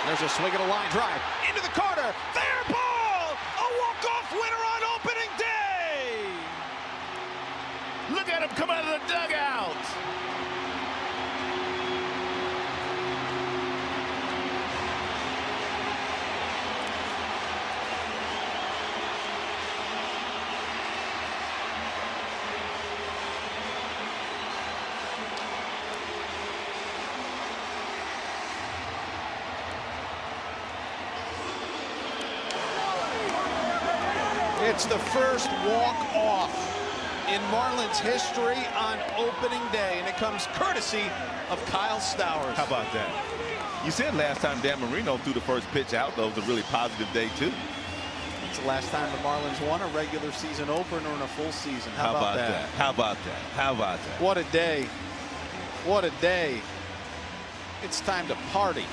There's a swing and a line drive into the corner. Fair ball! A walk-off winner on opening day! Look at him come out of the dugout. It's the first walk-off in Marlins history on opening day, and it comes courtesy of Kyle Stowers. How about that? You said last time Dan Marino threw the first pitch out, though, it was a really positive day, too. It's the last time the Marlins won a regular season opener in a full season. How about that? How about that? How about that? What a day. What a day. It's time to party.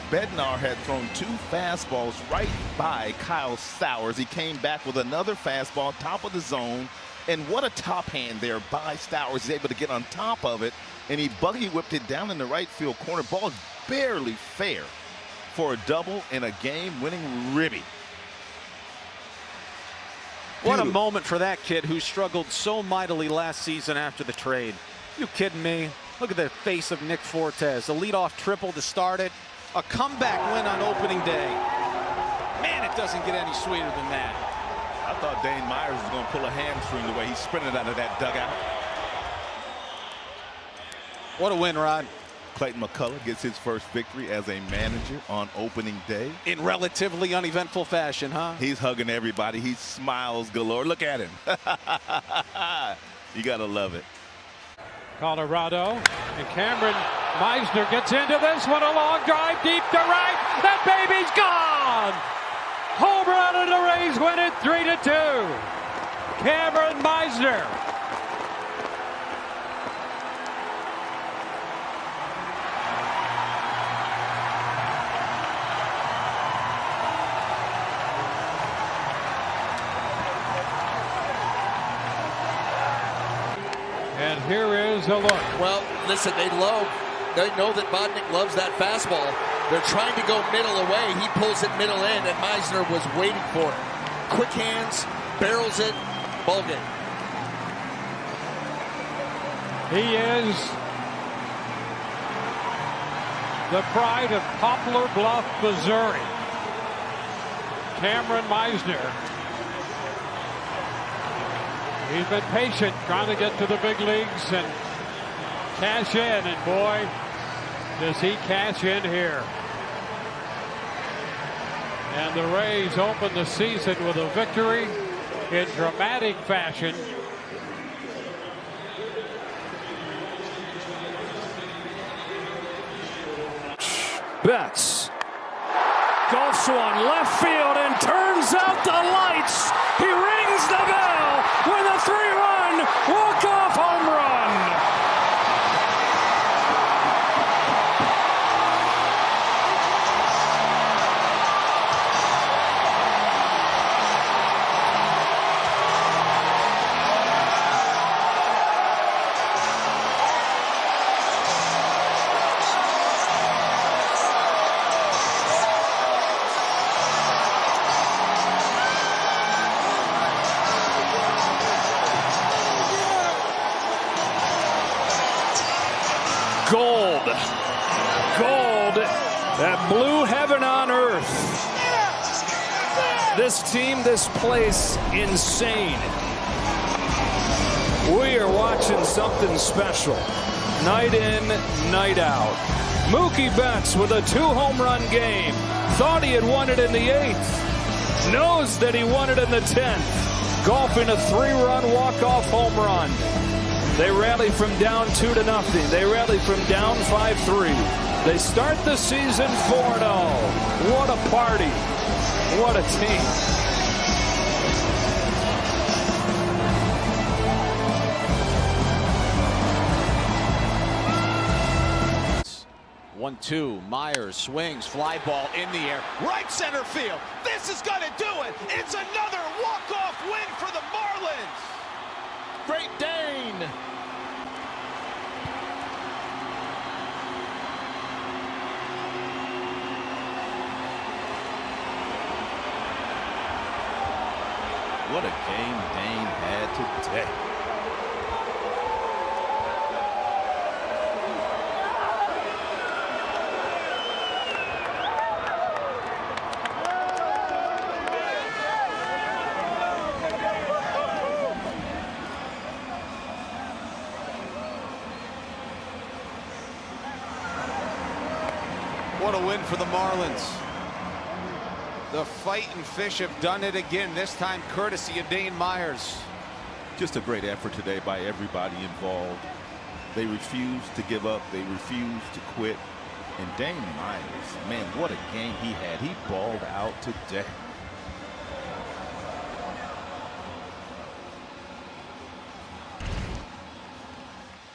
Bednar had thrown 2 fastballs right by Kyle Stowers. He came back with another fastball, top of the zone. And what a top hand there by Stowers. He's able to get on top of it, and he buggy whipped it down in the right field corner. Ball is barely fair for a double in a game-winning ribby. What a moment for that kid who struggled so mightily last season after the trade. You kidding me? Look at the face of Nick Fortes. A leadoff triple to start it. A comeback win on opening day. Man, it doesn't get any sweeter than that. I thought Dane Myers was going to pull a hamstring the way he sprinted out of that dugout. What a win, Rod. Clayton McCullough gets his first victory as a manager on opening day. In relatively uneventful fashion, huh? He's hugging everybody. He smiles galore. Look at him. You got to love it. Colorado, and Cameron Meisner gets into this one, a long drive deep to right. That baby's gone! Home run, and the Rays win it 3-2. Cameron Meisner. And here is a look. Well, listen, they know that Bodnik loves that fastball. They're trying to go middle away. He pulls it middle in, and Meisner was waiting for it. Quick hands, barrels it, ball game. He is the pride of Poplar Bluff, Missouri. Cameron Meisner. He's been patient, trying to get to the big leagues and cash in, and boy, does he cash in here. And the Rays open the season with a victory in dramatic fashion. Betts golfs one left field and turns out the lights. He rings the bell with a 3-run walk-off home run. Gold. Gold. That blue heaven on earth. This team, this place, insane. We are watching something special. Night in, night out. Mookie Betts with a 2-home run game. Thought he had won it in the 8th. Knows that he won it in the 10th. Golfing a 3-run walk-off home run. They rally from down 2-0. They rally from down 5-3. They start the season 4-0. What a party. What a team. One-two. Myers swings, fly ball in the air, right center field. This is going to do it. It's another walk-off win for the Marlins. Great Dane. today. What a win for the Marlins. The Fightin' Fish have done it again, this time courtesy of Dane Myers. Just a great effort today by everybody involved. They refused to give up. They refused to quit. And Dane Myers, man, what a game he had. He balled out today.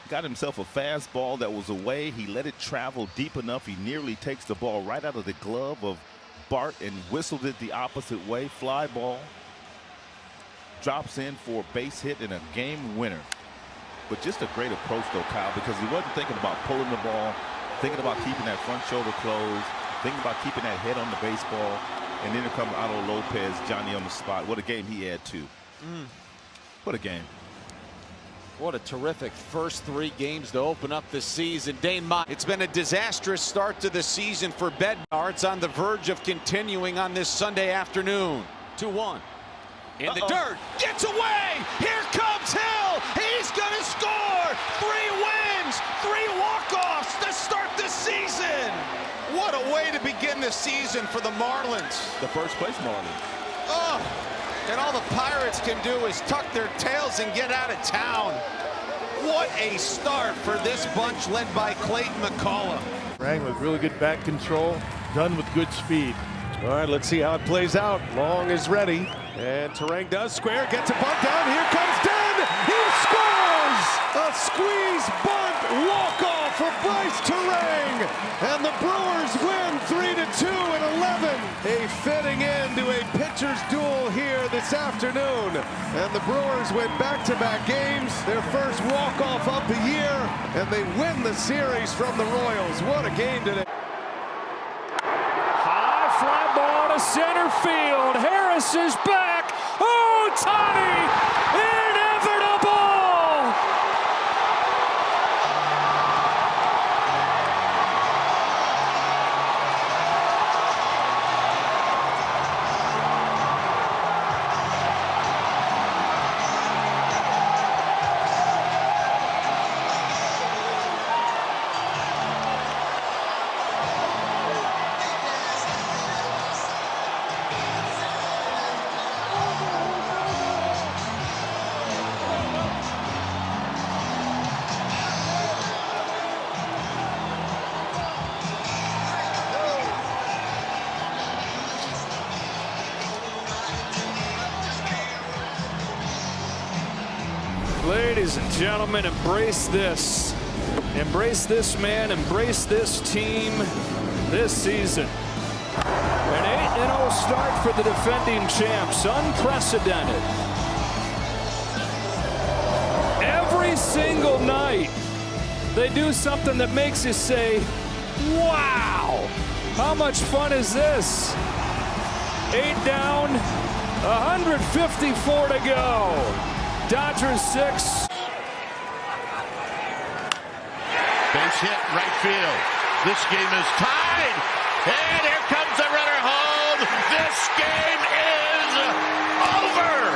Got himself a fastball that was away. He let it travel deep enough. He nearly takes the ball right out of the glove of Bart and whistled it the opposite way. Fly ball. Drops in for a base hit and a game winner. But just a great approach though, Kyle, because he wasn't thinking about pulling the ball, thinking about keeping that front shoulder closed, thinking about keeping that head on the baseball. And then here comes Otto Lopez, Johnny on the spot. What a game he had too. What a game. What a terrific first 3 games to open up the season. Dane Myers. It's been a disastrous start to the season for Bednar. On the verge of continuing on this Sunday afternoon. 2-1. In the dirt. Gets away. Here comes Hill. He's going to score. 3 wins. 3 walk-offs to start the season. What a way to begin the season for the Marlins. The first place Marlins. Oh. And all the Pirates can do is tuck their tails and get out of town. What a start for this bunch led by Clayton McCullough. Rang with really good bat control, done with good speed. All right, let's see how it plays out. Long is ready, and Terang does square, gets a bunt down. Here comes Den. He scores! A squeeze bunt walk-off for Bryce Terang, and the Brewers win 3-2 in 11. A fitting end to a pitcher's duel here this afternoon, and the Brewers win back-to-back games, their first walk-off of the year, and they win the series from the Royals. What a game today. High fly ball to center field. Harris is back. Oh, Tani! Inevitable! Ladies and gentlemen, embrace this. Embrace this man, embrace this team this season. An 8-0 start for the defending champs, unprecedented. Every single night, they do something that makes you say, wow, how much fun is this? 8 down, 154 to go. Dodgers 6. Base hit, right field. This game is tied. And here comes the runner home. This game is over.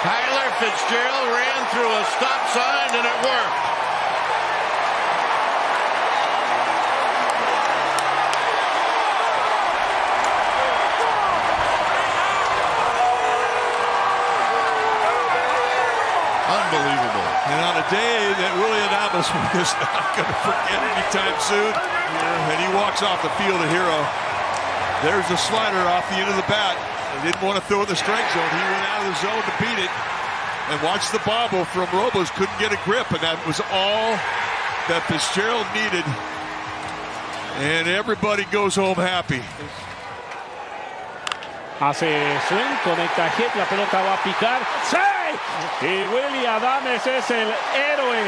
Tyler Fitzgerald ran through a stop sign and it worked. Unbelievable. And on a day that Willie Adames is not going to forget anytime soon, and he walks off the field a hero. There's the slider off the end of the bat. He didn't want to throw in the strike zone. He went out of the zone to beat it. And watch the bobble from Robles. Couldn't get a grip, and that was all that Fitzgerald needed. And everybody goes home happy. Hace swing, conecta hit, la pelota va a picar. ¡Sí! Y Willie Adames es el héroe.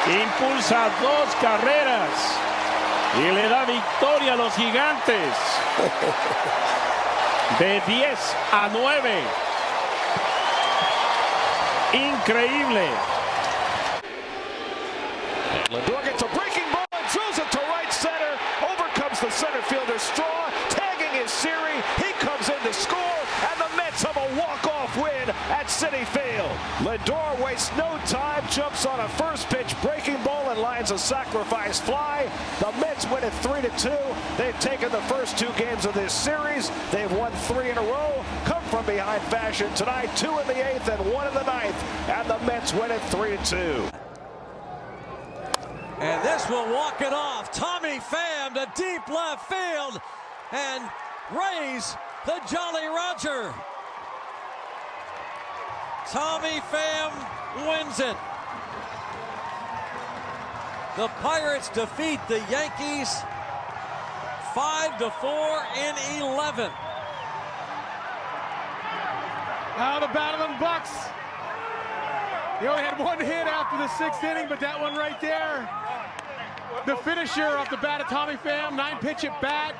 Impulsa 2 carreras. Y le da victoria a los Gigantes. De 10-9. Increíble. Lindor gets a breaking ball and drills it to right center. Over comes the center fielder Straw, tagging his Siri. He comes in to score, and the Mets have a walk-off win at Citi Field. Lindor wastes no time, jumps on a first pitch breaking ball and lines a sacrifice fly. The Mets win it 3-2. They've taken the first 2 games of this series. They've won 3 in a row. Come from behind fashion tonight, 2 in the 8th and 1 in the 9th, and the Mets win it 3-2. And this will walk it off. Tommy Pham to deep left field and raise the Jolly Roger. Tommy Pham wins it. The Pirates defeat the Yankees 5-4 in 11. Now the battle of the Bucks. He only had 1 hit after the 6th inning, but that one right there, the finisher off the bat of Tommy Pham, 9-pitch at bat.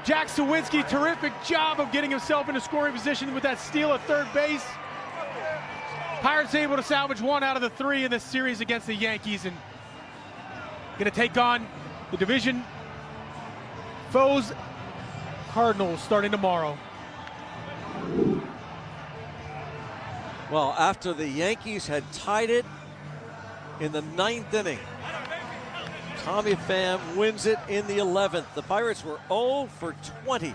Jack Sawinski, terrific job of getting himself into scoring position with that steal at third base. Pirates able to salvage 1 out of the 3 in this series against the Yankees, and going to take on the division foes, Cardinals, starting tomorrow. Well, after the Yankees had tied it in the 9th inning, Tommy Pham wins it in the 11th. The Pirates were 0 for 20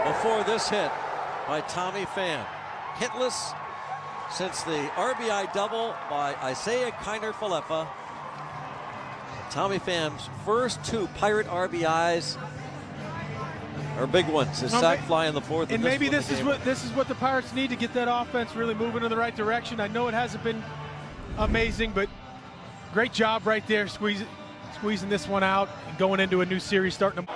before this hit by Tommy Pham. Hitless since the RBI double by Isaiah Kiner-Falefa. Tommy Pham's first 2 Pirate RBIs are big ones. His sac fly in the 4th. And maybe this is what the Pirates need to get that offense really moving in the right direction. I know it hasn't been amazing, but great job right there squeezing this one out and going into a new series starting to...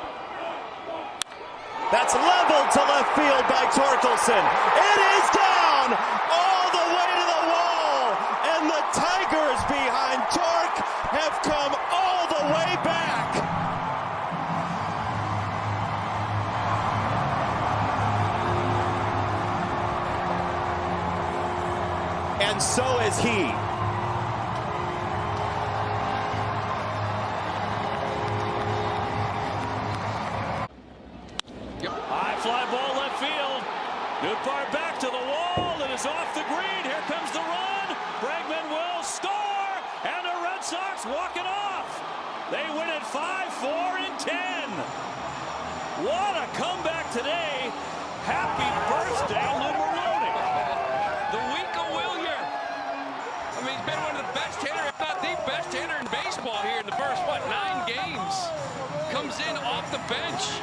That's leveled to left field by Torkelson. It is down all the way to the wall, and the Tigers behind Torque have come all the way back. And so is he. High fly ball left field. Newpart back to the wall. It is off the green. Here comes the run. Bregman will score. And the Red Sox walk it off. They win it 5-4 in 10. What a comeback today. Happy birthday, Lou Maroni. The week of Willier. I mean, he's been one of the best hitters, if not the best hitter in baseball here in the first, 9 games. Comes in off the bench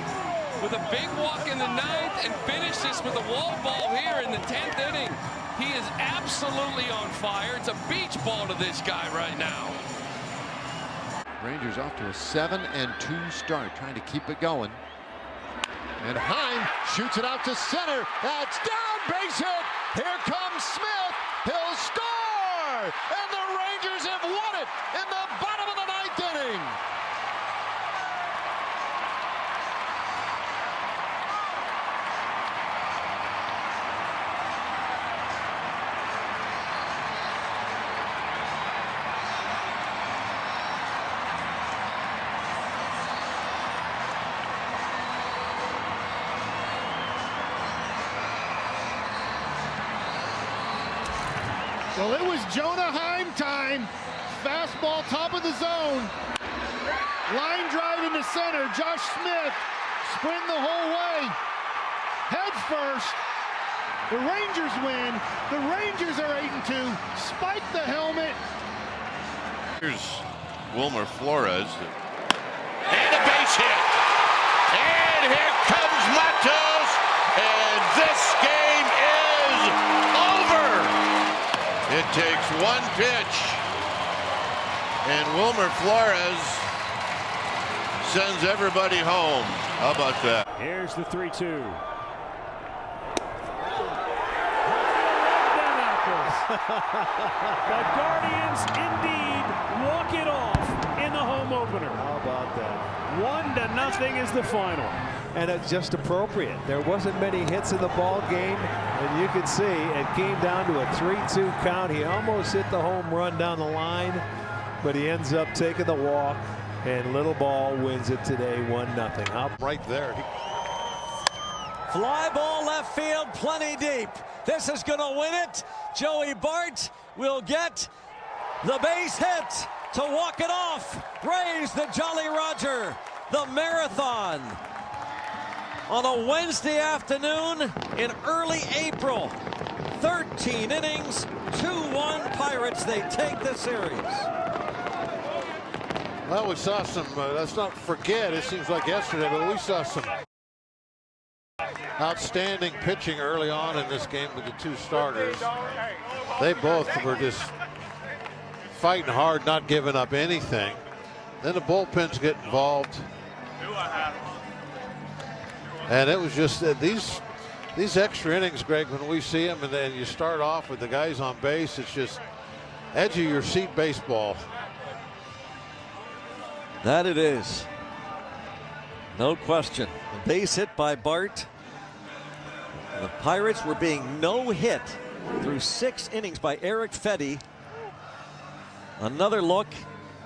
with a big walk in the 9th and finishes with a wall ball here in the 10th inning. He is absolutely on fire. It's a beach ball to this guy right now. Rangers off to a 7-2 start, trying to keep it going. And Heim shoots it out to center. That's down, base hit. Here comes Smith. He'll score! And the Rangers have won it in the bottom of the 9th inning. Well, it was Jonah Heim time. Fastball top of the zone. Line drive into center. Josh Smith sprint the whole way. Head first. The Rangers win. The Rangers are 8-2. Spike the helmet. Here's Wilmer Flores. And a base hit. And here comes Matos. And this game is over. It takes 1 pitch. And Wilmer Flores sends everybody home. How about that? Here's the 3-2. The Guardians indeed walk it off in the home opener. How about that? 1-0 is the final. And it's just appropriate. There wasn't many hits in the ball game, and you can see it came down to a 3-2 count. He almost hit the home run down the line, but he ends up taking the walk, and Little Ball wins it today 1-0. Right there. Fly ball left field, plenty deep. This is going to win it. Joey Bart will get the base hit to walk it off. Raise the Jolly Roger, the marathon. On a Wednesday afternoon in early April. 13 innings, 2-1 Pirates. They take the series. Well, we saw some, let's not forget, it seems like yesterday, but we saw some outstanding pitching early on in this game with the two starters. They both were just fighting hard, not giving up anything. Then the bullpens get involved. And it was just these extra innings, Greg, when we see them, and then you start off with the guys on base, it's just edge of your seat baseball. That it is. No question. The base hit by Bart. The Pirates were being no hit through 6 innings by Eric Fetty. Another look,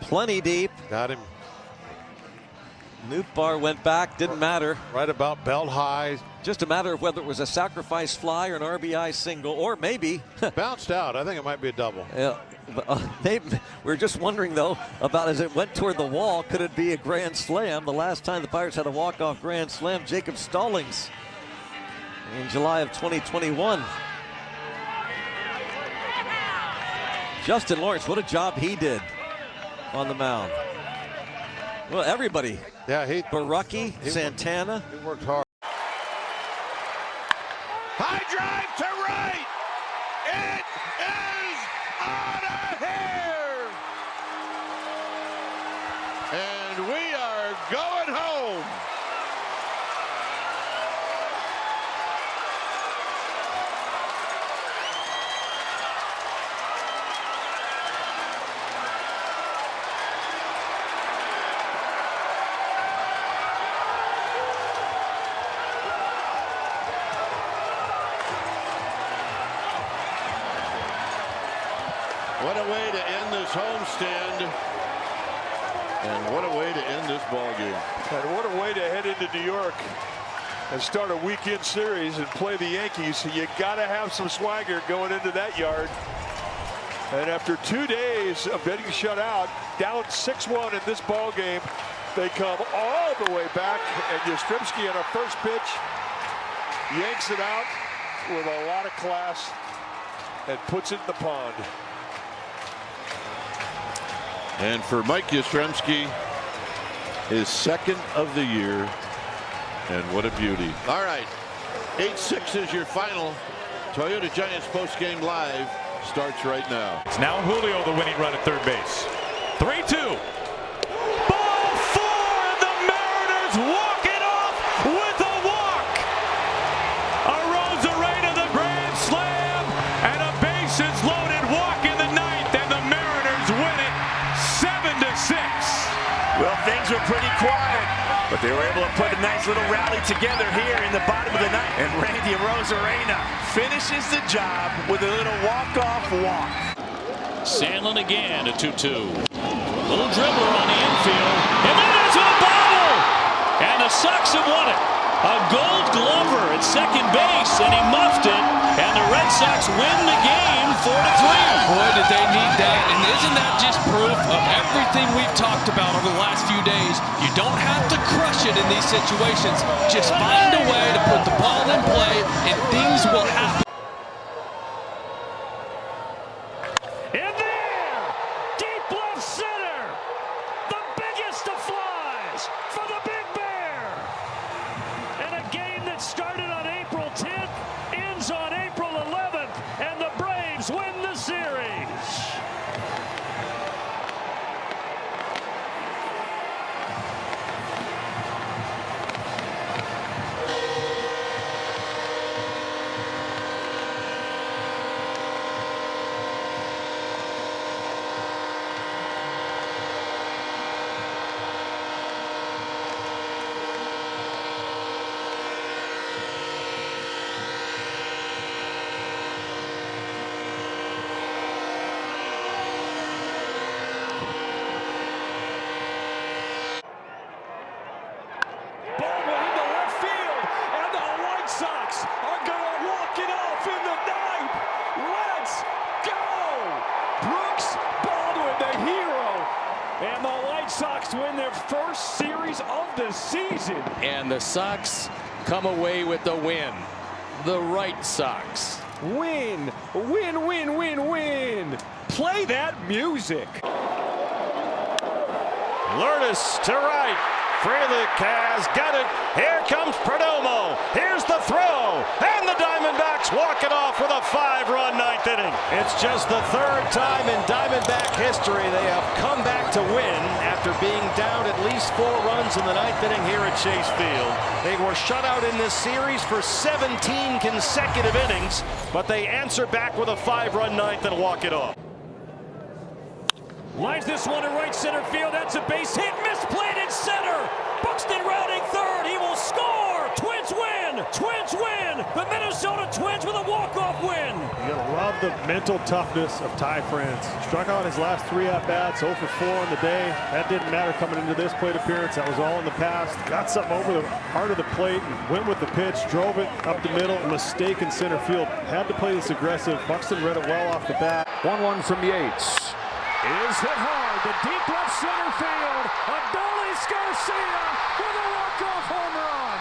plenty deep. Got him. Nootbaar went back, didn't matter. Right about belt high. Just a matter of whether it was a sacrifice fly or an RBI single, or maybe bounced out. I think it might be a double. Yeah, we're just wondering though about as it went toward the wall, could it be a grand slam? The last time the Pirates had a walk-off grand slam, Jacob Stallings in July of 2021. Justin Lawrence, what a job he did on the mound. Well, everybody. Yeah, Baraki, Santana. He worked hard. High drive to right. It is out of here. And we are going home. What a way to end this homestand. And what a way to end this ball game. And what a way to head into New York and start a weekend series and play the Yankees. So you got to have some swagger going into that yard. And after 2 days of getting shut out, down 6-1 in this ball game, they come all the way back, and Yastrzemski on a first pitch yanks it out with a lot of class and puts it in the pond. And for Mike Yastrzemski, his second of the year. And what a beauty. All right. 8-6 is your final. Toyota Giants postgame live starts right now. It's now Julio the winning run at third base. 3-2. Ball 4, and the Mariners walk it off with a walk. A Rosarena the grand slam, and a bases loaded walk in the ninth, and the Mariners win it 7-6. Well, things were pretty quiet, but they were able to put a nice little rally together here in the bottom of the ninth. And Randy Rosarena finishes the job with a little walk-off walk. Sandlin again, a 2-2. Little dribbler on the infield, and then there's a bobble! And the Sox have won it. A Gold Glover at second base, and he muffed it, and the Red Sox win the game 4-3. Boy, did they need that, and isn't that just proof of everything we've talked about over the last few days? You don't have to crush it in these situations. Just find a way to put the ball in play, and things will happen. In the air, deep left center, the biggest of flies for the Big Bear. And a game that started on April 10th ends on April 11th, and the Braves win the series. first series of the season. And the Sox come away with the win. The right Sox. Win, win, win, win, win. Play that music. Lourdes to right. Frelick has got it. Here comes Perdomo. Here's the throw. And the Diamondbacks walk it off with a 5-run ninth inning. It's just the third time in Diamondback history they have come back to win after being down at least 4 runs in the ninth inning here at Chase Field. They were shut out in this series for 17 consecutive innings, but they answer back with a 5-run ninth and walk it off. Lines this one to right center field. That's a base hit. Misplayed in center. Buxton rounding third. He will score. Twins win. Twins win. The Minnesota Twins with a walk-off win. You gotta love the mental toughness of Ty France. Struck out his last 3 at-bats, 0 for 4 on the day. That didn't matter coming into this plate appearance. That was all in the past. Got something over the heart of the plate and went with the pitch, drove it up the middle. A mistake in center field. Had to play this aggressive. Buxton read it well off the bat. 1-1 from Yates. Is hit hard to deep left center field. Adolis Garcia with a walk-off home run.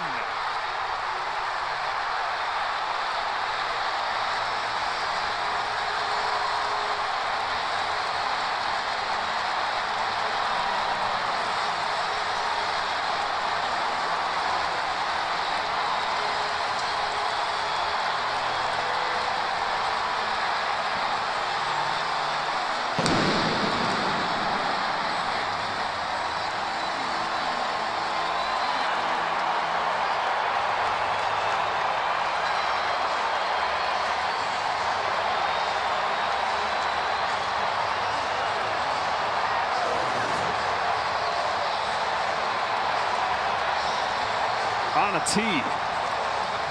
On a tee.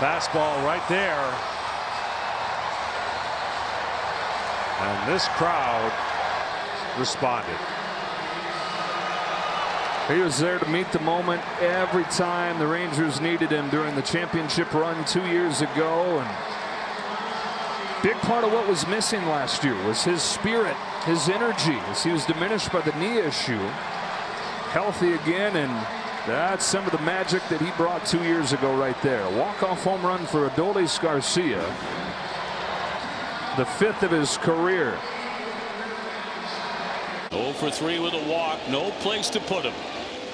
Fastball right there. And this crowd responded. He was there to meet the moment every time the Rangers needed him during the championship run 2 years ago. And big part of what was missing last year was his spirit, his energy, as he was diminished by the knee issue. Healthy again, and that's some of the magic that he brought 2 years ago right there. Walk-off home run for Adolis Garcia. The 5th of his career. 0 for 3 with a walk. No place to put him.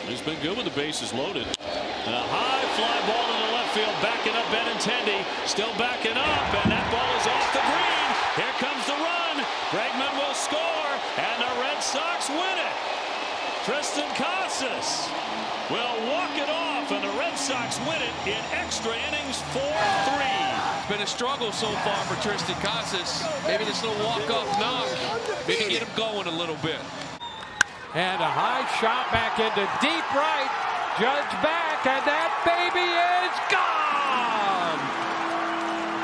He's been good with the bases loaded. And a high fly ball in the left field. Backing up Benintendi. Still backing up. And that ball is off the green. Here comes the run. Bregman will score. And the Red Sox win it. Tristan Casas will walk it off, and the Red Sox win it in extra innings 4-3. It's been a struggle so far for Tristan Casas. Maybe this little walk-off knock, maybe get him going a little bit. And a high shot back into deep right. Judge back, and that baby is gone.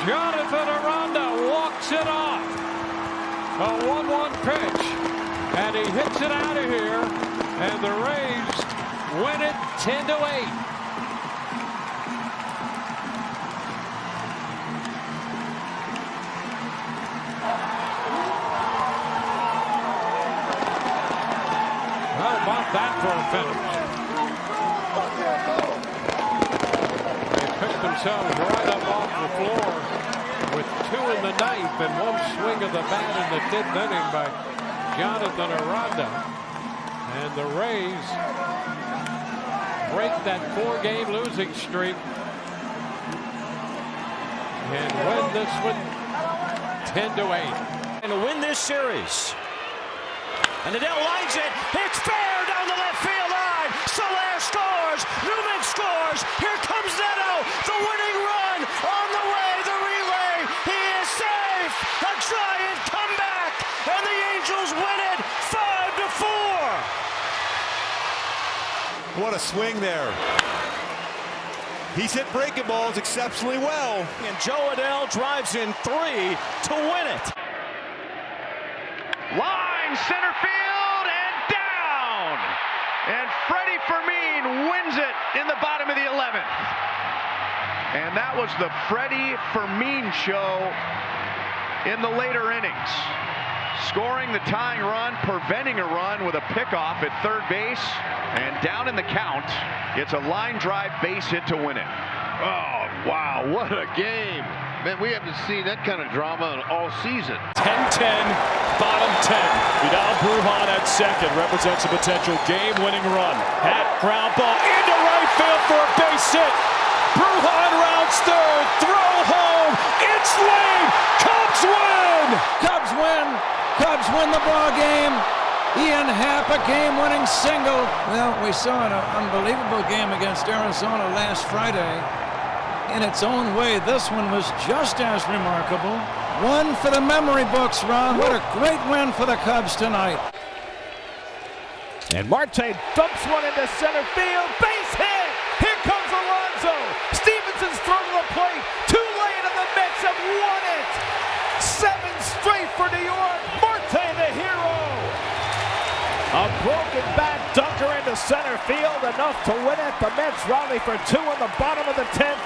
Jonathan Aranda walks it off. A 1-1 pitch, and he hits it out of here, and the Rays win it 10-8. How about that for a finish? They picked themselves right up off the floor with 2 in the ninth and 1 swing of the bat in the 10th inning by Jonathan Aranda. And the Rays break that 4-game losing streak and win this one 10-8. And to win this series. And Adele lines it. It's fair down the left field line. Soler scores. Newman scores. Here comes Neto. The winning run on the way. The relay. He is safe. A giant comeback. And the Angels win it 5-4. What a swing there. He's hit breaking balls exceptionally well. And Joe Adele drives in 3 to win it. Line center field and down. And Freddie Fermin wins it in the bottom of the 11th. And that was the Freddie Fermin show in the later innings. Scoring the tying run, preventing a run with a pickoff at third base. And down in the count, it's a line drive base hit to win it. Oh, wow, what a game. Man, we haven't seen that kind of drama all season. 10-10, bottom 10. Vidal Brujan at second represents a potential game-winning run. Hat ground ball into right field for a base hit. Brujan rounds third, throw home. It's late. Cubs win. Cubs win. Cubs win the ball game. Ian Happ, a game-winning single. Well, we saw an unbelievable game against Arizona last Friday. In its own way, this one was just as remarkable. One for the memory books, Ron. What a great win for the Cubs tonight. And Marte dumps one into center field. Base hit. Here comes Alonso. Stevenson's thrown to the plate. Too late, and the Mets have won it. 7 straight for New York. Marte, the hero. A broken bat dunker into center field, enough to win it. The Mets rally for 2 in the bottom of the 10th.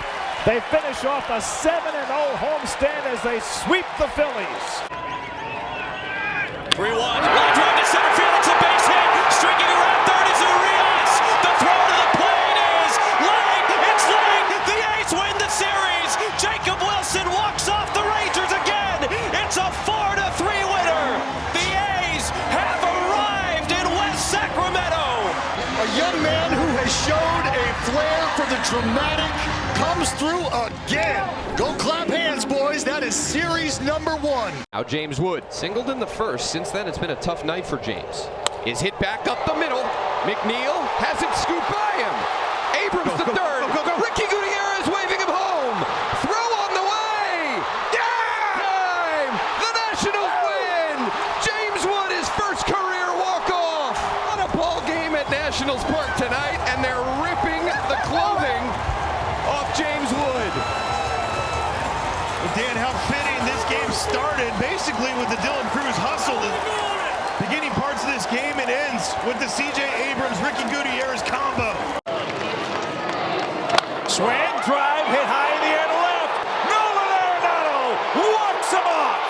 They finish off a 7-0 homestand as they sweep the Phillies. 3-1, line drive to center field. It's a base hit. Streaking around third is Urias. The throw to the plate is late. It's late. The A's win the series. Jacob Wilson walks off the Rangers again. It's a 4-3 winner. The A's have arrived in West Sacramento. A young man who has showed a flair for the dramatic comes through again. Go clap hands, boys. That is series number 1. Now James Wood singled in the first. Since then, it's been a tough night for James. Is hit back up the middle. McNeil has it scooped by him. Abrams to third. Ricky Gutierrez waving him home. Throw on the way. Yeah! Time! The Nationals win! James Wood, his first career walk-off. What a ball game at Nationals Park tonight, and they're ripping the clothing off James Wood. Well, Dan, how fitting this game started basically with the Dylan Cruz hustle. The beginning parts of this game, it ends with the C.J. Abrams-Ricky Gutierrez combo. Swing, drive, hit high in the air to left. Nolan Arenado walks him off.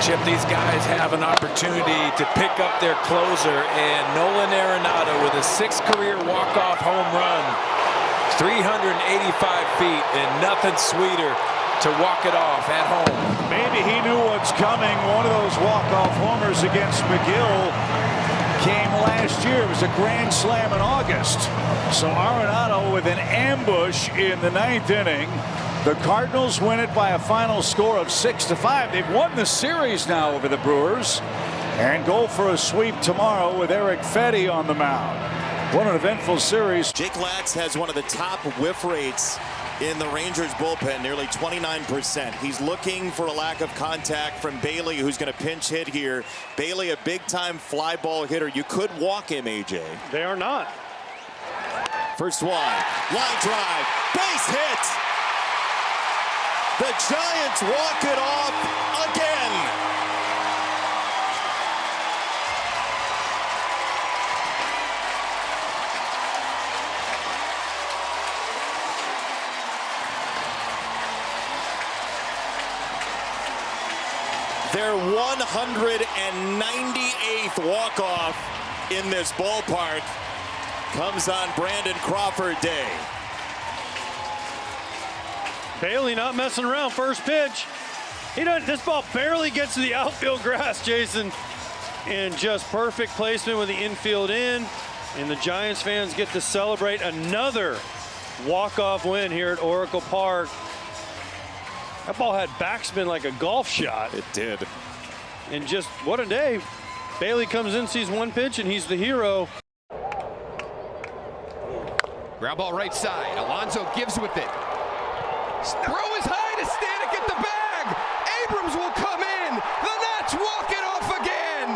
Chip, these guys have an opportunity to pick up their closer, and Nolan Arenado with a 6th career walk-off home run, 385 feet, and nothing sweeter to walk it off at home. Maybe he knew what's coming. One of those walk-off homers against McGill came last year. It was a grand slam in August. So Arenado with an ambush in the 9th inning. The Cardinals win it by a final score of 6-5. They've won the series now over the Brewers and go for a sweep tomorrow with Eric Fetty on the mound. What an eventful series. Jake Latz has one of the top whiff rates in the Rangers bullpen, nearly 29%. He's looking for a lack of contact from Bailey, who's going to pinch hit here. Bailey, a big-time fly ball hitter. You could walk him, AJ. They are not. First one, line drive, base hit. The Giants walk it off again. Their 198th walk-off in this ballpark comes on Brandon Crawford Day. Bailey not messing around. First pitch. This ball barely gets to the outfield grass, Jason. And just perfect placement with the infield in. And the Giants fans get to celebrate another walk-off win here at Oracle Park. That ball had backspin like a golf shot. It did. And just what a day. Bailey comes in, sees one pitch, and he's the hero. Ground ball right side. Alonso gives with it. Throw is high to Stanek at the bag. Abrams will come in. The Nats walk it off again.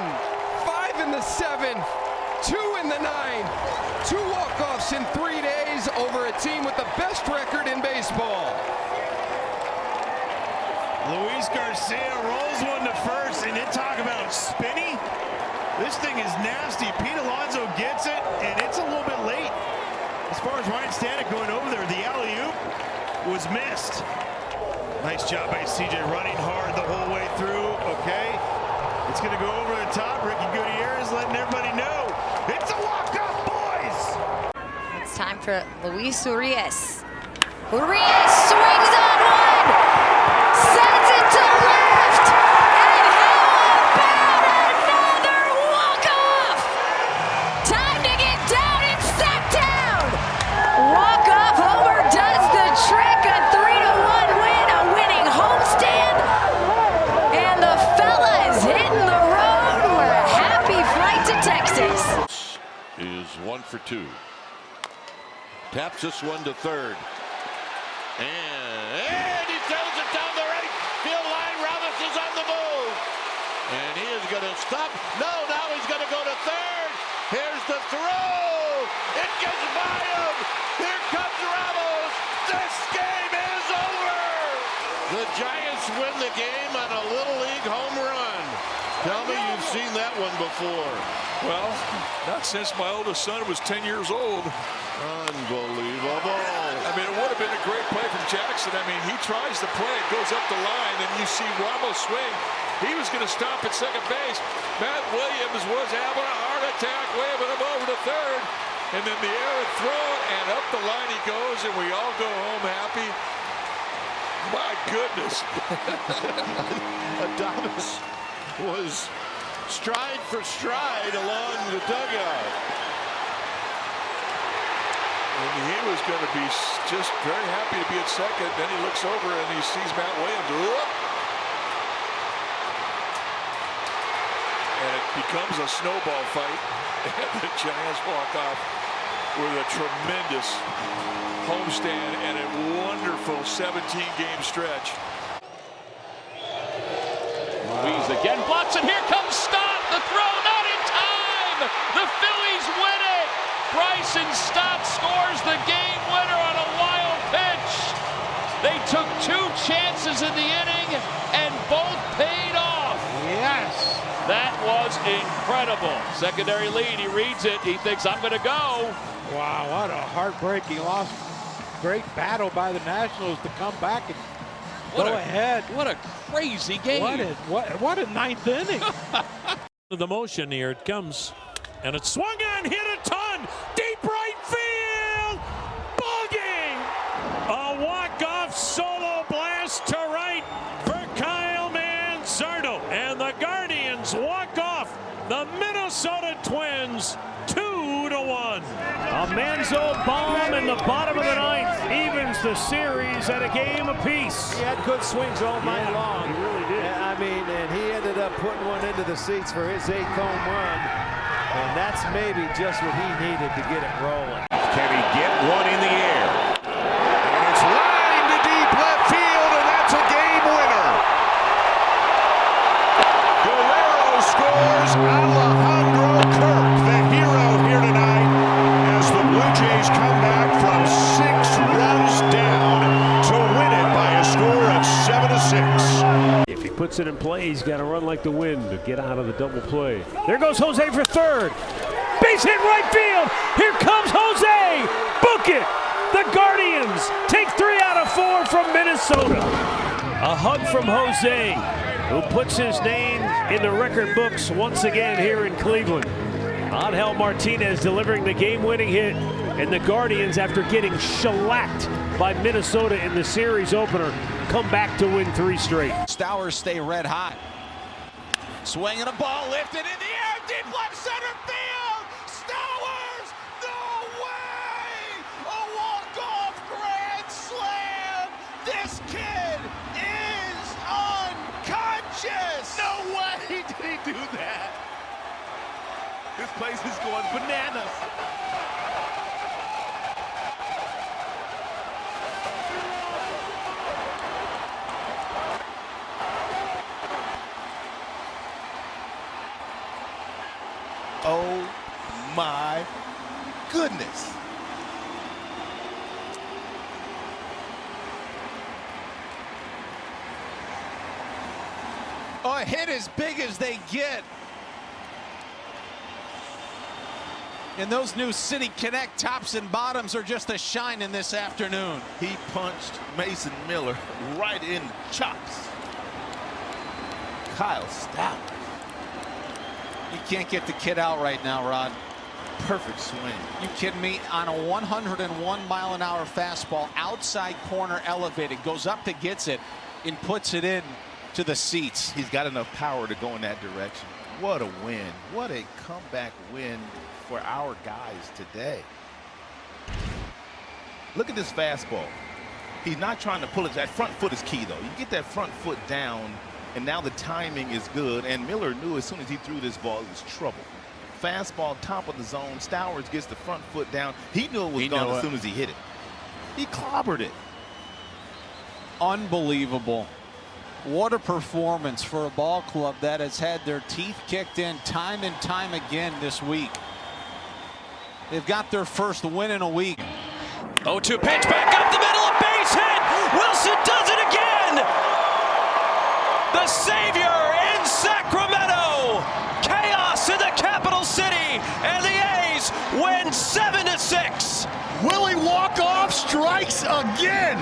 5 in the 7th, 2 in the 9th. 2 walk-offs in 3 days over a team with the best record in baseball. Luis Garcia rolls one to first, and then talk about spinny. This thing is nasty. Pete Alonso gets it, and it's a little bit late. As far as Ryan Stanek going over there, the alley-oop was missed. Nice job by CJ running hard the whole way through. Okay, it's going to go over the top. Ricky Gutierrez letting everybody know it's a walk-off, boys. It's time for Luis Urias. Urias swings on one, sends it to left, and how about another walk-off? Time to get down and sack down. Walk-off homer does the trick. A 3-1 win, a winning homestand, and the fella is hitting the road. We're a happy flight to Texas. Is 1 for 2. Taps this one to third. And he throws it down the right field line. Robinson's on the move. And he is going to stop. No, now he's going to go to third. Here's the throw. It gets by him. Here comes Ramos. This game is over. The Giants win the game on a Little League home run. Tell me you've seen that one before. Well, not since my oldest son was 10 years old. Unbelievable. I mean, it would have been a great play from Jackson. I mean, he tries to play, it goes up the line, and you see Ramos swing. He was going to stop at second base. Matt Williams was having a heart attack, waving him over to third. And then the air throw, and up the line he goes, and we all go home happy. My goodness. Adames was stride for stride along the dugout. And he was going to be just very happy to be at second. Then he looks over and he sees Matt Williams. Whoop. And it becomes a snowball fight. And the Giants walk off with a tremendous homestand and a wonderful 17-game stretch. Louise again blocks, and here comes Stott. The throw not in time. The Phillies win it. Bryson Stott scores the game winner on a wild pitch. They took 2 chances in the inning, and both paid off. Yes. That was incredible. Secondary lead. He reads it. He thinks, I'm going to go. Wow, what a heartbreaking loss. Great battle by the Nationals to come back and go ahead. What a crazy game. What a 9th inning. The motion here, it comes, and it's swung on, hit a ton, deep right field, ball game. A walk-off solo blast to right for Kyle Manzardo, and the Guardians walk off the Minnesota Twins 2-1. A Manzo bomb in the bottom of the 9th evens the series at a game apiece. He had good swings all night long. He really did. I mean, and he ended up putting one into the seats for his 8th home run. And that's maybe just what he needed to get it rolling. Can he get one in the air? And it's lined to deep left field, and that's a game winner. Guerrero scores. Alejandro Kirk, the hero here tonight, as the Blue Jays come back from 6 runs down to win it by a score of 7-6. If he puts it in play, he's got to run like the wind to get out of the double play. There goes Jose for third. Base hit right field. Here comes Jose. Book it. The Guardians take 3 out of 4 from Minnesota. A hug from Jose, who puts his name in the record books once again here in Cleveland. Angel Martinez delivering the game-winning hit, and the Guardians, after getting shellacked by Minnesota in the series opener, come back to win 3 straight. Stowers stay red hot. Swinging a ball lifted in the air, deep left center field. Stowers, no way! A walk-off grand slam. This kid is unconscious. No way did he do that. This place is going bananas. Oh my goodness. A hit as big as they get. And those new City Connect tops and bottoms are just a shining this afternoon. He punched Mason Miller right in the chops. Kyle Stowers. You can't get the kid out right now, Rod. Perfect swing. You kidding me? On a 101 mile an hour fastball, outside corner elevated, goes up to gets it and puts it in to the seats. He's got enough power to go in that direction. What a win. What a comeback win for our guys today. Look at this fastball. He's not trying to pull it. That front foot is key, though. You get that front foot down, and now the timing is good. And Miller knew as soon as he threw this ball, it was trouble. Fastball, top of the zone. Stowers gets the front foot down. He knew it was gone as soon as he hit it. He clobbered it. Unbelievable. What a performance for a ball club that has had their teeth kicked in time and time again this week. They've got their first win in a week. 0-2 pitch back up the middle, a base hit. Wilson does it again. The savior in Sacramento. Chaos in the capital city, and the A's win 7-6. Willie walk-off strikes again.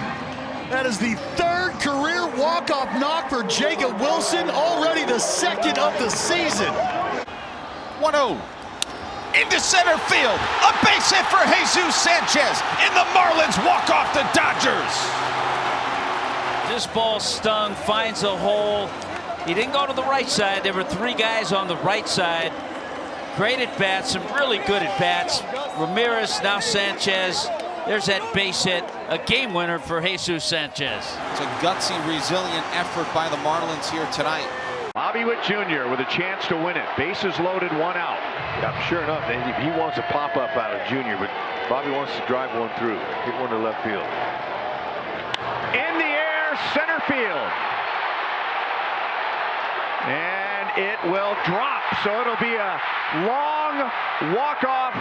That is the third career walk-off knock for Jacob Wilson, already the second of the season. 1-0. Into center field. A base hit for Jesus Sanchez. And the Marlins walk off the Dodgers. This ball stung, finds a hole. He didn't go to the right side. There were three guys on the right side. Great at bats, some really good at bats. Ramirez, now Sanchez. There's that base hit, a game winner for Jesus Sanchez. It's a gutsy, resilient effort by the Marlins here tonight. Bobby Witt Jr. with a chance to win it. Bases loaded, one out. Yeah, sure enough, he wants a pop-up out of Jr., but Bobby wants to drive one through, hit one to left field. In the air, center field. And it will drop, so it'll be a long walk-off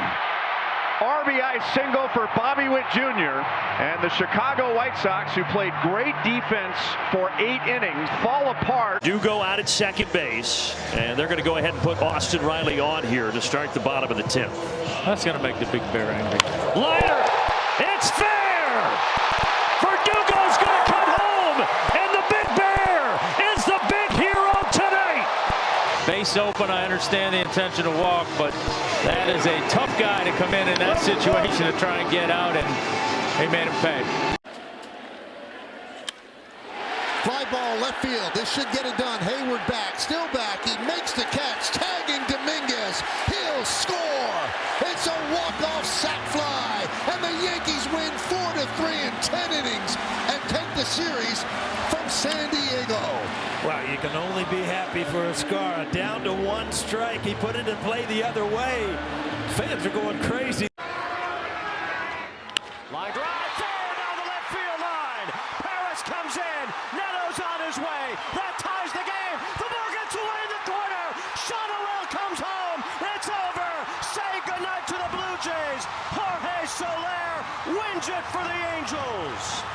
RBI single for Bobby Witt Jr. And the Chicago White Sox, who played great defense for 8 innings, fall apart. Do go out at second base, and they're going to go ahead and put Austin Riley on here to start the bottom of the 10th. That's going to make the Big Bear angry. Liner, it's fair! Verdugo's going to come home, and the Big Bear is the big hero tonight! Base open, I understand the intention to walk, but that is a tough guy to come in that situation to try and get out, and they made him pay. Fly ball left field. This should get it done. Hayward back, still back. He makes the catch, tagging Dominguez. He'll score. It's a walk-off sac fly, and the Yankees win 4-3 in 10 innings and take the series from San Diego. Well, you can only be happy for Escara. Down to 1 strike. He put it in play the other way. Fans are going crazy. Line drive, fair down the left field line. Paris comes in. Neto's on his way. That ties the game. The ball gets away in the corner. Shotwell comes home. It's over. Say goodnight to the Blue Jays. Jorge Soler wins it for the Angels.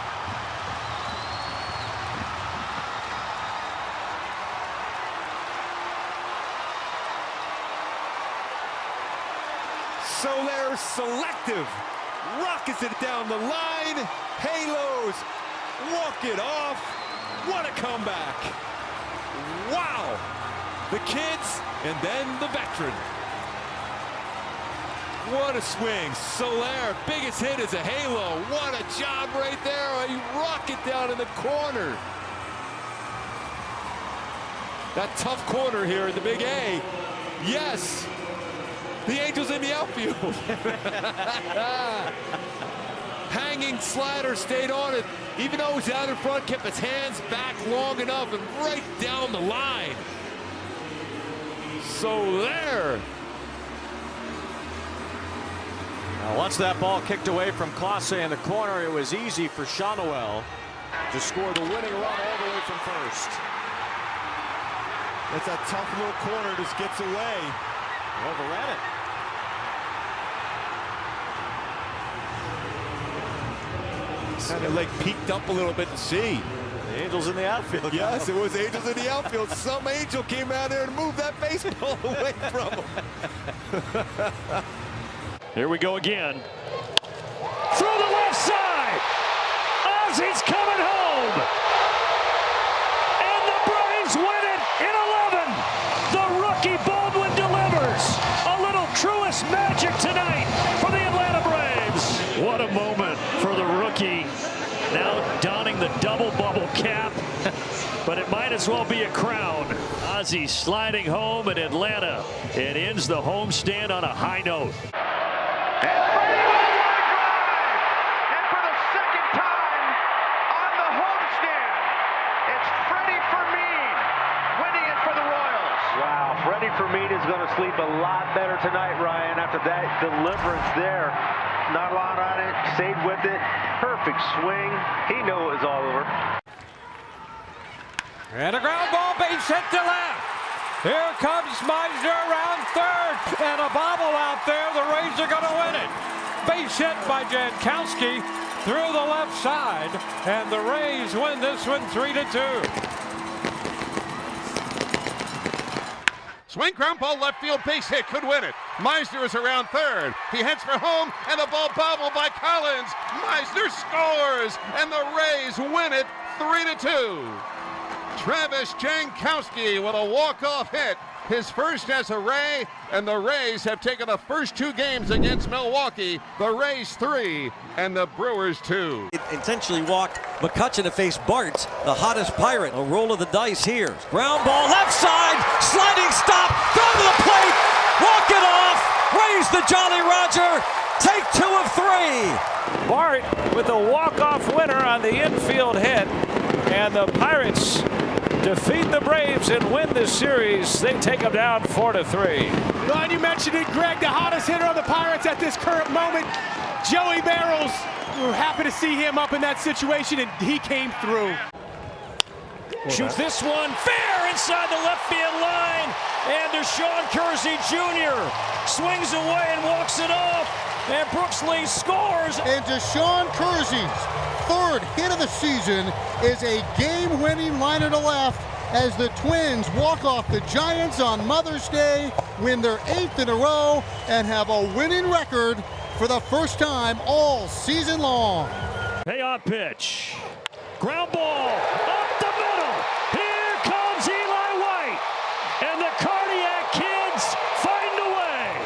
Soler selective, rockets it down the line. Halos walk it off. What a comeback. Wow. The kids and then the veteran. What a swing. Soler, biggest hit is a halo. What a job right there. A rocket down in the corner. That tough corner here in the Big A. Yes. The Angels in the outfield. Hanging slider stayed on it. Even though he's out in front, kept his hands back long enough and right down the line. So there. Now, once that ball kicked away from Clase in the corner, it was easy for Shotwell to score the winning run all the way from first. It's a tough little corner, just gets away. Overran it. And the leg peeked up a little bit to see. The Angels in the outfield. Yes, it was Angels in the outfield. Some Angel came out there and moved that baseball away from him. Here we go again. Through the left side. Ozzy's coming home. And the Braves win it in 11. The rookie Baldwin delivers. A little Truist magic tonight for the Atlanta Braves. What a moment for the rookie. Now donning the double bubble cap, but it might as well be a crown. Ozzy sliding home in Atlanta. It ends the homestand on a high note. And Freddie with a line drive. And for the second time on the homestand, it's Freddie Fermin winning it for the Royals. Wow, Freddie Fermin is going to sleep a lot better tonight, Ryan, after that deliverance there. Not a lot on it, stayed with it. Perfect swing. He knew it was all over. And a ground ball, base hit to left. Here comes Meisner around third. And a bobble out there. The Rays are going to win it. Base hit by Jankowski through the left side. And the Rays win this one 3-2. Swing, ground ball, left field, base hit, could win it. Meisner is around third. He heads for home, and the ball bobbled by Collins. Meisner scores, and the Rays win it 3-2. Travis Jankowski with a walk-off hit. His first as a Ray, and the Rays have taken the first two games against Milwaukee. The Rays 3 and the Brewers 2. It intentionally walked McCutchen to face Bart, the hottest Pirate. A roll of the dice here. Ground ball left side, sliding stop, go to the plate, walk it off, raise the Jolly Roger, take 2 of 3. Bart with a walk-off winner on the infield hit, and the Pirates defeat the Braves and win this series. They take them down 4-3. Well, and you mentioned it, Greg, the hottest hitter on the Pirates at this current moment, Joey Barrels. We're happy to see him up in that situation, and he came through. Shoots this one fair inside the left field line, and Deshaun Kersey Jr. swings away and walks it off, and Brooks Lee scores. And Deshaun Kersey's third hit of the season is a game-winning liner to left as the Twins walk off the Giants on Mother's Day, win their 8th in a row, and have a winning record for the first time all season long. Payoff pitch. Ground ball up the middle. Here comes Eli White. And the Cardiac Kids find a way.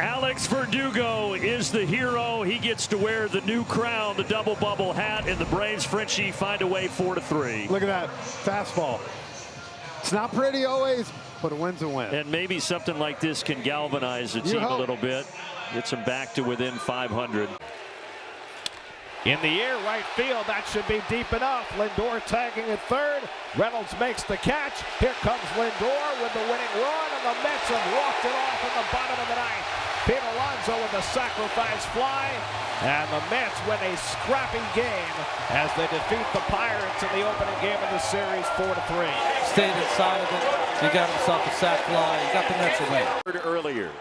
Alex Verdugo is the hero. He gets to wear the new crown, the double bubble hat, and the Braves Frenchie find a way 4-3. Look at that fastball. It's not pretty always, but a win's a win. And maybe something like this can galvanize the team a little bit. Gets them back to within 500. In the air, right field, that should be deep enough. Lindor tagging at third. Reynolds makes the catch. Here comes Lindor with the winning run, and the Mets have walked it off in the bottom of the ninth. Pete Alonso with the sacrifice fly, and the Mets win a scrappy game as they defeat the Pirates in the opening game of the series 4-3. Stayed inside of it. He got himself a sac fly. He got the Mets away. Earlier.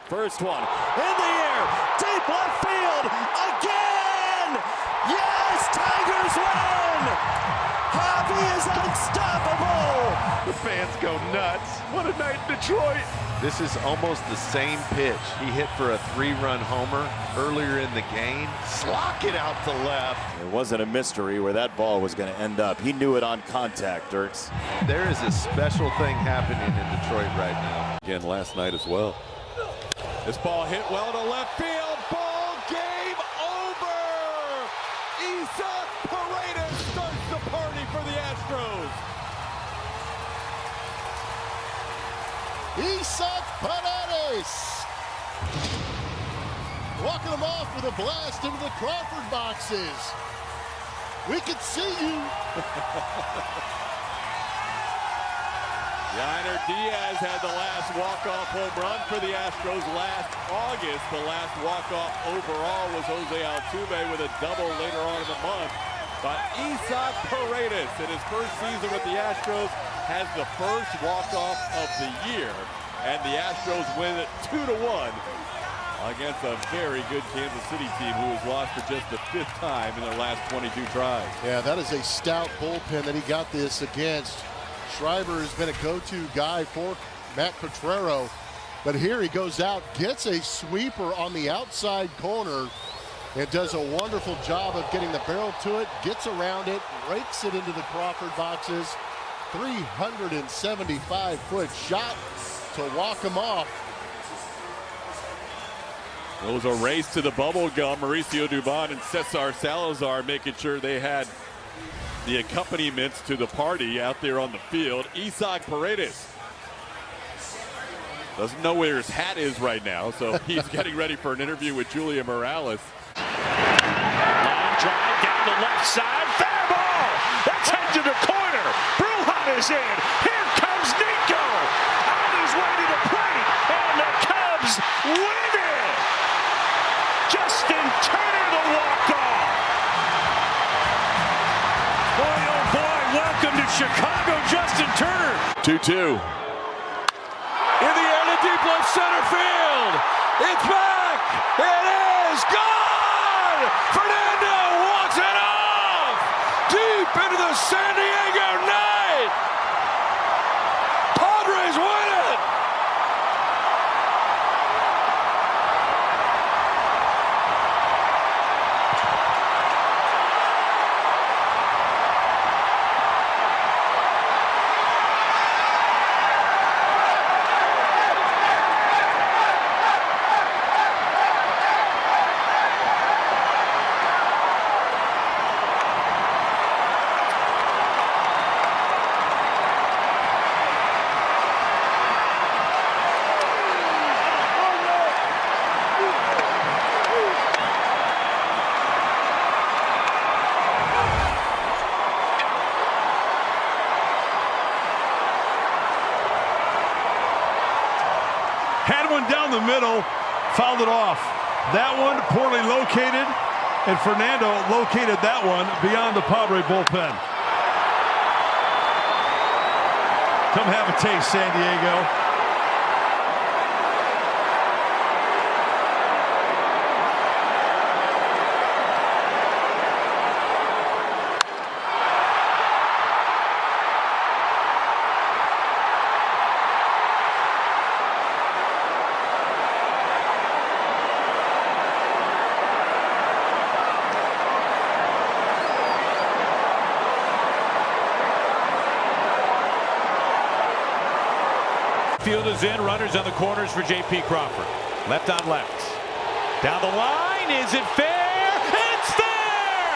First one in the air, deep left field again. Yes, Tigers win. Javi is unstoppable. The fans go nuts. What a night in Detroit. This is almost the same pitch. He hit for a 3-run homer earlier in the game. Slock it out to left. It wasn't a mystery where that ball was going to end up. He knew it on contact, Dirks. There is a special thing happening in Detroit right now. Again last night as well. This ball hit well to left field. Ball game over. Isaac Paredes starts the party for the Astros. Isaac Paredes walking them off with a blast into the Crawford boxes. We could see you. Yainer Diaz had the last walk-off home run for the Astros last August. The last walk-off overall was Jose Altuve with a double later on in the month. But Isaac Paredes, in his first season with the Astros, has the first walk-off of the year. and the Astros win it 2-1 against a very good Kansas City team who has lost for just the 5th time in their last 22 tries. Yeah, that is a stout bullpen that he got this against. Schreiber has been a go-to guy for Matt Quatraro, but here he goes out, gets a sweeper on the outside corner, and does a wonderful job of getting the barrel to it, gets around it, rakes it into the Crawford boxes. 375-foot shot to walk him off. It was a race to the bubble gum. Mauricio Dubon and Cesar Salazar making sure they had the accompaniments to the party out there on the field. Isaac Paredes doesn't know where his hat is right now, so he's getting ready for an interview with Julia Morales. Long drive down the left side. Fair ball. That's head to the corner. Brujan is in. Here comes Nico. On his way to the plate. And the Cubs win it. Justin Turner, the walk-off. Boy, oh boy, welcome to Chicago, Justin Turner. 2-2. In the air to deep left center field. It's back. It is gone. Fernando walks it off. Deep into the San Diego night. Padres win it. Had one down the middle, fouled it off. That one poorly located, and Fernando located that one beyond the Padre bullpen. Come have a taste, San Diego. Field is in, runners on the corners for J.P. Crawford. Left on left. Down the line, is it fair? It's fair!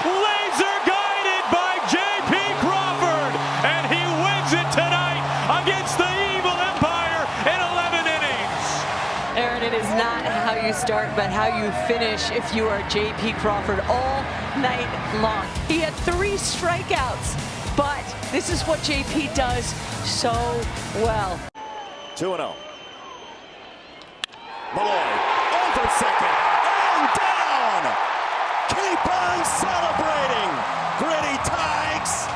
Laser guided by J.P. Crawford, and he wins it tonight against the evil Empire in 11 innings. Aaron, it is not how you start, but how you finish if you are J.P. Crawford all night long. He had 3 strikeouts, but this is what J.P. does so well. 2-0. Malloy over second and down. Keep on celebrating, Gritty Tigers.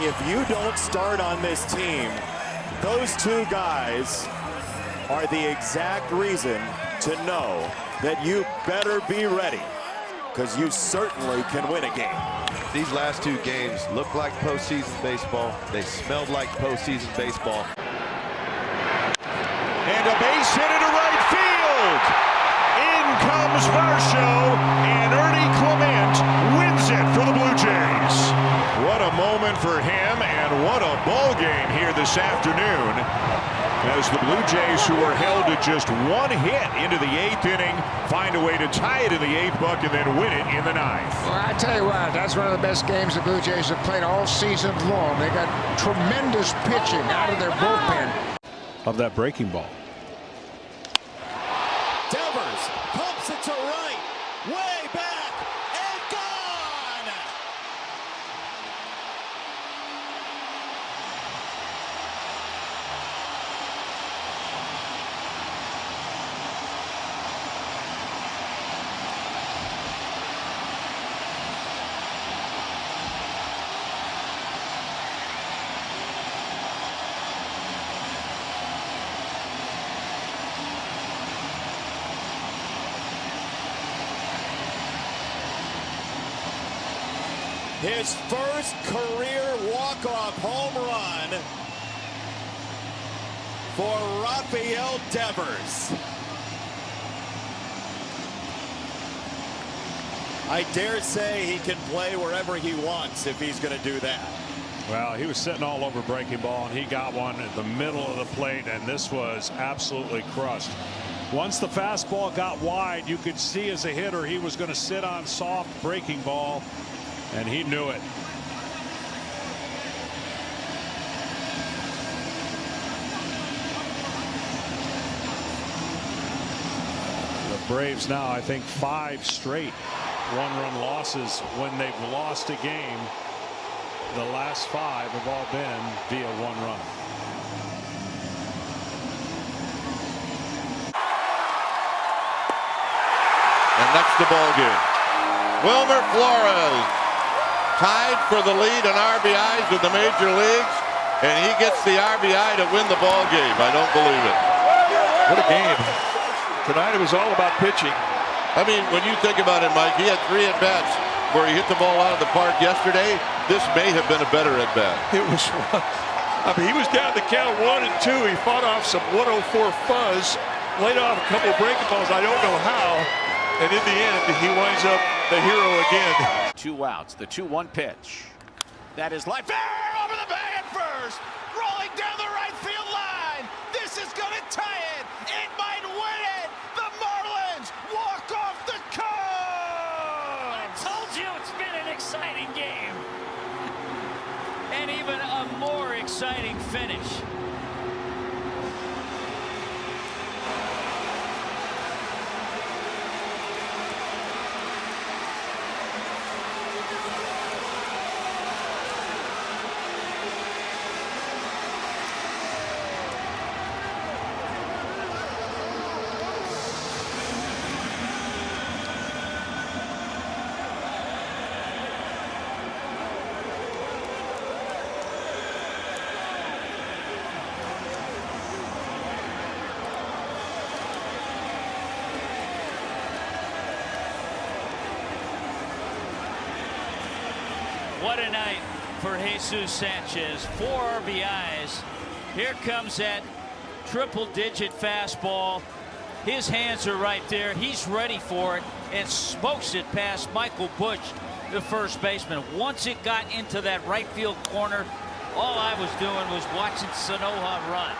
If you don't start on this team, those 2 guys are the exact reason to know that you better be ready, because you certainly can win a game. These last 2 games look like postseason baseball. They smelled like postseason baseball. And a base hit into right field. In comes Varsho, and Ernie Clement wins it for the Blue Jays. What a moment for him, and what a ball game here this afternoon, as the Blue Jays, who are held to just 1 hit into the 8th inning, find a way to tie it in the 8th buck and then win it in the 9th. Well, I tell you what, that's one of the best games the Blue Jays have played all season long. They got tremendous pitching out of their bullpen. Of that breaking ball. Devers pumps it to right, way back, and gone! His first career walk-off home run for Rafael Devers. I dare say he can play wherever he wants if he's going to do that. Well, he was sitting all over breaking ball, and he got one at the middle of the plate, and this was absolutely crushed. Once the fastball got wide, you could see as a hitter he was going to sit on soft breaking ball, and he knew it. The Braves now, I think, 5 straight one-run losses when they've lost a game. The last 5 have all been via 1 run. And that's the ball game. Wilmer Flores tied for the lead in RBIs in the major leagues, and he gets the RBI to win the ball game. I don't believe it. What a game. Tonight it was all about pitching. I mean, when you think about it, Mike, he had 3 at-bats where he hit the ball out of the park yesterday. This may have been a better at-bat. It was, I mean, he was down the count 1 and 2. He fought off some 104 fuzz, laid off a couple of breaking balls. I don't know how. And in the end, he winds up the hero again. 2 outs, the 2-1 pitch. That is life fair over the bag at first, rolling down the right field line. This is going to tie it. It might win it. The Marlins walk off the cone. I told you it's been an exciting game. And even a more exciting finish. What a night for Jesus Sanchez. 4 RBIs. Here comes that triple-digit fastball. His hands are right there. He's ready for it and smokes it past Michael Busch, the first baseman. Once it got into that right field corner, all I was doing was watching Sanoa run.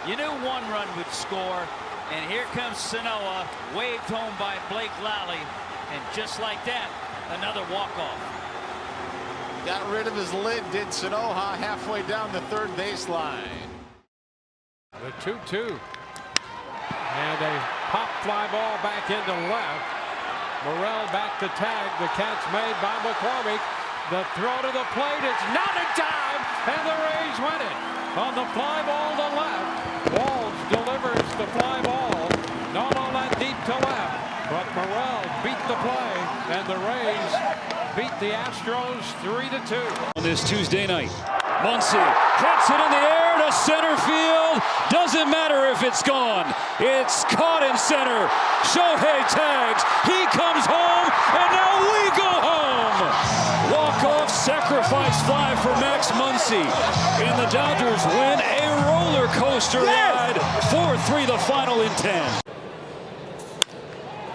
You knew 1 run would score, and here comes Sanoa, waved home by Blake Lally, and just like that, another walk-off. Got rid of his lid, did Sanoa, halfway down the third baseline. The 2-2. And a pop fly ball back into left. Morel back to tag. The catch made by McCormick. The throw to the plate. It's not in time. And the Rays win it. On the fly ball to left. Walls delivers the fly ball. Not all that deep to left. But Morel beat the play. And the Rays beat the Astros 3-2. On this Tuesday night, Muncy hits it in the air to center field. Doesn't matter if it's gone. It's caught in center. Shohei tags. He comes home, and now we go home. Walk-off sacrifice fly for Max Muncy. And the Dodgers win a roller coaster ride. 4-3 the final in 10.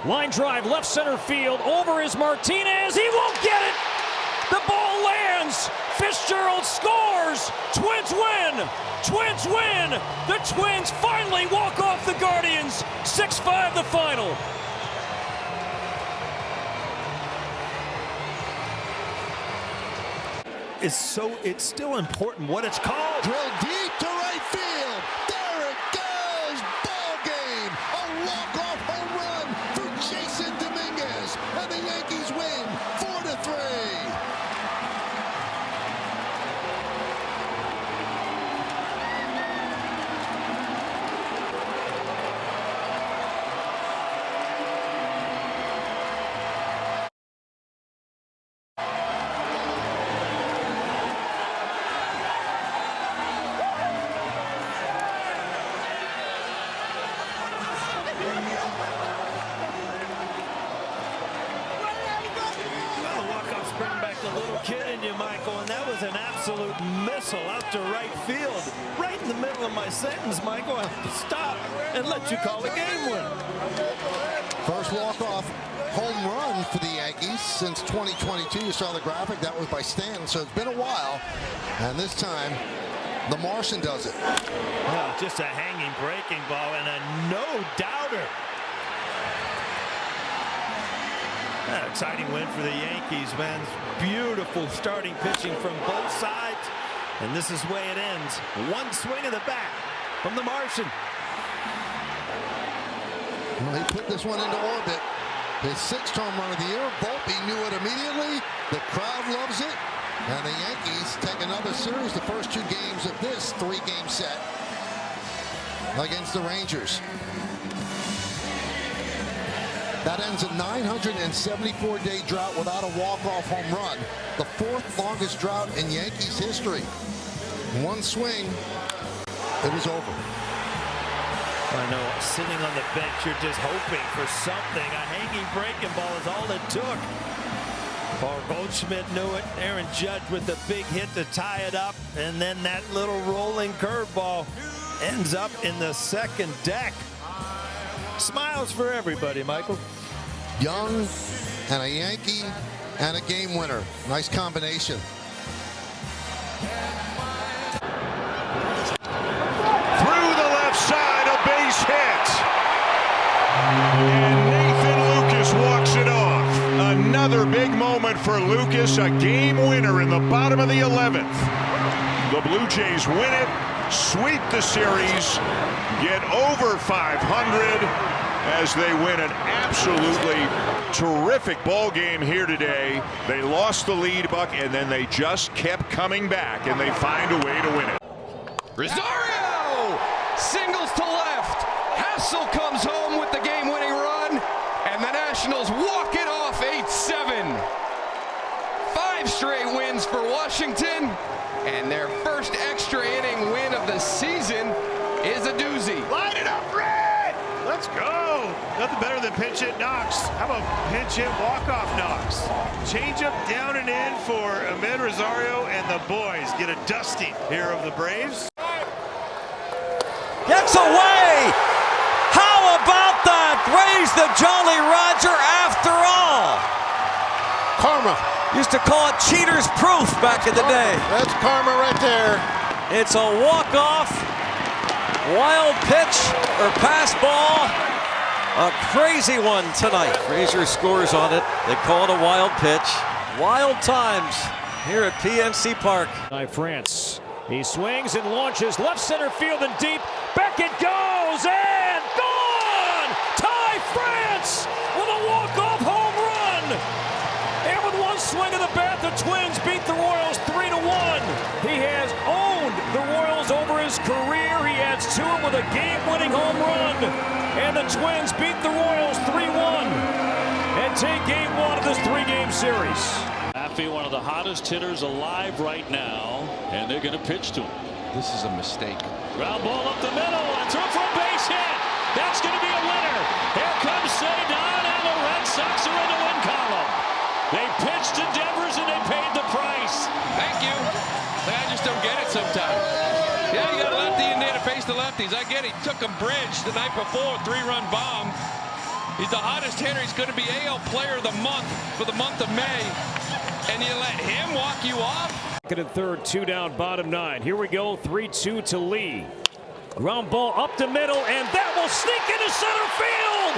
Line drive, left center field. Over is Martinez. He won't get it. The ball lands. Fitzgerald scores. Twins win. Twins win. The Twins finally walk off the Guardians. 6-5 the final. It's still important what it's called. Drill deep to right field. There it goes. Ball game. A walk-off home run for Jason Dominguez. And the Yankees win 4-3. was an absolute missile out to right field. Right in the middle of my sentence, Michael. I have to stop and let you call the game winner. First walk-off home run for the Yankees since 2022. You saw the graphic. That was by Stanton, so it's been a while. And this time, the Martian does it. Well, just a hanging breaking ball and a no-doubter. An exciting win for the Yankees, man. Beautiful starting pitching from both sides. And this is the way it ends. One swing of the bat from the Martian. Well, he put this one into orbit. His 6th home run of the year. Volpe knew it immediately. The crowd loves it. And the Yankees take another series, the first 2 games of this 3-game set against the Rangers. That ends a 974-day drought without a walk-off home run. The 4th longest drought in Yankees history. One swing, it was over. I know, sitting on the bench, you're just hoping for something. A hanging breaking ball is all it took. Paul Goldschmidt knew it. Aaron Judge with the big hit to tie it up. And then that little rolling curveball ends up in the second deck. Smiles for everybody, Michael. Young and a Yankee and a game winner. Nice combination. Through the left side, a base hit. And Nathan Lucas walks it off. Another big moment for Lucas, a game winner in the bottom of the 11th. The Blue Jays win it, sweep the series, get over 500 as they win an absolutely terrific ball game here today. They lost the lead, Buck, and then they just kept coming back, and they find a way to win it. Rosario singles to left. Hassel comes home with the game-winning run, and the Nationals walk it off 8-7. 5 straight wins for Washington, and their first extra inning win of the season is a doozy. Line it up, Red! Let's go! Nothing better than pinch hit knocks. How about pinch hit walk-off knocks? Change up down and in for Ahmed Rosario, and the boys get a dusting here of the Braves. Gets away! How about that? Raise the Jolly Roger after all. Karma. Used to call it cheater's proof back in the day. That's karma right there. It's a walk-off, wild pitch or pass ball. A crazy one tonight. Frazier scores on it. They call it a wild pitch. Wild times here at PNC Park. By France. He swings and launches left center field and deep. Back it goes and gone! Ty France with a walk-off home run! And with one swing of the bat, the Twins beat the Royals 3-1. He has owned the Royals over his career. He adds to it with a game-winning home run. And the Twins beat the Royals 3-1 and take game 1 of this 3-game series. Maffey, one of the hottest hitters alive right now, and they're going to pitch to him. This is a mistake. Ground ball up the middle and throw for a base hit. That's going to be a winner. Here comes Cedon, and the Red Sox are in the win column. They pitched to Devers and they paid the price. Thank you. I just don't get it sometimes. Yeah, you got a lefty in there to face the lefties. I get it. He took a bridge the night before, 3-run bomb. He's the hottest hitter. He's going to be AL Player of the Month for the month of May. And you let him walk you off? Second and third, 2 down, bottom 9. Here we go, 3-2 to Lee. Ground ball up the middle, and that will sneak into center field.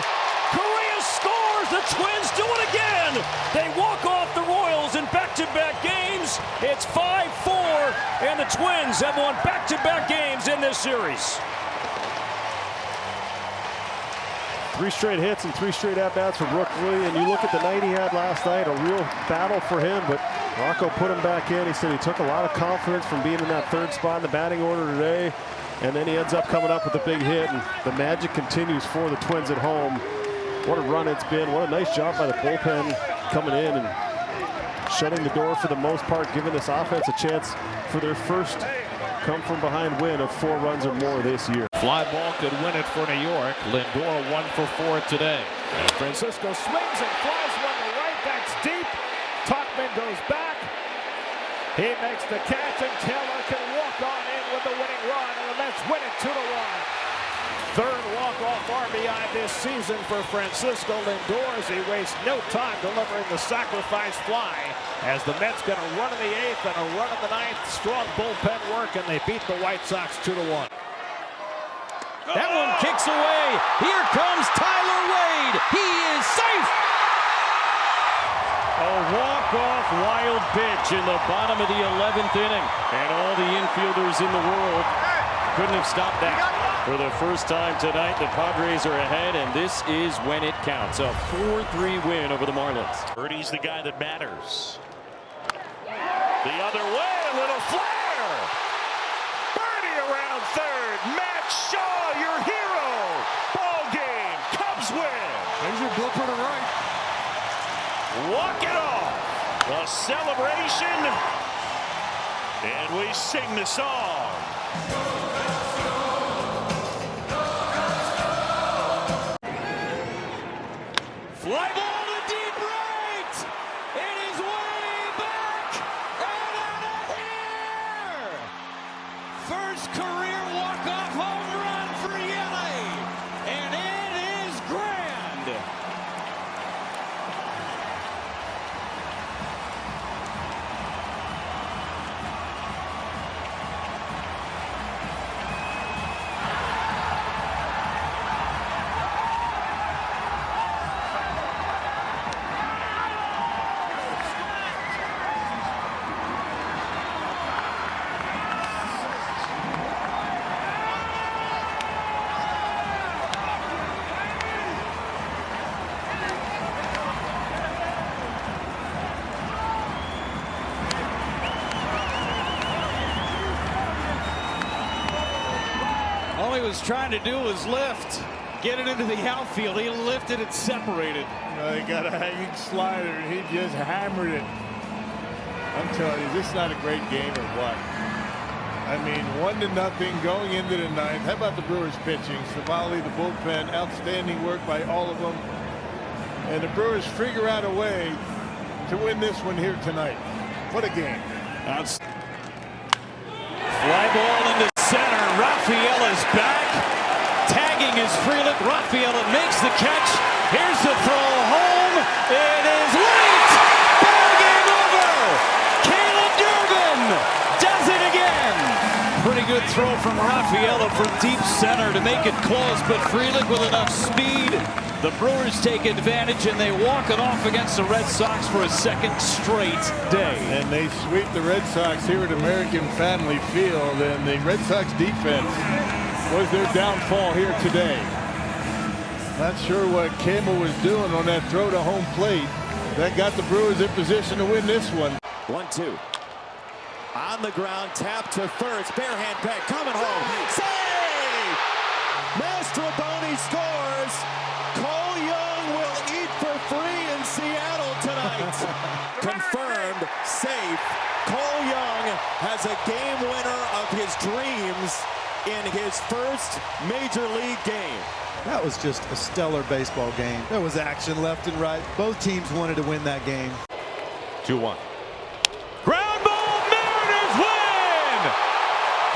Correa scores. The Twins do it again. They walk off the Royals in back-to-back games. It's 5-4, and the Twins have won back-to-back games in this series. 3 straight hits and 3 straight at-bats for Brooks Lee, and you look at the night he had last night, a real battle for him, but Rocco put him back in. He said he took a lot of confidence from being in that 3rd spot in the batting order today, and then he ends up coming up with a big hit, and the magic continues for the Twins at home. What a run it's been. What a nice job by the bullpen coming in and shutting the door for the most part, giving this offense a chance for their first come-from-behind win of 4 runs or more this year. Fly ball could win it for New York. Lindor 1 for 4 today. And Francisco swings and flies one to right. That's deep. Tauchman goes back. He makes the catch, and Taylor can walk on in with the winning run, and the Mets win it 2-1. Third walk-off RBI this season for Francisco Lindor as he wastes no time delivering the sacrifice fly. As the Mets get a run in the 8th and a run in the 9th, strong bullpen work, and they beat the White Sox 2-1. That one kicks away. Here comes Tyler Wade. He is safe. A walk-off wild pitch in the bottom of the 11th inning. And all the infielders in the world couldn't have stopped that. For the first time tonight, the Padres are ahead, and this is when it counts. A 4-3 win over the Marlins. Birdie's the guy that matters. The other way, a little flare. Birdie around third. Matt Shaw, your hero. Ball game. Cubs win. There's your blooper to right. Walk it off. A celebration. And we sing the song. Fly ball to deep right. It is way back and out of here. First career walk-off home run for Yelly, and it is grand. All he was trying to do was lift, get it into the outfield. He lifted it, separated. They got a hanging slider, and he just hammered it. I'm telling you, this is not a great game or what? I mean, 1-0 going into the 9th. How about the Brewers pitching? Savali, the bullpen, outstanding work by all of them. And the Brewers figure out a way to win this one here tonight. What a game. Fly ball into center. Raphael is back. Tagging is Frelick. Raphael makes the catch. Here's the throw home. It is late. Ball game over. Caleb Durbin does it again. Pretty good throw from Raphael from deep center to make it close, but Frelick with enough speed. The Brewers take advantage, and they walk it off against the Red Sox for a second straight day. And they sweep the Red Sox here at American Family Field, and the Red Sox defense was their downfall here today. Not sure what Campbell was doing on that throw to home plate. That got the Brewers in position to win this one. 1-2. On the ground, tap to third. Bare hand back, coming home. Save! Mastrobuoni scores. Cole Young will eat for free in Seattle tonight. Confirmed, safe. Cole Young has a game winner of his dreams in his first major league game. That was just a stellar baseball game. There was action left and right. Both teams wanted to win that game. 2-1. Ground ball, Mariners win!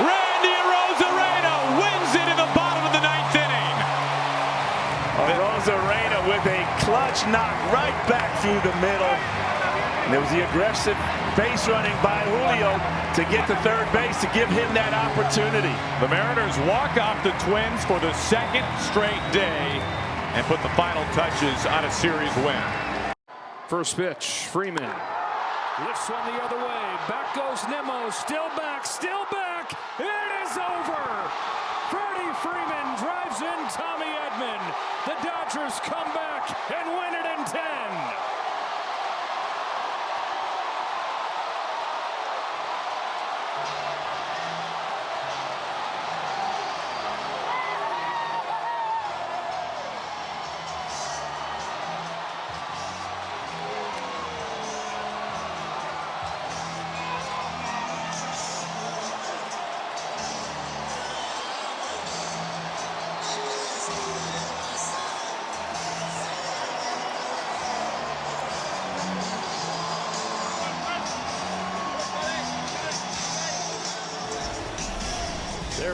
Randy Arozarena wins it in the bottom of the 9th inning. Arozarena with a clutch knock right back through the middle. And there was the aggressive base running by Julio to get to third base to give him that opportunity. The Mariners walk off the Twins for the second straight day and put the final touches on a series win. First pitch, Freeman lifts one the other way. Back goes Nimmo. Still back, still back. It is over. Freddie Freeman drives in Tommy Edman. The Dodgers come back and win it in 10.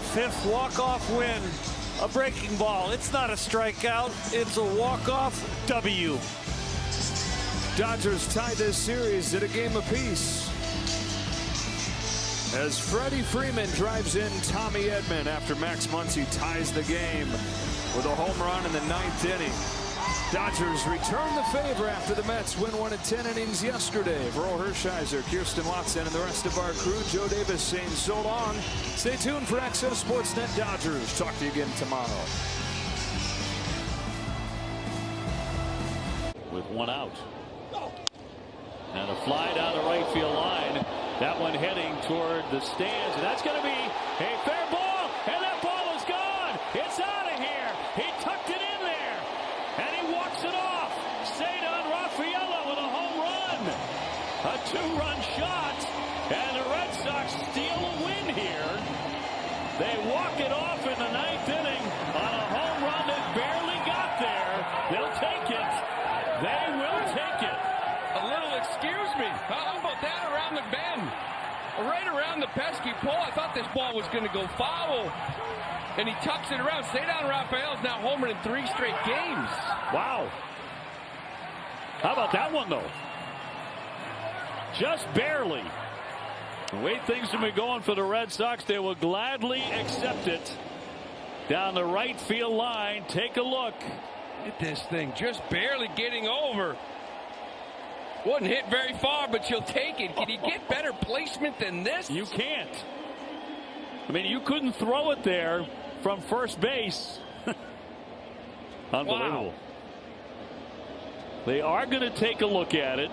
their 5th walk-off win. A breaking ball. It's not a strikeout. It's a walk-off W. Dodgers tie this series at a game apiece as Freddie Freeman drives in Tommy Edman after Max Muncy ties the game with a home run in the 9th inning. Dodgers return the favor after the Mets win 1 in 10 innings yesterday. For Earl Hershiser, Kirsten Watson, and the rest of our crew, Joe Davis saying so long. Stay tuned for Access Sportsnet Dodgers. Talk to you again tomorrow. With 1 out. And a fly down the right field line. That one heading toward the stands. And that's going to be a fair ball. And that ball is gone. It's out of here. He tucked it in there. And he walks it off. Cedar Rafaela with a home run. A 2-run shot. And the Red Sox steal a win here. They walk it off in the 9th inning on a home run that barely got there. They'll take it. They will take it. A little excuse me. How about that around the bend? Right around the pesky pole. I thought this ball was going to go foul. And he tucks it around. Cedar Rafael's now homered in 3 straight games. Wow. How about that one, though? Just barely. The way things have been going for the Red Sox, they will gladly accept it. Down the right field line. Take a look. Look at this thing. Just barely getting over. Wouldn't hit very far, but you'll take it. Can you get better placement than this? You can't. I mean, you couldn't throw it there from first base. Unbelievable. Wow. They are going to take a look at it.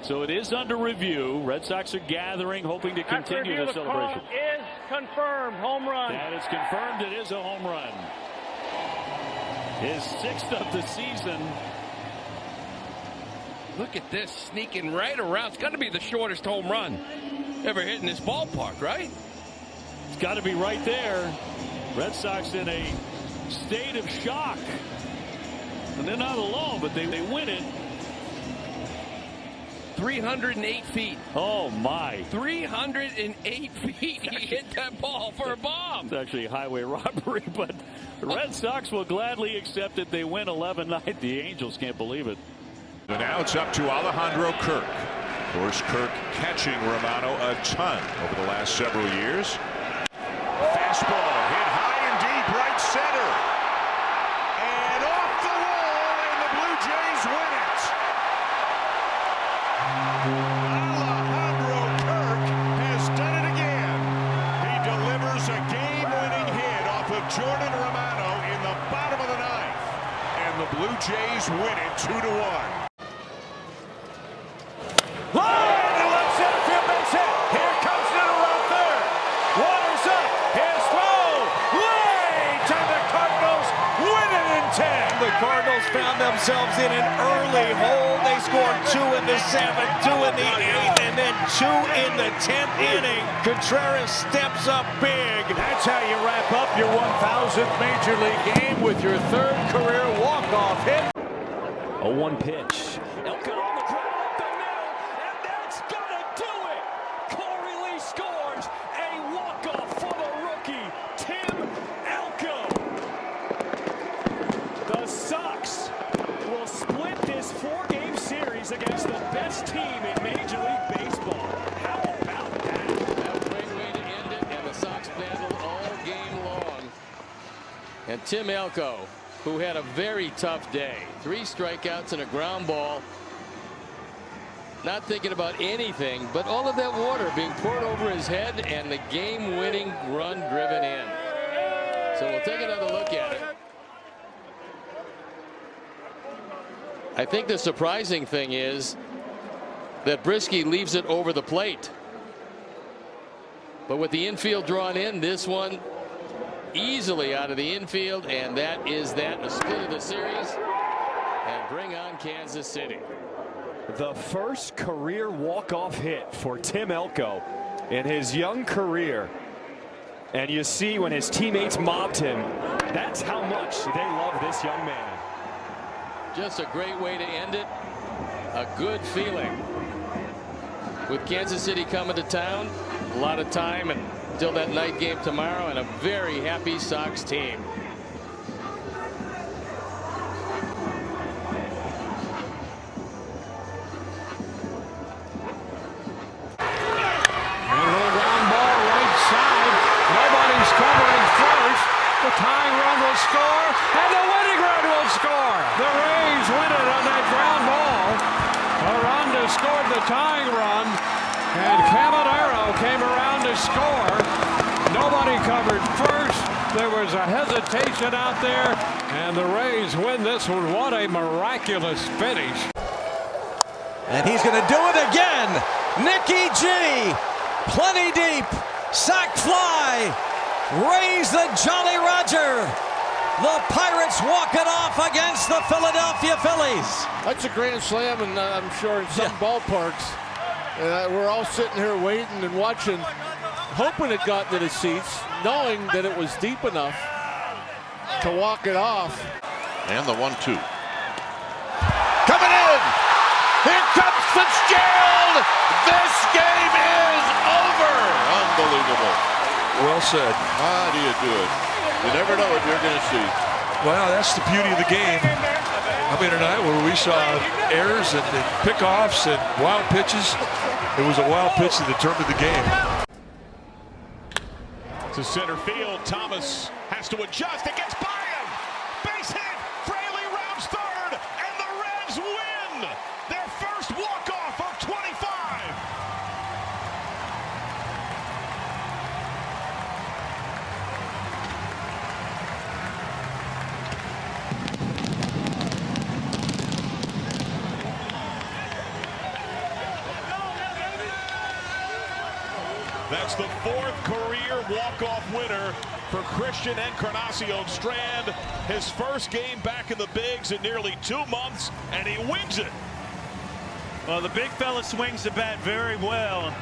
So it is under review. Red Sox are gathering, hoping to continue the celebration. Is confirmed. Home run. That is confirmed. It is a home run. His 6th of the season. Look at this, sneaking right around. It's got to be the shortest home run ever hit in this ballpark, right? It's got to be right there. Red Sox in a state of shock. And they're not alone, but they win it. 308 feet. Oh, my. 308 feet. He hit that ball for a bomb. It's actually a highway robbery, but the Red Sox will gladly accept it. They win 11-9. The Angels can't believe it. And now it's up to Alejandro Kirk. Of course, Kirk catching Romano a ton over the last several years. Fastball hit high and deep right center. And off the wall, and the Blue Jays win it. Alejandro Kirk has done it again. He delivers a game-winning hit off of Jordan Romano in the bottom of the 9th. And the Blue Jays win it 2-1. The Cardinals found themselves in an early hole. They scored 2 in the 7th, 2 in the 8th, and then 2 in the 10th inning. Contreras steps up big. That's how you wrap up your 1000th Major League game with your 3rd career walk-off hit. 0-1 pitch. Elko on the ground up the middle, and that's gonna do it. Corey Lee scores a walk-off for the rookie, Tim Elko. The Sox will split this 4-game series against the best team in Major League Baseball. How about that? A great way to end it, and the Sox battled all game long. And Tim Elko, who had a very tough day. 3 strikeouts and a ground ball. Not thinking about anything, but all of that water being poured over his head and the game-winning run driven in. So we'll take another look at it. I think the surprising thing is that Brisky leaves it over the plate. But with the infield drawn in, this one easily out of the infield, and that is that, a split of the series, and bring on Kansas City. The first career walk-off hit for Tim Elko in his young career. And you see when his teammates mobbed him, that's how much they love this young man. Just a great way to end it. A good feeling. With Kansas City coming to town, a lot of time and until that night game tomorrow, and a very happy Sox team. The tying run will score, and the winning run will score. The Rays win it on that ground ball. Aranda scored the tying run, and Caminero came around to score. Nobody covered first. There was a hesitation out there, and the Rays win this one. What a miraculous finish. And he's going to do it again. Nicky G, plenty deep, sac fly. Raise the Jolly Roger. The Pirates walk it off against the Philadelphia Phillies. That's a grand slam, and I'm sure in some ballparks. We're all sitting here waiting and watching, hoping it got into the seats, knowing that it was deep enough to walk it off. And the 1-2. Coming in! Here comes Fitzgerald! This game is over! Unbelievable. Well said. How do you do it? You never know what you're going to see. Well, that's the beauty of the game. I mean, tonight where we saw errors and pickoffs and wild pitches, it was a wild pitch that determined the game. To center field, Thomas has to adjust. It gets by him. Base hit. Fraley rounds third, and the Reds win their first walk-off of 25. That's the fourth career walk-off winner for Christian Encarnacion Strand. His first game back in the bigs in nearly 2 months, and he wins it. Well, the big fella swings the bat very well.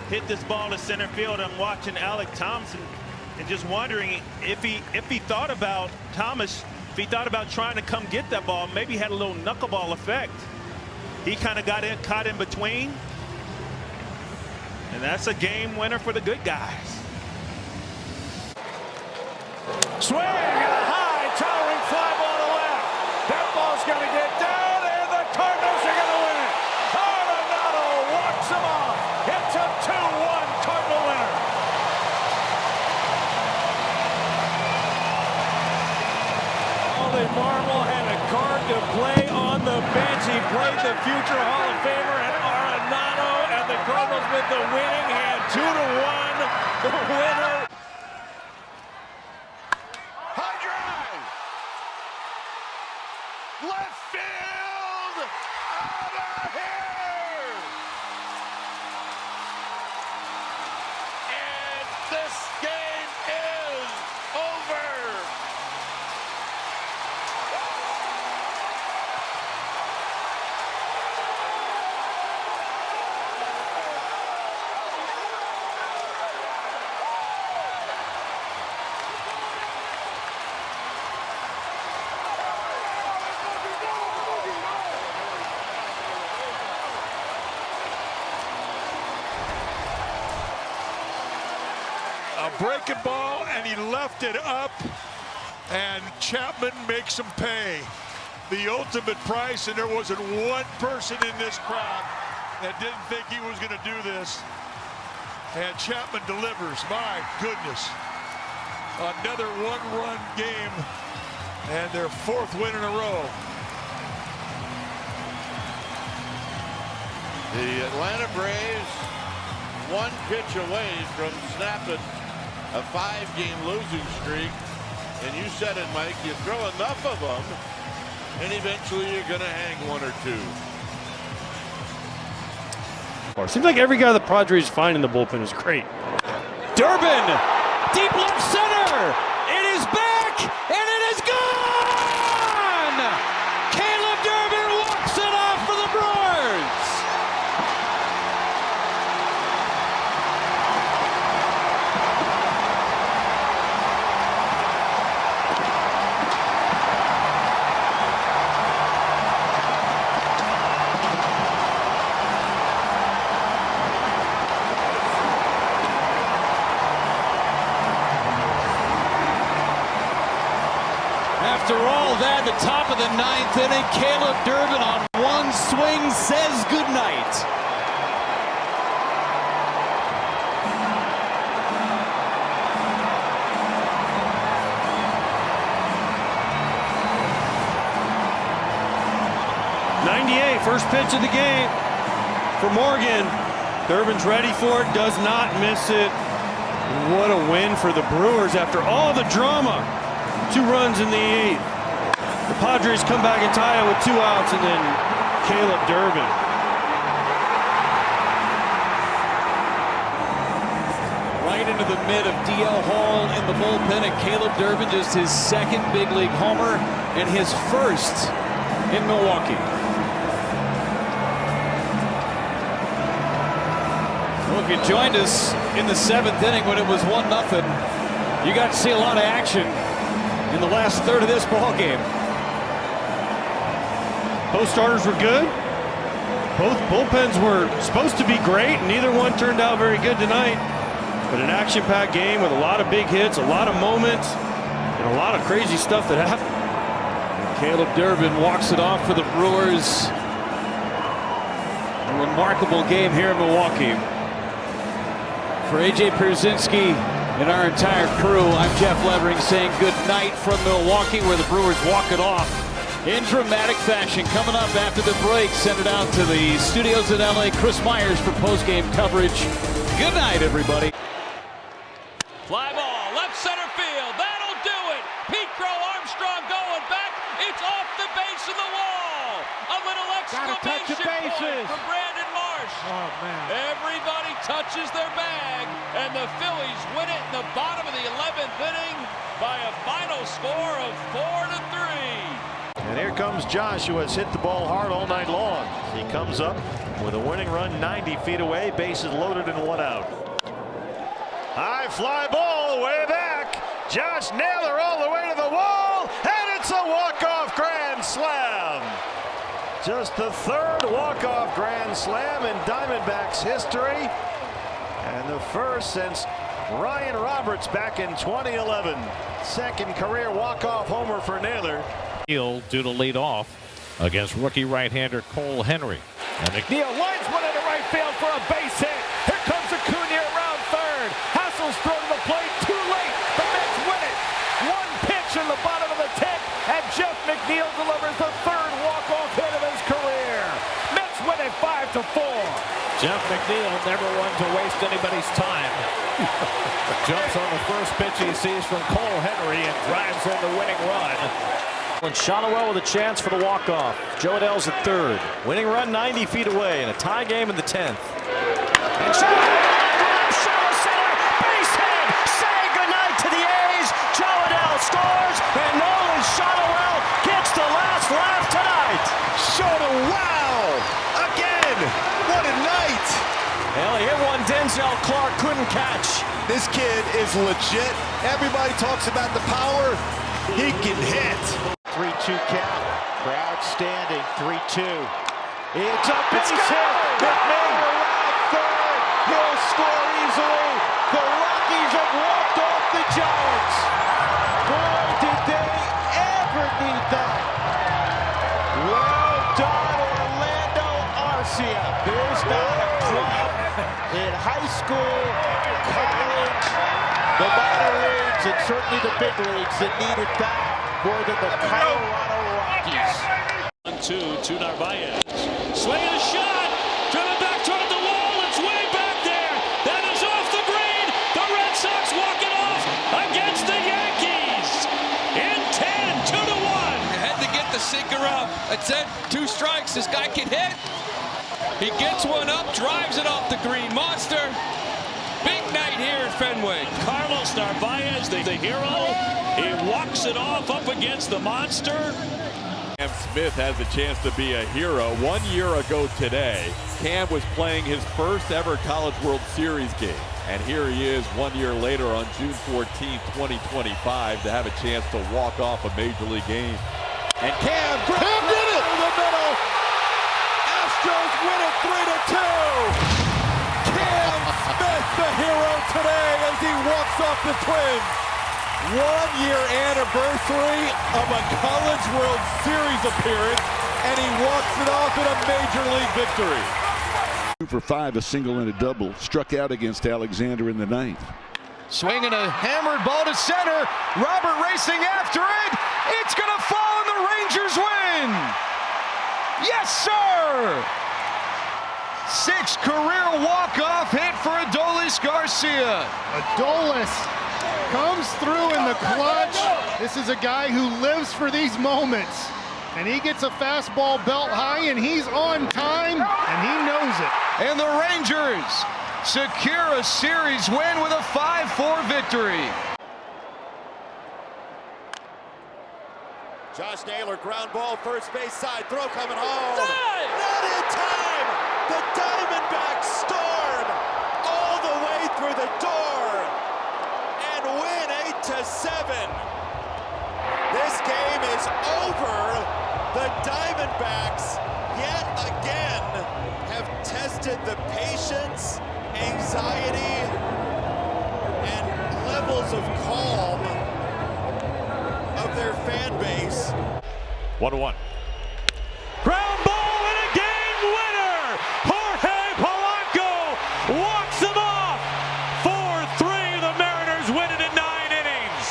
Hit this ball to center field. I'm watching Alec Thompson and just wondering if he thought about Thomas, if he thought about trying to come get that ball, maybe had a little knuckleball effect. He kind of got caught in between. And that's a game winner for the good guys. Swing and a high towering fly ball to left. That ball's going to get down, and the Cardinals are going to win it. Arenado walks him off. It's a 2-1 Cardinal winner. Ollie Marmol had a card to play on the bench. He played the future Hall of Famer, and Arenado and the Cardinals with the winning hand. 2-1, the winner. Left field! Out of here! And this game is over! A breaking ball, and he left it up, and Chapman makes him pay the ultimate price, and there wasn't one person in this crowd that didn't think he was going to do this, and Chapman delivers. My goodness, another one-run game, and their fourth win in a row. The Atlanta Braves one pitch away from snapping a 5-game losing streak. And you said it, Mike, you throw enough of them, and eventually you're going to hang one or two. Seems like every guy the Padres find in the bullpen is great. Durbin, deep left center. It is back, and it is gone. Caleb Durbin walks it off for the Brewers. After all that, the top of the ninth inning, Caleb Durbin on one swing says goodnight. First pitch of the game for Morgan. Durbin's ready for it, does not miss it. What a win for the Brewers after all the drama. 2 runs in the 8th. The Padres come back and tie it with 2 outs, and then Caleb Durbin. Right into the mid of DL Hall in the bullpen, and Caleb Durbin just his second big league homer and his first in Milwaukee. Well, if you joined us in the 7th inning when it was 1-0, you got to see a lot of action in the last third of this ball game. Both starters were good. Both bullpens were supposed to be great, and neither one turned out very good tonight. But an action-packed game with a lot of big hits, a lot of moments, and a lot of crazy stuff that happened. And Caleb Durbin walks it off for the Brewers. A remarkable game here in Milwaukee. For AJ Pierzynski and our entire crew, I'm Jeff Levering saying good night from Milwaukee, where the Brewers walk it off in dramatic fashion. Coming up after the break, send it out to the studios in LA. Chris Myers for post-game coverage. Good night, everybody. Fly ball, left center field. That'll do it. Petro Armstrong going back. It's off the base of the wall. A little exclamation point from Brandon Marsh. Oh, man. Everybody touches their bag, and the Phillies win it in the bottom of the 11th inning by a final score of 4-3. And here comes Josh, who has hit the ball hard all night long. He comes up with a winning run 90 feet away, bases loaded and 1 out. High fly ball way back. Josh Naylor all the way to the wall, and it's a walk-off grand slam. Just the 3rd walk-off grand slam in Diamondbacks history, and the first since Ryan Roberts back in 2011. 2nd career walk-off homer for Naylor. Due to lead off against rookie right-hander Cole Henry. And McNeil lines one into right field for a base hit. Here comes Acuna around third. Hassel's thrown to the plate too late. The Mets win it. 1 pitch in the bottom of the 10th, and Jeff McNeil delivers the 3rd walk-off hit of his career. Mets win it 5-4. Jeff McNeil never one to waste anybody's time. Jumps on the first pitch he sees from Cole Henry and drives in the winning run. And Shotwell with a chance for the walk-off. Joe Adell's at 3rd. Winning run 90 feet away in a tie game in the 10th. And shallow center, base hit. Say goodnight to the A's. Joe Adell scores, and Nolan Shotwell gets the last laugh tonight. Wow! Again! What a night! Well, he hit one Denzel Clark couldn't catch. This kid is legit. Everybody talks about the power. He can hit. 3-2 count. Crowd standing. 3-2. It's a base hit. McNeil around third. He'll score easily. The Rockies have walked off the Giants. Boy, did they ever need that. Well done, Orlando Arcia. There's not a club in high school, college, the minor leagues, and certainly the big leagues that needed that more than the Colorado Rockies. 1-2 to Narvaez. Swinging a shot. Driven back toward the wall. It's way back there. That is off the green. The Red Sox walk it off against the Yankees. In 10, 2-1. Had to get the sinker up. It said 2 strikes. This guy can hit. He gets one up, drives it off the green. Monster. Big night here at Fenway. Carlos Narvaez, the hero. He walks it off up against the monster. Cam Smith has a chance to be a hero. 1 year ago today, Cam was playing his first ever College World Series game. And here he is 1 year later on June 14, 2025, to have a chance to walk off a major league game. And Cam did it! In the middle. Astros win it 3-2. Cam Smith, the hero today, as he walks off the Twins. 1-year anniversary of a College World Series appearance, and he walks it off in a Major League victory. 2 for 5, a single and a double. Struck out against Alexander in the 9th. Swinging a hammered ball to center. Robert racing after it. It's going to fall and the Rangers win. Yes, sir. 6th career walk-off hit for Adolis Garcia. Adolis comes through in the clutch. This is a guy who lives for these moments. And he gets a fastball belt high, and he's on time, and he knows it. And the Rangers secure a series win with a 5-4 victory. Josh Naylor, ground ball, first base side, throw coming home. Not in time! The Diamondbacks storm all the way through the door and win 8-7. This game is over. The Diamondbacks yet again have tested the patience, anxiety, and levels of calm of their fan base. 1-1. Ground ball and a game winner! Jorge Polanco walks him off. 4-3. The Mariners win it in 9 innings.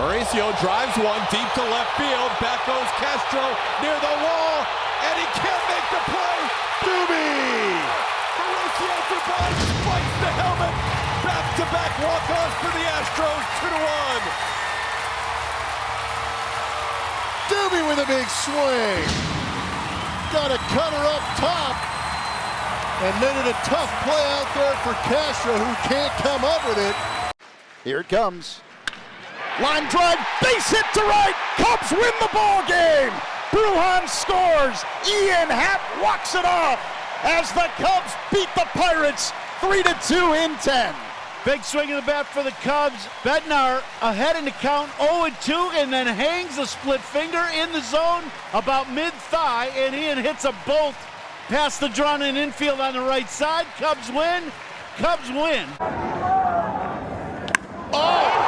Mauricio drives one deep to left field. Back goes Castro near the wall, and he can't make the play. Doobie! Mauricio Dubon spikes the helmet. Back-to-back walk-offs for the Astros, 2-1. Doobie with a big swing. Got a cutter up top. And made it a tough play out there for Castro, who can't come up with it. Here it comes. Line drive, base hit to right. Cubs win the ball game. Brujan scores. Ian Happ walks it off as the Cubs beat the Pirates 3-2 in 10. Big swing of the bat for the Cubs. Bednar ahead in the count 0-2 and then hangs a split finger in the zone about mid-thigh, and Ian hits a bolt past the drawn-in infield on the right side. Cubs win. Cubs win. Oh!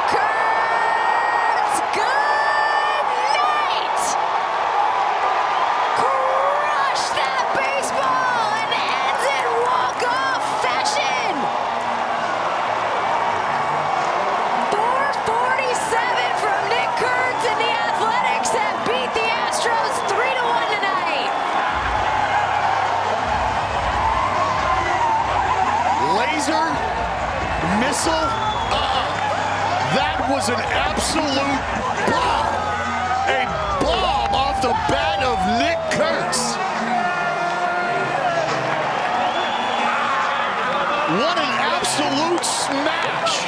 Missile. That was an absolute bomb. A bomb off the bat of Nick Kurtz. What an absolute smash.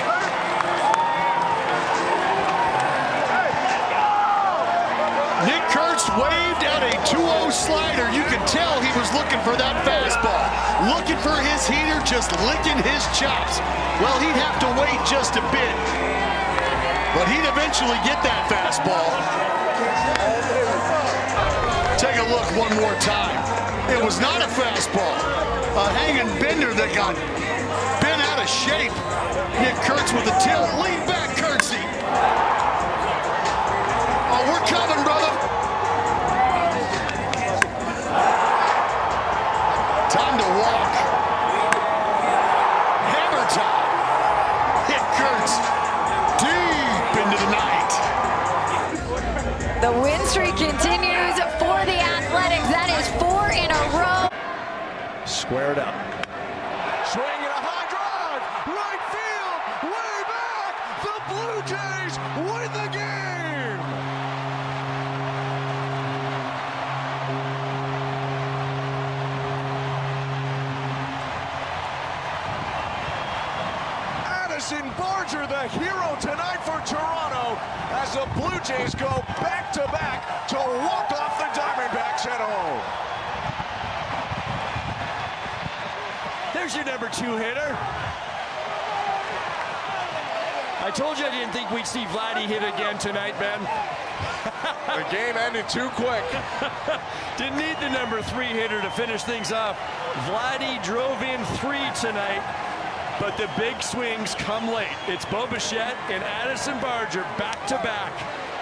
Nick Kurtz waved at a 2-0 slider. You can tell he was looking for that fastball. Looking for his heater, just licking his chops. Well, he'd have to wait just a bit, but he'd eventually get that fastball. Take a look one more time. It was not a fastball. A hanging bender that got bent out of shape. Nick Kurtz with a tilt. Lean back, Kurtzy. Oh, we're coming, brother. Time to walk. Hammer time. Hit Kurtz deep into the night. The win streak continues for the Athletics. That is 4 in a row. Squared up. Swing and a high drive. Right field. Way back. The Blue Jays win the game. Addison Barger, the hero tonight for Toronto, as the Blue Jays go back-to-back to walk off the Diamondbacks at home. There's your number 2 hitter. told you I didn't think we'd see Vladdy hit again tonight, Ben. The game ended too quick. Didn't need the number 3 hitter to finish things off. Vladdy drove in 3 tonight, but the big swings come late. It's Bo Bichette and Addison Barger back-to-back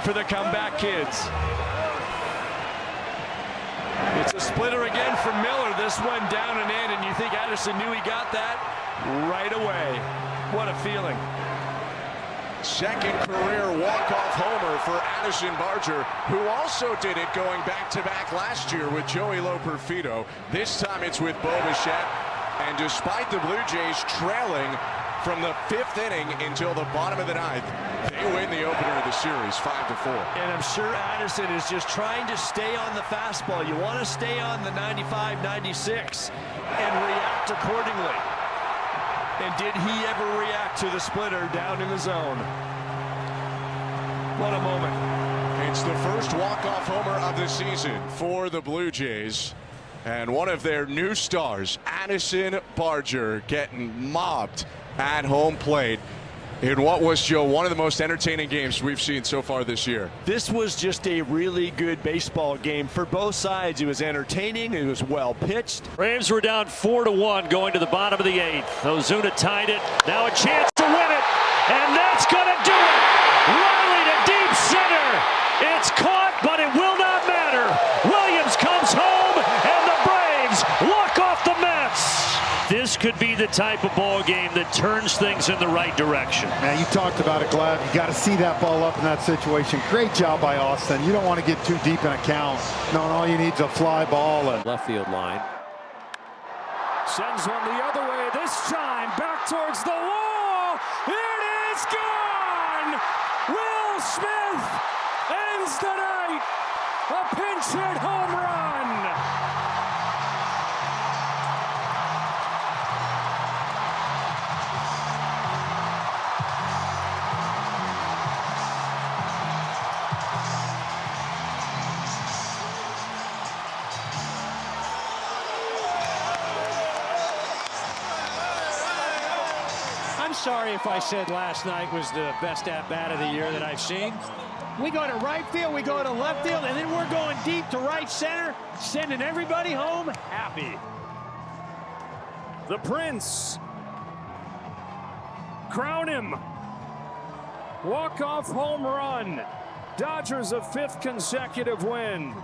for the comeback kids. It's a splitter again for Miller. This one down and in, and you think Addison knew he got that right away. What a feeling. Second career walk-off homer for Addison Barger, who also did it going back-to-back last year with Joey Loperfido. This time it's with Bo Bichette, and despite the Blue Jays trailing from the 5th inning until the bottom of the 9th, they win the opener of the series 5-4. And I'm sure Addison is just trying to stay on the fastball. You want to stay on the 95, 96 and react accordingly. And did he ever react to the splitter down in the zone? What a moment. It's the first walk-off homer of the season for the Blue Jays. And one of their new stars, Addison Barger, getting mobbed at home plate in what was, Joe, one of the most entertaining games we've seen so far this year. This was just a really good baseball game for both sides. It was entertaining. It was well pitched. Braves were down 4-1 going to the bottom of the 8th. Ozuna tied it. Now a chance to win it. And that's going to do it. Riley to deep center. It's caught, but it will not matter. Williams comes home, and the Braves walk off the Mets. This could be the type of ball game that turns things in the right direction. Now, you talked about it, Glad. You got to see that ball up in that situation. Great job by Austin. You don't want to get too deep in a count. No, all you need is a fly ball. And left field line. Sends one the other way this time. Back towards the wall. It is gone. Will Smith ends the night. A pinch hit home run. I'm sorry if I said last night was the best at-bat of the year that I've seen. We go to right field, we go to left field, and then we're going deep to right center, sending everybody home happy. The Prince. Crown him. Walk-off home run. Dodgers a 5th consecutive win.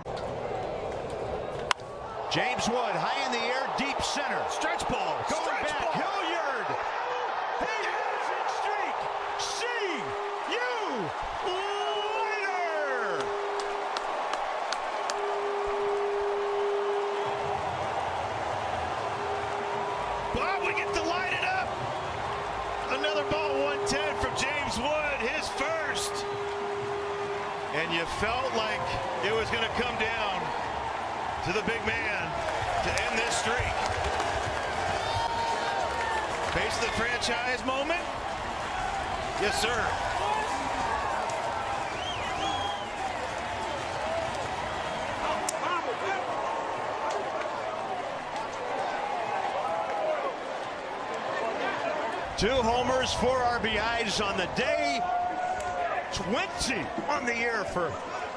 James Wood, high in the air, deep center. Stretch ball. Going back. Hilliard. Hey, streak. See you later. Bob, we get to light it up. Another ball, 110 from James Wood, his first. And you felt like it was going to come down to the big man to end this streak. Face the franchise moment? Yes, sir. Two homers, 4 RBIs on the day. 20 on the year for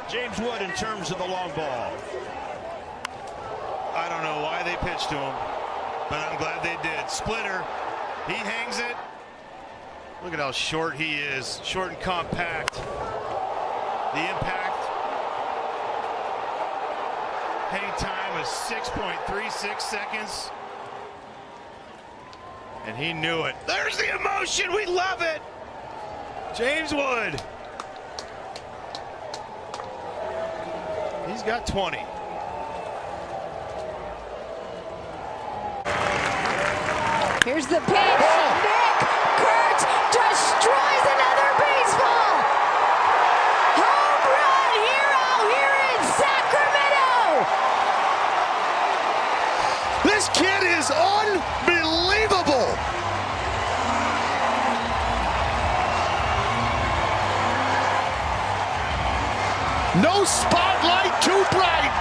James Wood in terms of the long ball. I don't know why they pitched to him, but I'm glad they did. Splitter, he hangs it. Look at how short he is, short and compact. The impact, hang time is 6.36 seconds. And he knew it. There's the emotion, we love it. James Wood. He's got 20. Here's the pitch. Nick Kurtz destroys another baseball. Home run hero here in Sacramento. This kid is unbelievable. No spotlight too bright.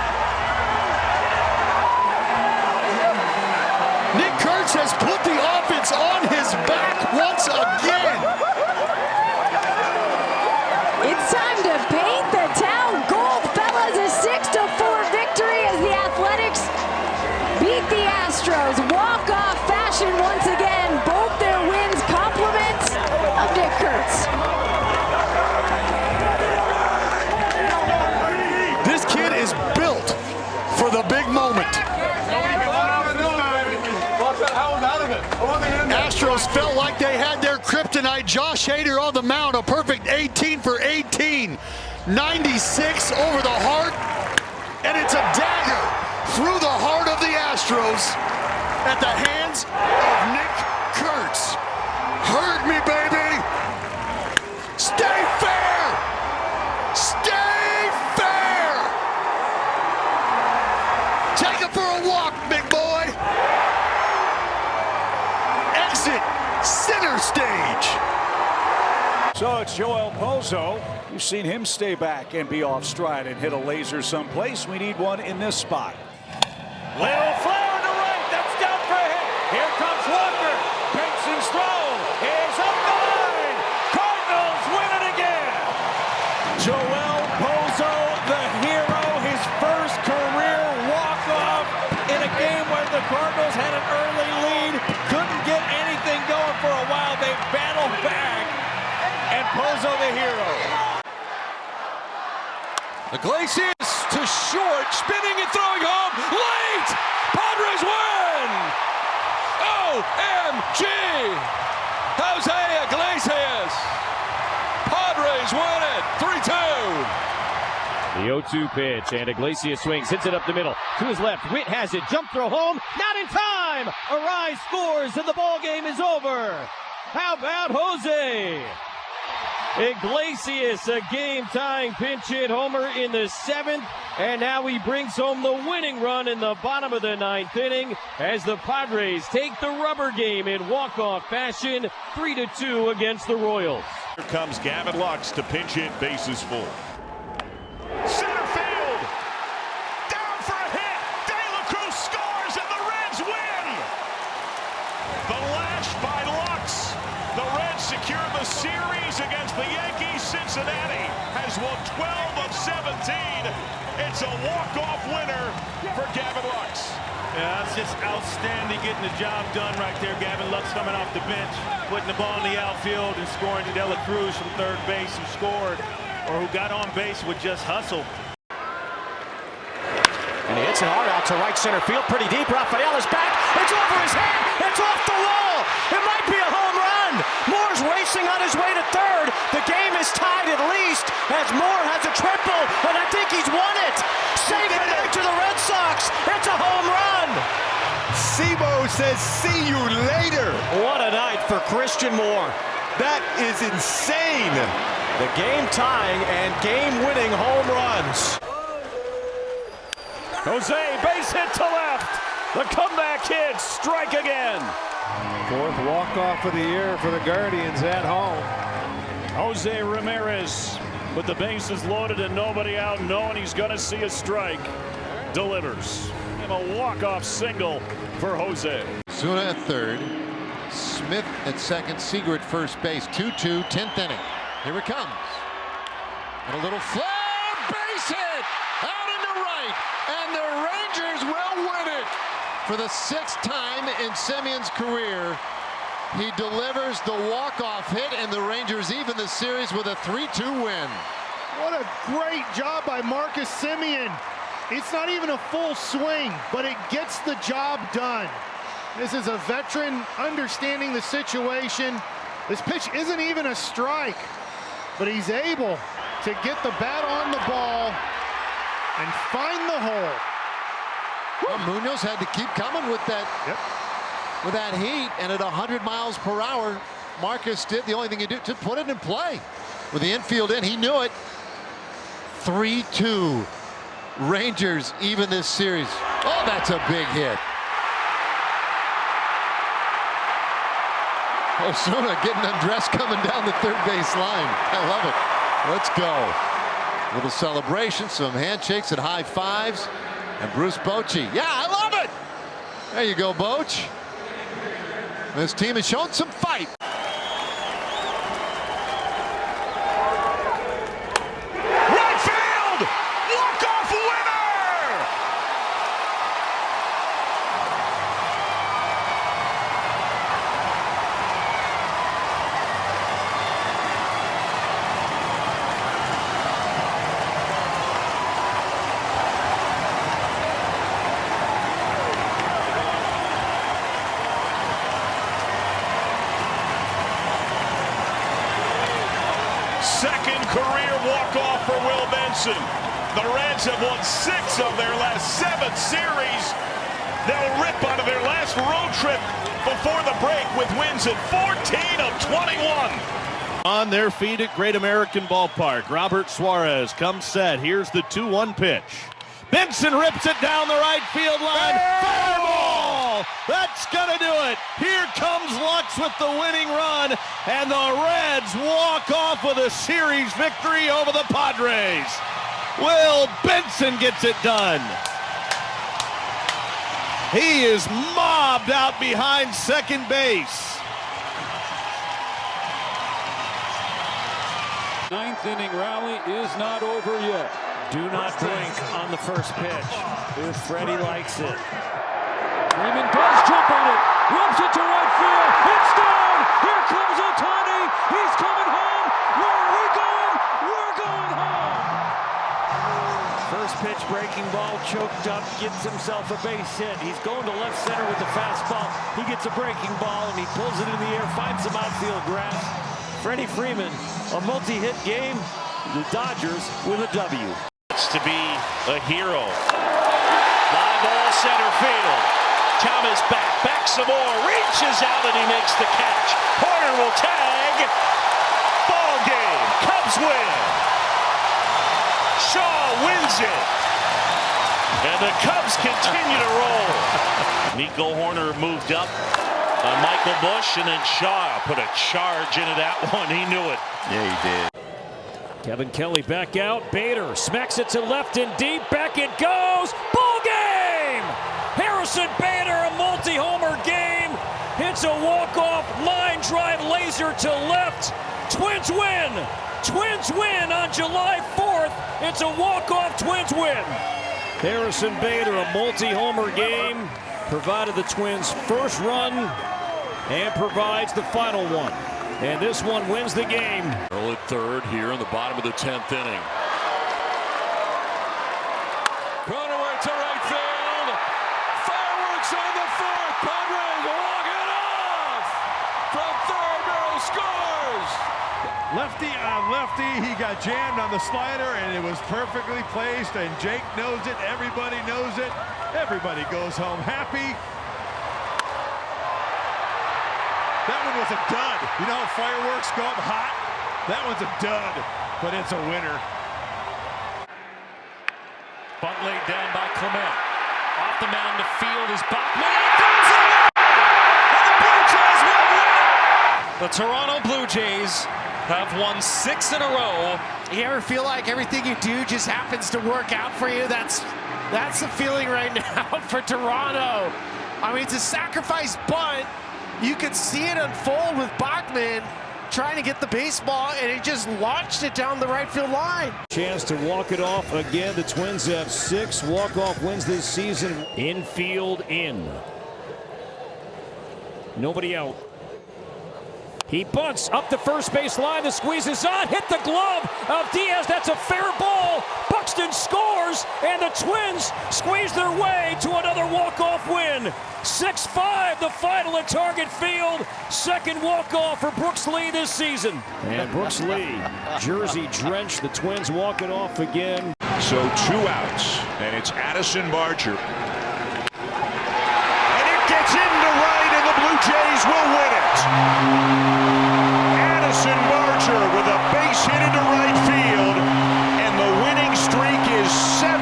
Nick Kurtz has put the offense on his back once again. almost felt like they had their kryptonite. Josh Hader on the mound, a perfect 18 for 18. 96 over the heart, and it's a dagger through the heart of the Astros at the hands of Nick Kurtz. Hurt me, baby. Stay fair. Stay fair. Take him for a walk, big boy. Exit center stage. So it's Joel Pozo. You've seen him stay back and be off stride and hit a laser someplace. We need one in this spot. Little flare to right. That's down for a hit. Here comes Walker. Benson's throw is up the line. Cardinals win it again. Joel Pozo, the hero, his first career walk-off in a game where the Cardinals had an early lead. Couldn't get anything going for a while. They battled back. And Pozo the hero. Iglesias to short, spinning and throwing home, late! Padres win! OMG! Jose Iglesias! Padres win it, 3-2. The 0-2 pitch, and Iglesias swings, hits it up the middle. To his left, Witt has it, jump throw home, not in time! Arise scores, and the ball game is over. How about Jose? Iglesias, a game-tying pinch hit homer in the 7th, and now he brings home the winning run in the bottom of the 9th inning as the Padres take the rubber game in walk-off fashion, 3-2 against the Royals. Here comes Gavin Lux to pinch hit, bases full. Center field, down for a hit. De La Cruz scores and the Reds win. The lash by Lux. The Reds secure the series against the Yankees. Cincinnati has won 12 of 17. It's a walk-off winner for Gavin Lux. Yeah, that's just outstanding, getting the job done right there. Gavin Lux coming off the bench, putting the ball in the outfield and scoring to De La Cruz from third base, who scored or who got on base with just hustle. And he hits it hard out to right center field, pretty deep. Rafael is back. It's over his head. It's off the wall. It might be a home run. Moore's racing on his way to third. The game is tied at least as Moore has a triple, and I think he's won it. Say goodnight to the Red Sox. It's a home run. Sebo says, see you later. What a night for Christian Moore. That is insane. The game-tying and game-winning home runs. Jose, base hit to left. The comeback hit, strike again. Fourth walk-off of the year for the Guardians at home. Jose Ramirez with the bases loaded and nobody out, knowing he's going to see a strike. Delivers. And a walk-off single for Jose. Zuna at third. Smith at second. Seager at first base. 2-2, 10th inning. Here it comes. And a little flare. Base hit. Out into right. And the Rangers will win it. For the 6th time in Semion's career, he delivers the walk-off hit, and the Rangers even the series with a 3-2 win. What a great job by Marcus Semien. It's not even a full swing, but it gets the job done. This is a veteran understanding the situation. This pitch isn't even a strike, but he's able to get the bat on the ball and find the hole. Well, Munoz had to keep coming with that, with that heat, and at 100 miles per hour, Marcus did the only thing he did to put it in play. With the infield in, he knew it. 3-2. Rangers even this series. Oh, that's a big hit. Osuna getting undressed coming down the third base line. I love it. Let's go. Little celebration, some handshakes and high fives. And Bruce Bochy. Yeah, I love it. There you go, Boch. This team has shown some fight. Right field! Walk-off winner! Second career walk-off for Will Benson. The Reds have won 6 of their last 7 series. They'll rip out of their last road trip before the break with wins at 14 of 21. On their feet at Great American Ballpark, Robert Suarez comes set. Here's the 2-1 pitch. Benson rips it down the right field line. Fair ball! That's gonna do it. Here comes Lux with the winning run, and the Reds walk off with a series victory over the Padres. Will Benson gets it done. He is mobbed out behind second base. Ninth inning rally is not over yet. Do not blink on the first pitch if Freddie likes it. Freeman does jump on it. Rubs it to right field. It's down. Here comes Ohtani. He's coming home. Where are we going? We're going home. First pitch breaking ball, choked up, gets himself a base hit. He's going to left center with the fastball. He gets a breaking ball and he pulls it in the air, finds some outfield grass. Freddie Freeman, a multi-hit game. The Dodgers with a W. To be a hero. Fly ball center field. Thomas back some more. Reaches out and he makes the catch. Porter will tag. Ball game. Cubs win. Shaw wins it. And the Cubs continue to roll. Nico Horner moved up on Michael Busch, and then Shaw put a charge into that one. He knew it. Yeah, he did. Kevin Kelly back out. Bader smacks it to left and deep. Back it goes. Ball game! Harrison Bader, a multi-homer game. Hits a walk-off line drive laser to left. Twins win. Twins win on July 4th. It's a walk-off Twins win. Harrison Bader, a multi-homer game. Provided the Twins' first run and provides the final one. And this one wins the game. Earl at third here in the bottom of the 10th inning. Cronenworth to right field. Fireworks on the fourth. Padres walk it off. From third, Merrill scores. Lefty on lefty. He got jammed on the slider, and it was perfectly placed. And Jake knows it. Everybody knows it. Everybody goes home happy. That one was a dud. You know how fireworks go up hot? That one's a dud, but it's a winner. Bunt laid down by Clement. Off the mound to field is Bachman. The Toronto Blue Jays have won 6 in a row. You ever feel like everything you do just happens to work out for you? That's the feeling right now for Toronto. I mean, it's a sacrifice bunt. You could see it unfold with Bachman trying to get the baseball, and he just launched it down the right field line. Chance to walk it off again. The Twins have 6 walk-off wins this season. Infield in. Nobody out. He bunts up the first base line. The squeeze is on. Hit the glove of Diaz. That's a fair ball. Buxton scores, and the Twins squeeze their way to another walk-off win. 6-5 the final at Target Field. Second walk-off for Brooks Lee this season. And Brooks Lee, jersey drenched. The Twins walk it off again. So 2 outs, and it's Addison Barger. And it gets into right, and the Blue Jays will win it. Addison Barger with a base hit into right field, and the winning streak is 7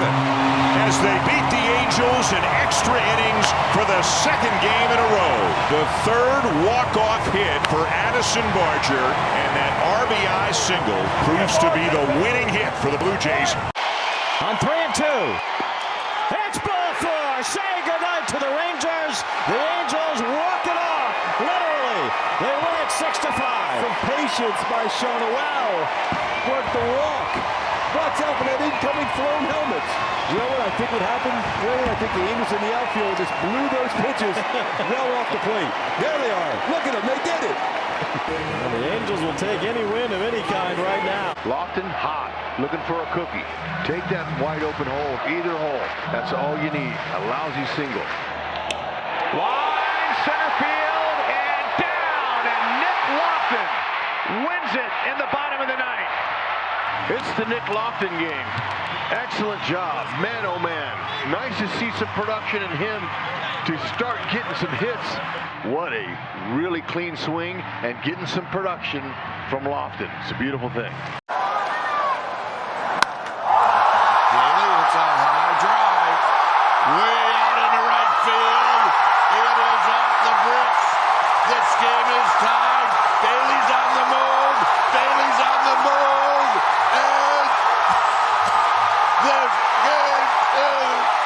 as they beat the Angels in extra innings for the 2nd game in a row. The 3rd walk-off hit for Addison Barger, and that RBI single proves to be the winning hit for the Blue Jays. On 3-2. It's ball 4. Say goodnight to the Rangers. The Angels walk it off. Literally. They win it 6-5. Some patience by Sean. Wow. Worked the walk. Watch out for that incoming thrown helmets. You know what I think would happen? Really, I think the Angels in the outfield just blew those pitches well off the plate. There they are. Look at them. They did it. And the Angels will take any win of any kind right now. Lofton hot, looking for a cookie. Take that wide open hole, either hole. That's all you need. A lousy single. Line center field and down, and Nick Lofton wins it in the bottom of the ninth. It's the Nick Lofton game. Excellent job, man oh man. Nice to see some production in him to start getting some hits. What a really clean swing and getting some production from Lofton. It's a beautiful thing. Bailey, it's a high drive. Way out into right field. It is off the bricks. This game is tied. Bailey's on the move. Bailey's on the move. And this game is over.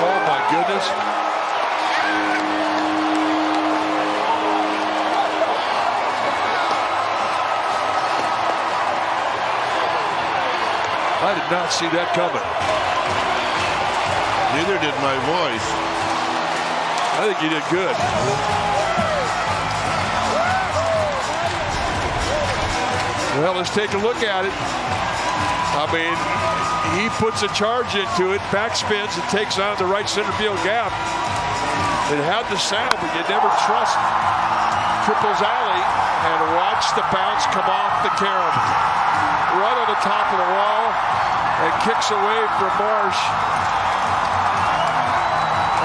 Oh my goodness. I did not see that coming. Neither did my voice. I think you did good. Well, let's take a look at it. I mean, he puts a charge into it, backspins, and takes on the right center field gap. It had the sound, but you never trust Triple's alley. And watch the bounce come off the carom. Right on the top of the wall, and kicks away from Marsh.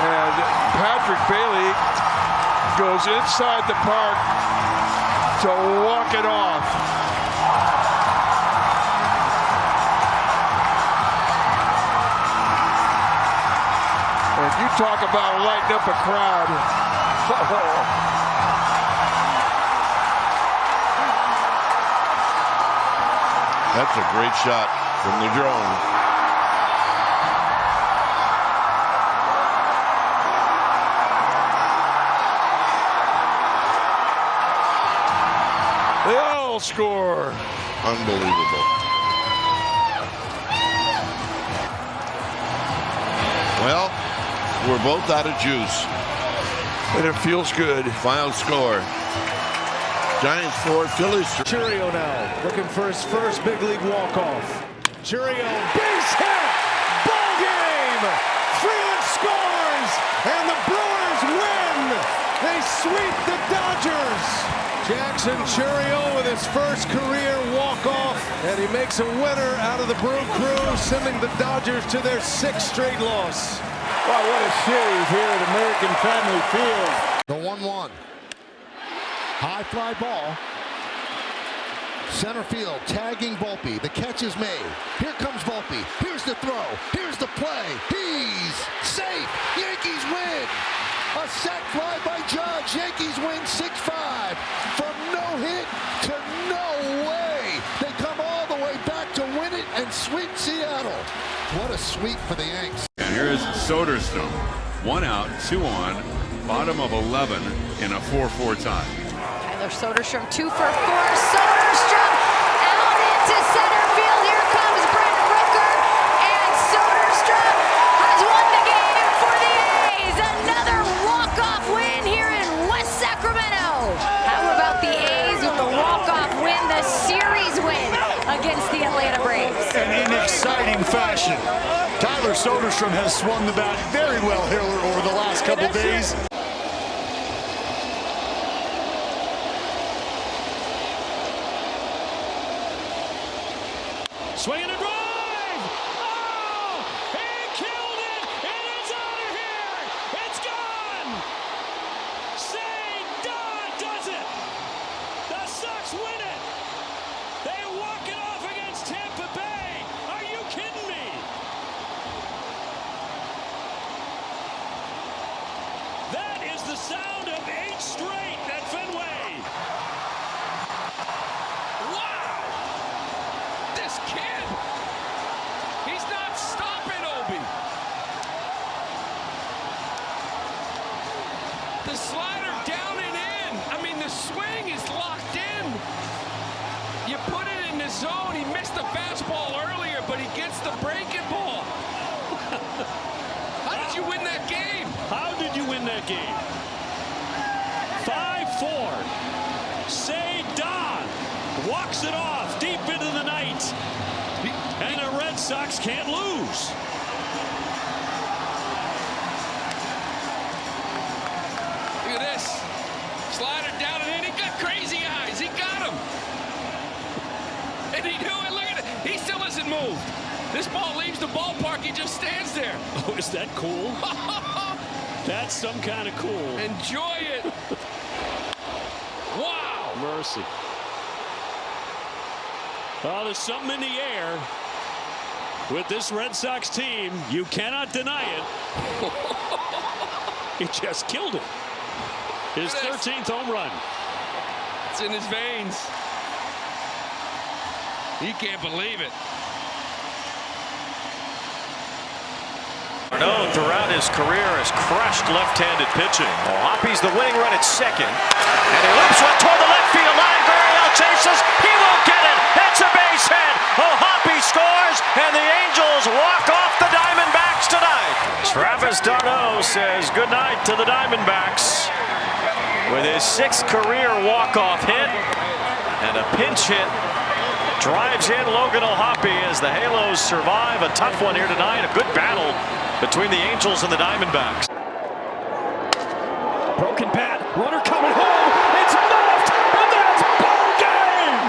And Patrick Bailey goes inside the park to walk it off. And you talk about lighting up a crowd. That's a great shot from the drone. They all score. Unbelievable. Well, we're both out of juice. And it feels good. Final score. Giants 4, Phillies 3. Churio now looking for his first big league walk-off. Churio, base hit, ball game. Freeland scores, and the Brewers win. They sweep the Dodgers. Jackson Churio with his first career walk-off, and he makes a winner out of the Brew Crew, sending the Dodgers to their 6th straight loss. Wow, what a series here at American Family Field. The 1-1. High fly ball. Center field tagging Volpe. The catch is made. Here comes Volpe. Here's the throw. Here's the play. He's safe. Yankees win. A sac fly by Judge. Yankees win 6-5. From no hit to no way. They come all the way back to win it and sweep Seattle. What a sweep for the Yanks. And here's Soderstrom. 1 out, 2 on, bottom of 11 in a 4-4 tie. Tyler Soderstrom 2 for 4. Soderstrom out into center field. Here comes Brent Rooker, and Soderstrom has won the game for the A's. Another walk-off win here in West Sacramento. How about the A's with the walk-off win, the series win against the Atlanta Braves? And in exciting fashion. Tyler Soderstrom has swung the bat very well here over the last couple days. Swinging a drive! Oh! He killed it! And it's out of here! It's gone! St. Don does it! The Sox win it! They walk it off against Tampa Bay! Are you kidding me? That is the sound of 8 straight at Fenway! Wow! This kid, he's not stopping Obi. The slider down and in. I mean, the swing is locked in. You put it in the zone. He missed the fastball earlier, but he gets the breaking ball. How did you win that game? How did you win that game? 5-4. walks it off deep into the night. And the Red Sox can't lose. Look at this. Slider down and in. He got crazy eyes. He got him. And he knew it. Look at it. He still hasn't moved. This ball leaves the ballpark. He just stands there. Oh, is that cool? That's some kind of cool. Enjoy it. Wow. Mercy. Oh, there's something in the air with this Red Sox team. You cannot deny it. He just killed it. His 13th home run. It's in his veins. He can't believe it. Known throughout his career has crushed left-handed pitching. Hoppy's the winning run at second. And he loops one toward the left field line. Gurriel chases. He won't get it. It's a base hit. Hoppy scores, and the Angels walk off the Diamondbacks tonight. Travis d'Arnaud says goodnight to the Diamondbacks with his 6th career walk-off hit and a pinch hit. Drives in Logan O'Hoppe as the Halos survive a tough one here tonight. A good battle between the Angels and the Diamondbacks. Broken bat, runner coming home. It's muffed, and that's ball game.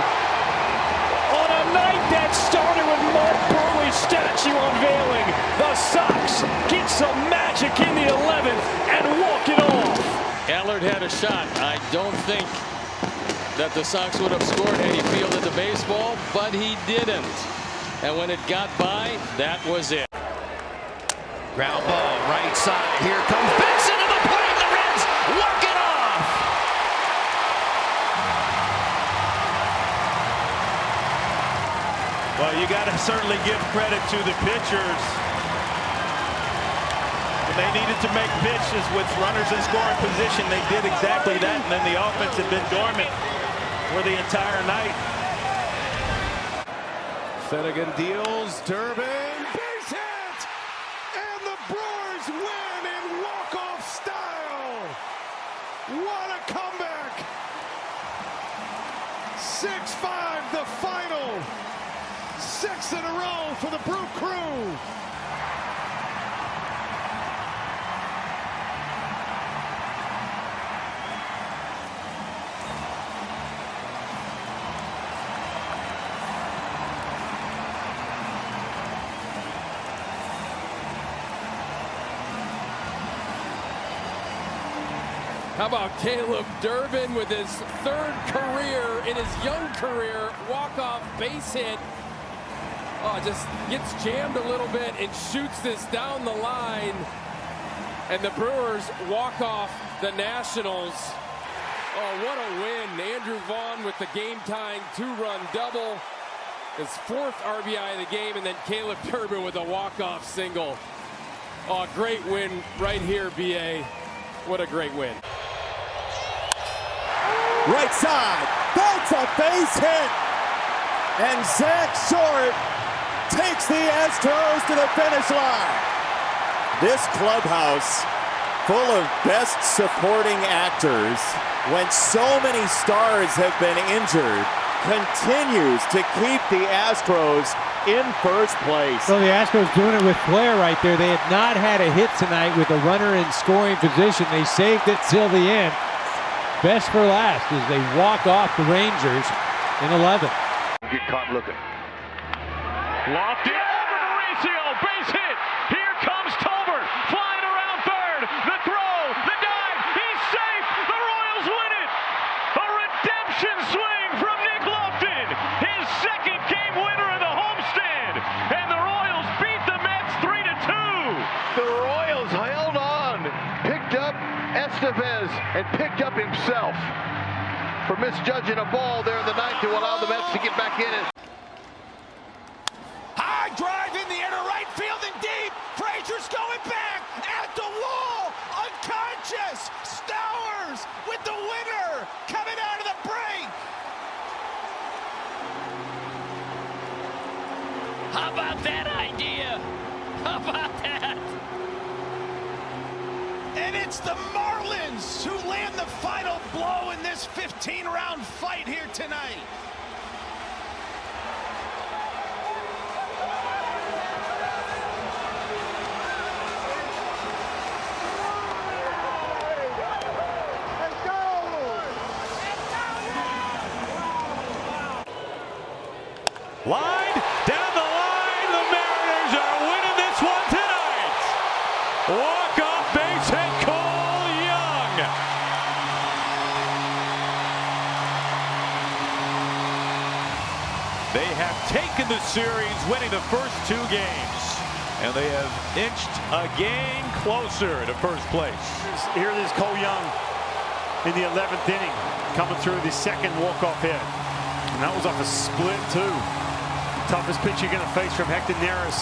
On a night that started with Mark Burley's statue unveiling, the Sox get some magic in the 11th and walk it off. Allard had a shot. I don't think that the Sox would have scored had he fielded the baseball, but he didn't. And when it got by, that was it. Ground ball, right side. Here comes Benson to the plate. The Reds walk it off. Well, you got to certainly give credit to the pitchers. When they needed to make pitches with runners in scoring position, they did exactly that. And then the offense had been dormant for the entire night. Finnegan deals. Durbin. Base hit. And the Brewers win in walk-off style. What a comeback. 6-5 the final. 6 in a row for the Brew Crew. How about Caleb Durbin with his 3rd career in his young career walk-off base hit. Oh, just gets jammed a little bit and shoots this down the line. And the Brewers walk off the Nationals. Oh, what a win. Andrew Vaughn with the game-tying 2-run double. His 4th RBI of the game, and then Caleb Durbin with a walk-off single. Oh, great win right here, BA. What a great win. Right side, that's a base hit. And Zach Short takes the Astros to the finish line. This clubhouse full of best supporting actors, when so many stars have been injured, continues to keep the Astros in first place. So the Astros doing it with flair right there. They had not had a hit tonight with a runner in scoring position. They saved it till the end. Best for last as they walk off the Rangers in 11. Get caught looking. Lofted over Mauricio. Base hit. Here comes Tolbert. Flying around third. The throw. The dive. He's safe. The Royals win it. A redemption swing from Nick Lofton. His 2nd game winner of the homestand. And the Royals beat the Mets 3-2. The Royals held on, picked up Estevez, and picked up himself for misjudging a ball there in the 9th to allow the Mets to get back in it. High drive in the air to right field and deep. Frazier's going back at the wall. Unconscious. Stowers with the winner coming out of the break. How about that idea? How about that? And it's the Marlins who land the final blow in this 15-round fight here tonight. Line down the line. The Mariners are winning this one tonight. Walk-off base hit, Cole Young. They have taken the series, winning the first 2 games. And they have inched a game closer to first place. Here it is, Cole Young in the 11th inning, coming through the second walk-off hit. And that was off a split, too. Toughest pitch you're going to face from Hector Neris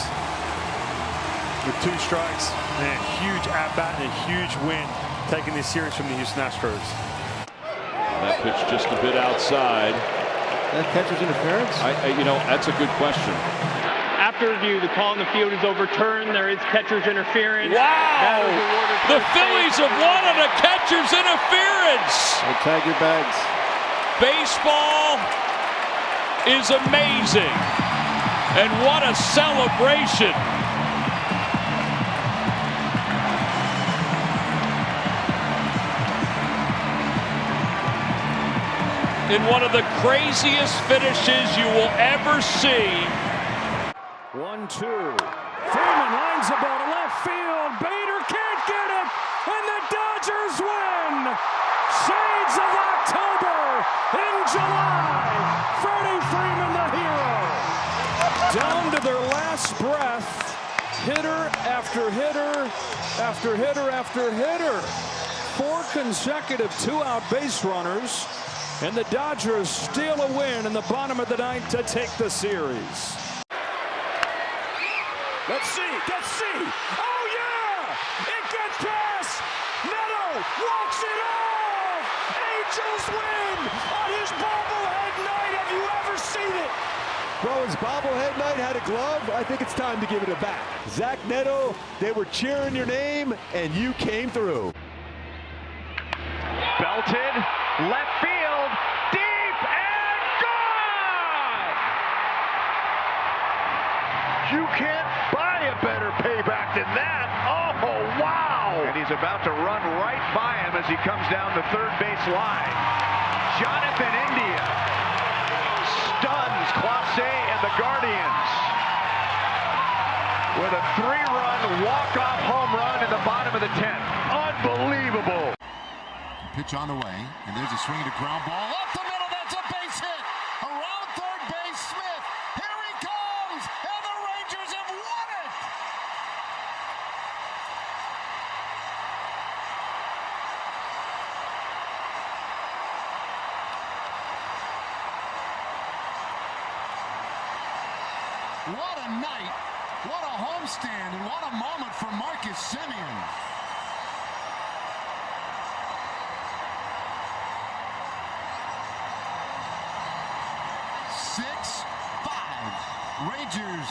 with 2 strikes. Man, huge at-bat and a huge win, taking this series from the Houston Astros. That pitch just a bit outside. That catcher's interference? You know, that's a good question. After review, the call on the field is overturned. There is catcher's interference. Wow! The Phillies have wanted a catcher's interference. Hey, tag your bags. Baseball is amazing. And what a celebration. In one of the craziest finishes you will ever see. 1-2. Freeman lines the ball to left field. Bader can't get it, and the Dodgers win. Shades of October in July. Freddie Freeman, the hero. Down to their last breath. Hitter after hitter after hitter after hitter. 4 consecutive 2-out base runners, and the Dodgers steal a win in the bottom of the 9th to take the series. Let's see. Oh, yeah! It gets past. Neto walks it off. Angels win on his bobblehead night. Have you ever seen it? Bro, his bobblehead night had a glove. I think it's time to give it a back. Zach Neto, they were cheering your name, and you came through. Belted, left field, deep and gone! You can't buy a better payback than that. Oh, wow! And he's about to run right by him as he comes down the third base line. Jonathan India stuns Clase and the Guardians with a 3-run walk-off home run in the bottom of the 10th. Unbelievable. Pitch on the way, and there's a swing and a ground ball up the middle. That's a base hit. Around third base, Smith. Here he comes, and the Rangers have won it. What a night, what a homestand, and what a moment for Marcus Semien. Rangers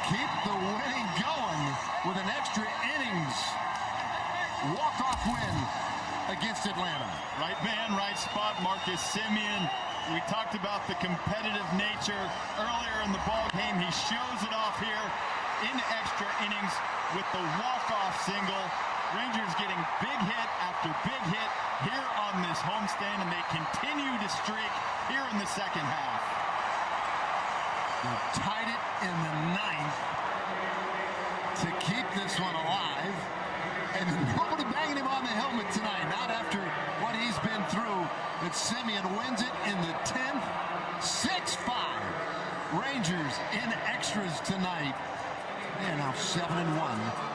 keep the winning going with an extra innings walk-off win against Atlanta. Right man, right spot, Marcus Semien. We talked about the competitive nature earlier in the ball game. He shows it off here in extra innings with the walk-off single. Rangers getting big hit after big hit here on this homestand, and they continue to streak here in the second half. They tied it in the 9th to keep this one alive. And nobody banging him on the helmet tonight. Not after what he's been through. But Semien wins it in the 10th. 6-5. Rangers in extras tonight. They are now 7-1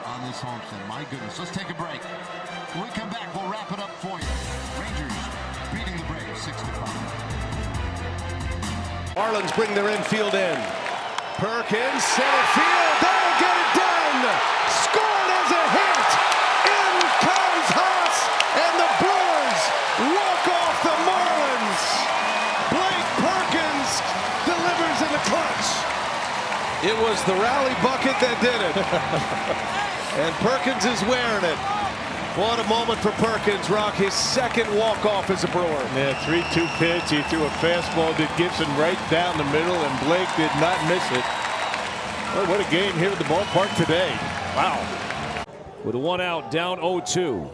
on this homestand. My goodness. Let's take a break. When we come back, we'll wrap it up for you. Rangers beating the Braves 6-5. Marlins bring their infield in. Perkins, center field, that'll get it done! Scored as a hit! In comes Haas, and the Brewers walk off the Marlins! Blake Perkins delivers in the clutch. It was the rally bucket that did it. And Perkins is wearing it. What a moment for Perkins, Rock. His second walk-off as a Brewer. Yeah, 3-2 pitch. He threw a fastball to Gibson right down the middle, and Blake did not miss it. Well, what a game here at the ballpark today. Wow. With 1 out, down 0-2.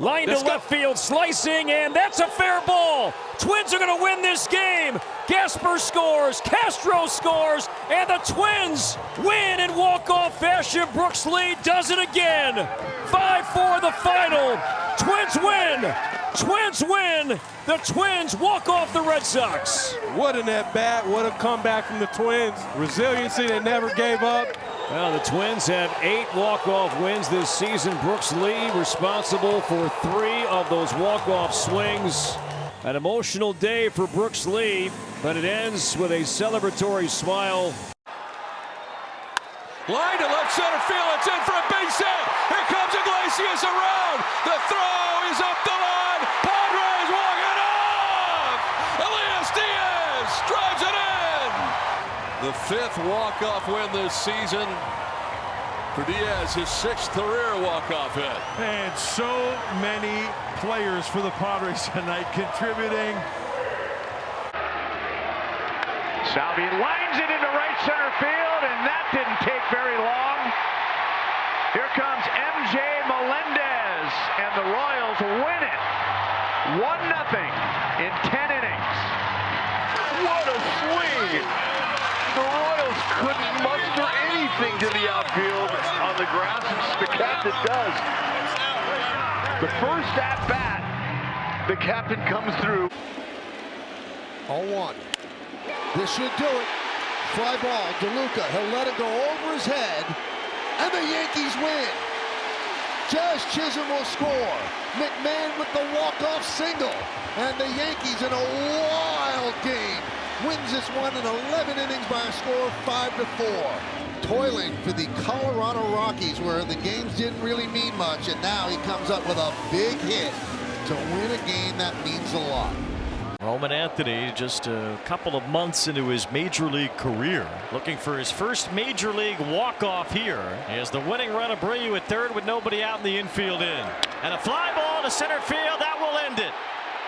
Line to left field, slicing, and that's a fair ball. Twins are going to win this game. Gasper scores, Castro scores, and the Twins win in walk-off fashion. Brooks Lee does it again. 5-4 the final. Twins win. Twins win. The Twins walk off the Red Sox. What an at-bat. What a comeback from the Twins. Resiliency, they never gave up. Well, the Twins have 8 walk-off wins this season. Brooks Lee responsible for 3 of those walk-off swings. An emotional day for Brooks Lee, but it ends with a celebratory smile. Line to left center field. It's in for a base hit. Here comes Iglesias around. The throw is up the line. Padres walk it off. Elias Diaz drives it in. The 5th walk-off win this season for Diaz, his 6th career walk-off hit. And so many players for the Padres tonight contributing. Salvi lines it into right center field, and that didn't take very long. Here comes MJ Melendez, and the Royals win it. 1-0 in 10 innings. What a swing! The Royals couldn't muster anything to the outfield on the grass. The captain does. The first at-bat, the captain comes through. 0-1. This should do it. Fly ball, DeLuca, he'll let it go over his head, and the Yankees win. Josh Chisholm will score. McMahon with the walk-off single, and the Yankees in a wild game wins this one in 11 innings by a score of 5-4. Toiling for the Colorado Rockies, where the games didn't really mean much, and now he comes up with a big hit to win a game that means a lot. Roman Anthony, just a couple of months into his major league career, looking for his first major league walk-off here. He has the winning run. Abreu at third with nobody out in the infield in. And a fly ball to center field. That will end it.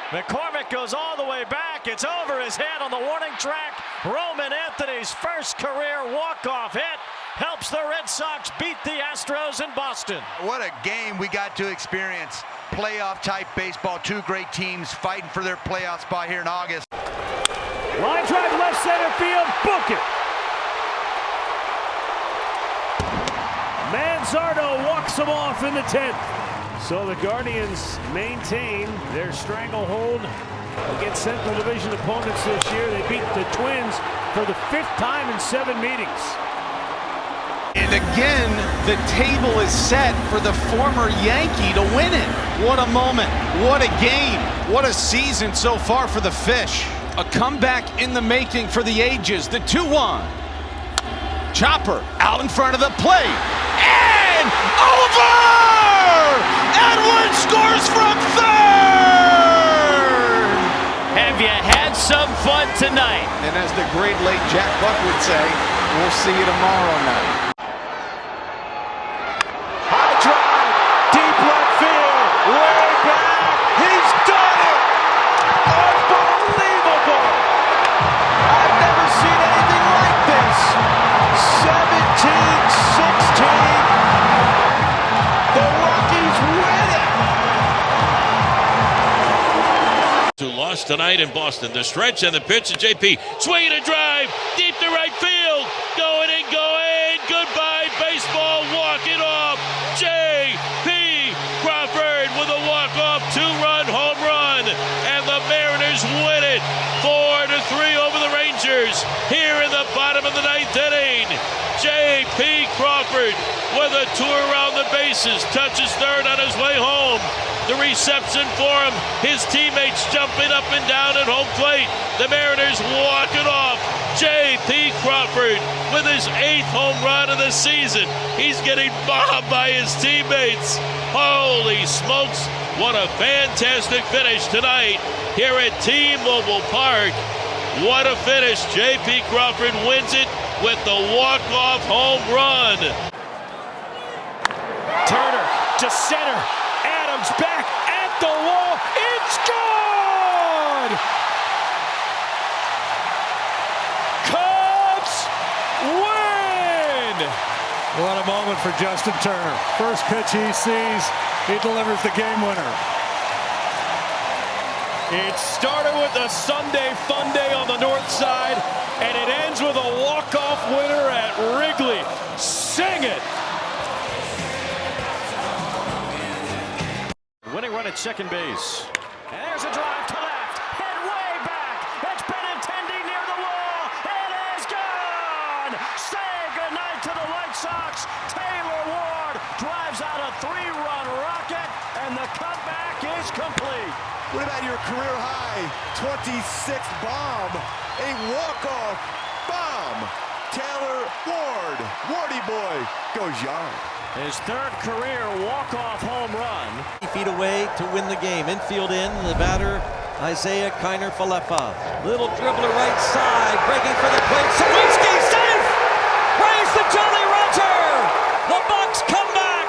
McCormick goes all the way back. It's over his head on the warning track. Roman Anthony's first career walk-off hit helps the Red Sox beat the Astros in Boston. What a game we got to experience. Playoff-type baseball. 2 great teams fighting for their playoff spot here in August. Line drive left center field. Book it. Manzardo walks him off in the 10th. So the Guardians maintain their stranglehold against Central Division opponents this year. They beat the Twins for the 5th time in 7 meetings. And again, the table is set for the former Yankee to win it. What a moment. What a game. What a season so far for the Fish. A comeback in the making for the ages. The 2-1. Chopper out in front of the plate. And over! Edwards scores from third! Have you had some fun tonight? And as the great late Jack Buck would say, we'll see you tomorrow night. High drive, deep left field, way back. He's done it! Unbelievable! I've never seen anything like this. 17-16. The Rockies win it! Who lost tonight in Boston. The stretch and the pitch to JP. Swinging a drive deep to right field. Going and going. Goodbye, baseball. Walk it off. J.P. Crawford with a walk-off 2-run home run. And the Mariners win it 4-3 over the Rangers here in the bottom of the 9th inning. J.P. Crawford with a tour around the bases, touches third on his way home. The reception for him, his teammates jumping up and down at home plate. The Mariners walk it off. J.P. Crawford with his 8th home run of the season. He's getting bombed by his teammates. Holy smokes, what a fantastic finish tonight here at T-Mobile Park. What a finish. J.P. Crawford wins it with the walk-off home run. Turner to center. Adams back at the wall. It's good! Cubs win! What a moment for Justin Turner. First pitch he sees, he delivers the game winner. It started with a Sunday fun day on the north side, and it ends with a walk-off winner at Wrigley. Sing it! Winning run at second base. And there's a drive to left. Hit way back. It's Benintendi near the wall. It is gone! Say goodnight to the White Sox. Taylor Ward drives out a 3-run rocket, and the comeback is complete. What about your career high 26th bomb? A walk-off bomb. Taylor Ward. Wardy boy goes yard. His third career walk-off home run. Feet away to win the game. Infield in, the batter, Isaiah Kiner-Falefa. Little dribbler right side, breaking for the plate. Sawinski safe! Praise the Jolly Roger! The Bucks come back!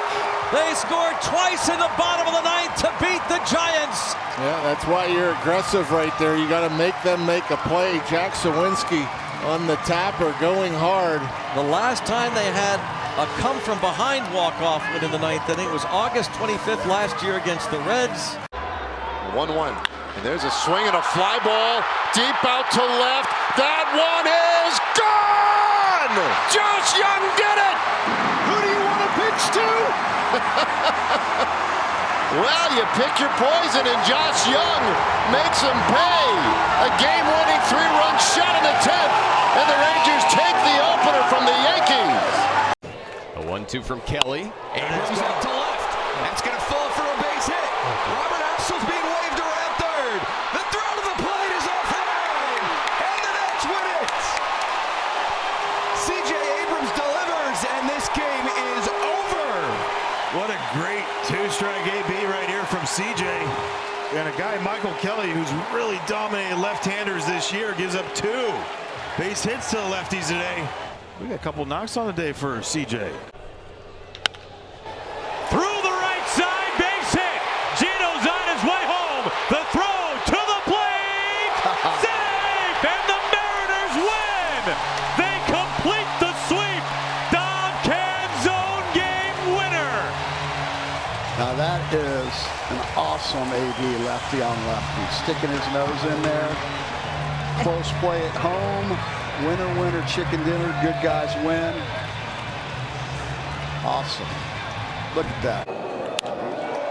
They scored twice in the bottom of the ninth to beat the Giants. Yeah, that's why you're aggressive right there. You got to make them make a play. Jack Sawinski on the tapper, going hard. The last time they had a come-from-behind walk-off win in the ninth inning was August 25th last year against the Reds. 1-1. And there's a swing and a fly ball deep out to left. That one is gone! Josh Young did it! Who do you want to pitch to? Well, you pick your poison, and Josh Young makes him pay. A game-winning 3-run shot in the 10th, and the Rangers take the opener from the Yankees. A 1-2 from Kelly. Abrams out to left. That's going to fall for a base hit. Robert Hassel's being waved around third. The throw to the plate is off the line. And the Nets win it. C.J. Abrams delivers, and this game is over. What a great two-strike AB right here from CJ. And a guy, Michael Kelly, who's really dominated left-handers this year, gives up 2 base hits to the lefties today. We got a couple knocks on the day for CJ. Through the right side, base hit. Gino's on his way home. The throw to the plate. Safe, and the Mariners win. They complete the sweep. Dom Can's own game winner. Now that is an awesome AD lefty on lefty. Sticking his nose in there. Close play at home. Winner, winner, chicken dinner. Good guys win. Awesome. Look at that.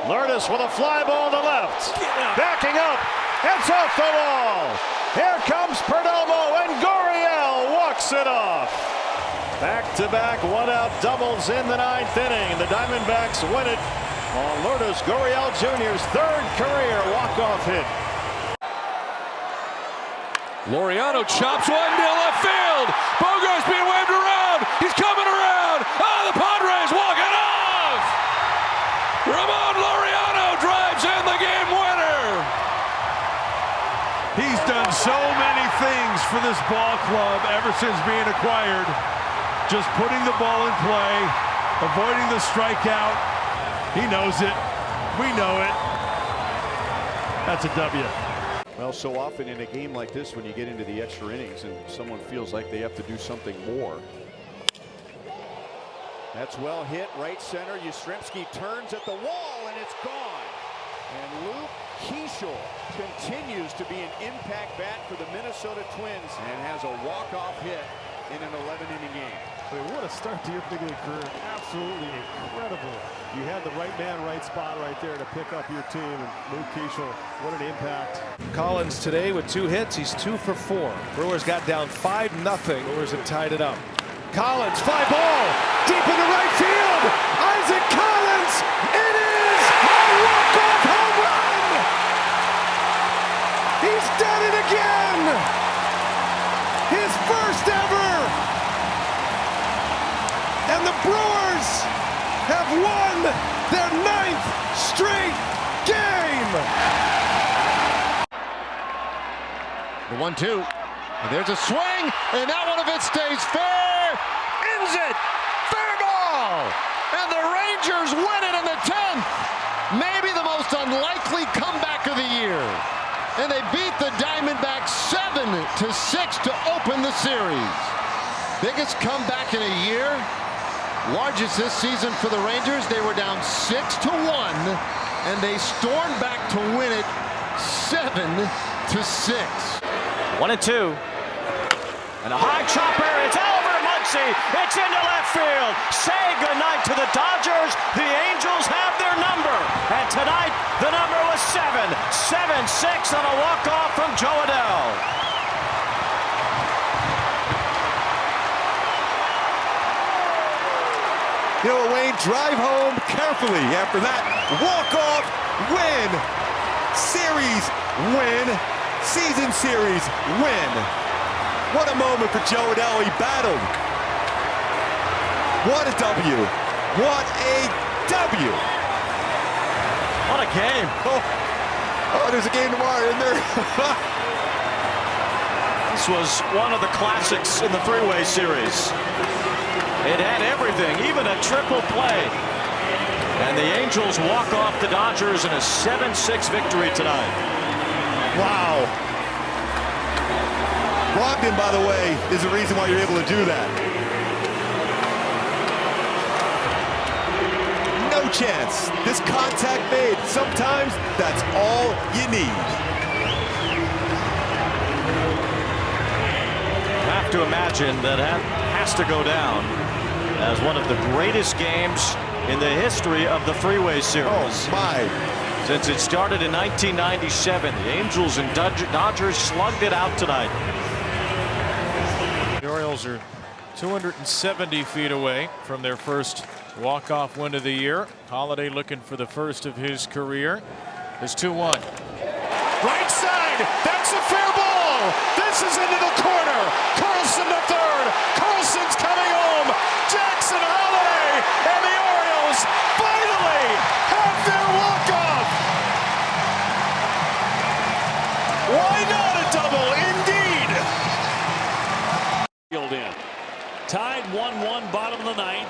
Lourdes with a fly ball to left. Backing up. It's off the wall. Here comes Perdomo, and Gurriel walks it off. Back-to-back one-out doubles in the 9th inning. The Diamondbacks win it on Lourdes Gurriel Jr.'s 3rd career walk-off hit. Laureano chops one to left field. Bogart's being waved around. He's coming around. Oh, the Padres walk it off. Ramon Laureano drives in the game winner. He's done so many things for this ball club ever since being acquired. Just putting the ball in play, avoiding the strikeout. He knows it. We know it. That's a W. Well, so often in a game like this, when you get into the extra innings and someone feels like they have to do something more. That's well hit, right center. Yastrzemski turns at the wall, and it's gone. And Luke Keeschel continues to be an impact bat for the Minnesota Twins and has a walk-off hit in an 11-inning game. I mean, what a start to your big league career. Absolutely incredible. You had the right man, right spot right there to pick up your team. And Luke Keeschel, what an impact. Collins today with 2 hits. He's 2 for 4. Brewers got down 5-0. Brewers have tied it up. Collins, fly ball, deep into right field. Isaac Collins, it is a walk-off home run. He's done it again. His first ever. And the Brewers have won their 9th straight game. The 1-2. And there's a swing, and that one, if it stays fair, ends it. Fair ball. And the Rangers win it in the 10th. Maybe the most unlikely comeback of the year. And they beat the Diamondbacks 7-6 to open the series. Biggest comeback in a year. Largest this season for the Rangers. They were down 6-1, and they stormed back to win it 7-6. 1-2. And a high chopper. It's over, Muncy. It's into left field. Say goodnight to the Dodgers. The Angels have their number. And tonight, the number was 7. 7-6 on a walk-off from Joe Adell. You know, Wayne, drive home carefully after that walk-off win. Series win. Season series win. What a moment for Joe Adell. He battled. What a W. What a W. What a game. Oh, there's a game tomorrow, isn't there? This was one of the classics in the three-way series. It had everything, even a triple play. And the Angels walk off the Dodgers in a 7-6 victory tonight. Wow. Brogdon, by the way, is the reason why you're able to do that. No chance. This contact made. Sometimes that's all you need. I have to imagine that has to go down as one of the greatest games in the history of the three-way series. Oh, my. Since it started in 1997, the Angels and Dodgers slugged it out tonight. The Orioles are 270 feet away from their first walk-off win of the year. Holiday looking for the first of his career. It's 2-1. Right side, that's a fair ball. This is into the corner. Carlson to third. Carlson's coming home. Jackson Holiday and the Orioles finally have their walk-off. Why not a double? Indeed. Field in. Tied 1-1, bottom of the ninth.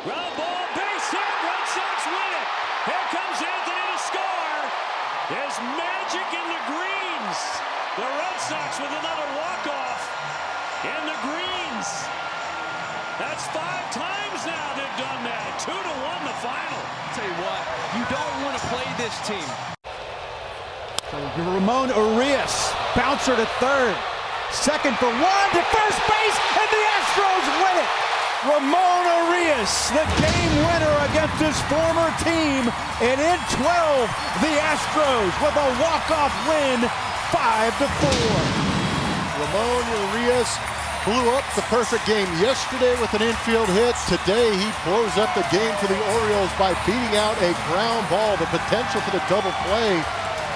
Ground ball, base hit. Red Sox win it. Here comes Anthony to score. There's magic in the greens. The Red Sox with another walk-off in the greens. That's 5 times now they've done that. 2-1 the final. Tell you what, you don't want to play this team. Ramon Urias, bouncer to third. Second for one to first base, and the Astros win it. Ramon Urias, the game winner against his former team, and in 12, the Astros with a walk-off win, 5-4. Ramon Urias blew up the perfect game yesterday with an infield hit. Today, he blows up the game for the Orioles by beating out a ground ball. The potential for the double play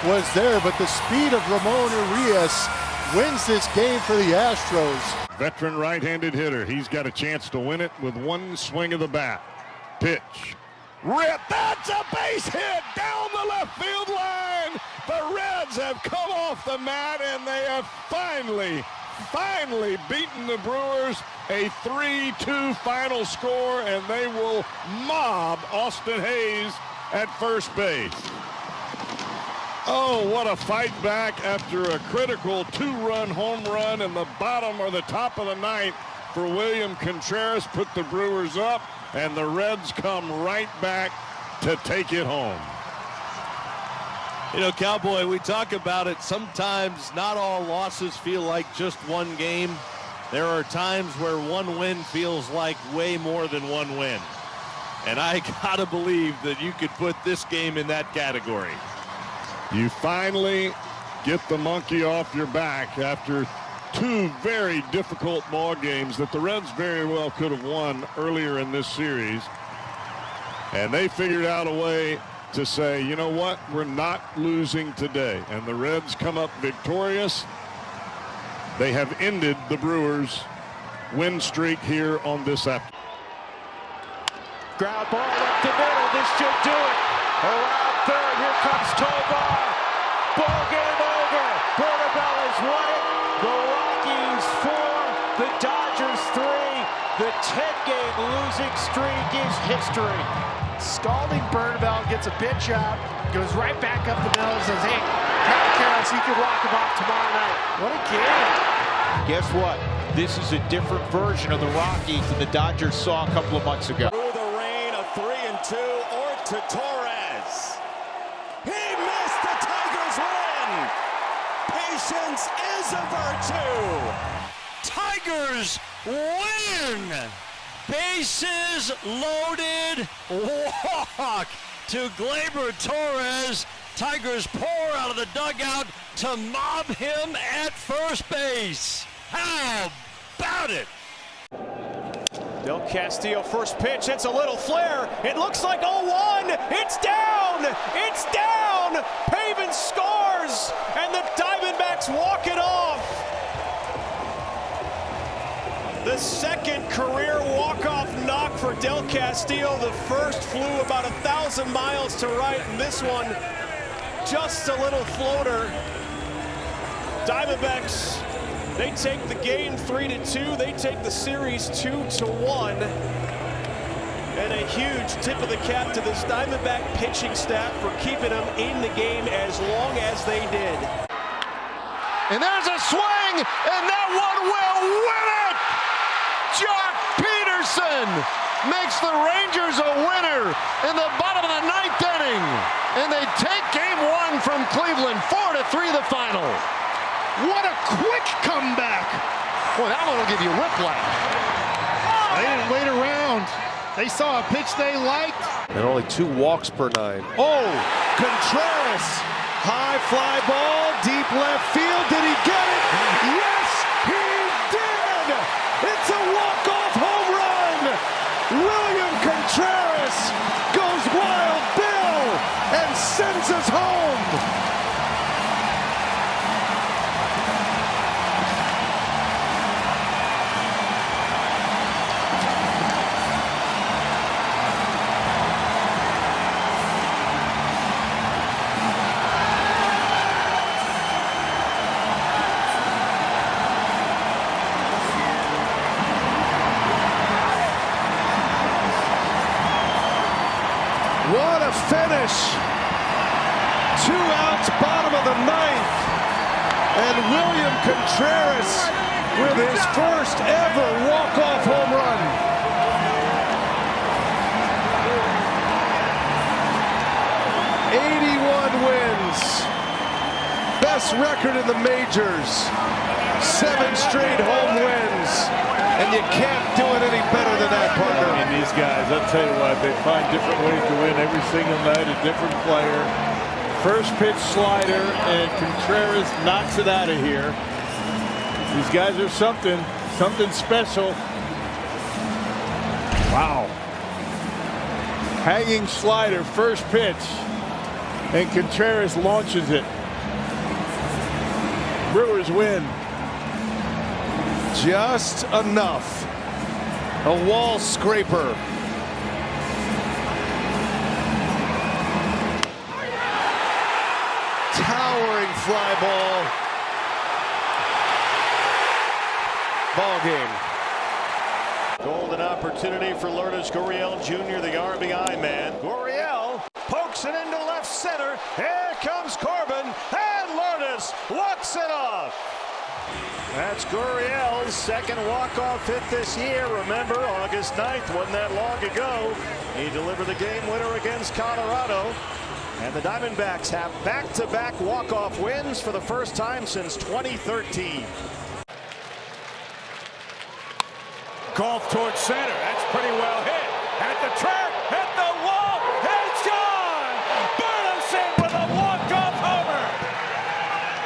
was there, but the speed of Ramon Urias wins this game for the Astros. Veteran right-handed hitter. He's got a chance to win it with one swing of the bat. Pitch. Rip. That's a base hit down the left field line. The Reds have come off the mat, and they have finally beaten the Brewers. A 3-2 final score, and they will mob Austin Hayes at first base. Oh, what a fight back after a critical 2-run home run in the bottom or the top of the ninth for William Contreras, put the Brewers up, and the Reds come right back to take it home. You know, Cowboy, we talk about it. Sometimes not all losses feel like just one game. There are times where one win feels like way more than one win. And I gotta believe that you could put this game in that category. You finally get the monkey off your back after 2 very difficult ball games that the Reds very well could have won earlier in this series. And they figured out a way to say, you know what, we're not losing today. And the Reds come up victorious. They have ended the Brewers' win streak here on this afternoon. Ground ball up the middle. This should do it. Around third. Here comes Tovar. Ball game over. Portobello's won it. The Rockies 4. The Dodgers 3. The 10-game losing streak is history. Scalding Bernabell gets a pitch out, goes right back up the middle and says, hey, Kevin Karras, you can walk him off tomorrow night. What a game. Guess what? This is a different version of the Rockies that the Dodgers saw a couple of months ago. Through the rain, a 3-2, or to Torres. He missed the Tigers win. Patience is a virtue. Tigers win. Bases loaded. Walk to Gleyber Torres. Tigers pour out of the dugout to mob him at first base. How about it? Del Castillo, first pitch. It's a little flare. It looks like 0-1. It's down. It's down. Pavin scores, and the Diamondbacks walk it off. The second career walk-off knock for Del Castillo. The first flew about 1,000 miles to right, and this one just a little floater. Diamondbacks, they take the game 3-2. They take the series 2-1. And a huge tip of the cap to this Diamondback pitching staff for keeping them in the game as long as they did. And there's a swing, and that one will win it! Jock Peterson makes the Rangers a winner in the bottom of the 9th inning. And they take game 1 from Cleveland, 4-3 the final. What a quick comeback. Boy, that one will give you whiplash. They didn't wait around. They saw a pitch they liked. And only 2 walks per 9. Oh, Contreras. High fly ball, deep left field. Did he get it? Yes, he did. It's a walk-off home run. William Contreras goes Wild Bill and sends us home. What a finish. 2 outs, bottom of the 9th. And William Contreras with his first ever walk-off home run. '81 wins. Best record in the majors. 7 straight home wins. And you can't do it any better than that, partner. And these guys, I'll tell you what, they find different ways to win every single night, a different player. First pitch slider, and Contreras knocks it out of here. These guys are something special. Wow. Hanging slider, first pitch, and Contreras launches it. Brewers win. Just enough. A wall scraper. Towering fly ball. Ball game. Golden opportunity for Lourdes Gurriel Jr., the RBI man. Gurriel pokes it into left center. Here comes Corbin, and Lourdes walks it off. That's Gurriel's second walk-off hit this year. Remember, August 9th, wasn't that long ago. He delivered the game winner against Colorado. And the Diamondbacks have back-to-back walk-off wins for the first time since 2013. Golf towards center. That's pretty well hit. At the track, hit the wall. It's gone. Burleson with a walk-off homer.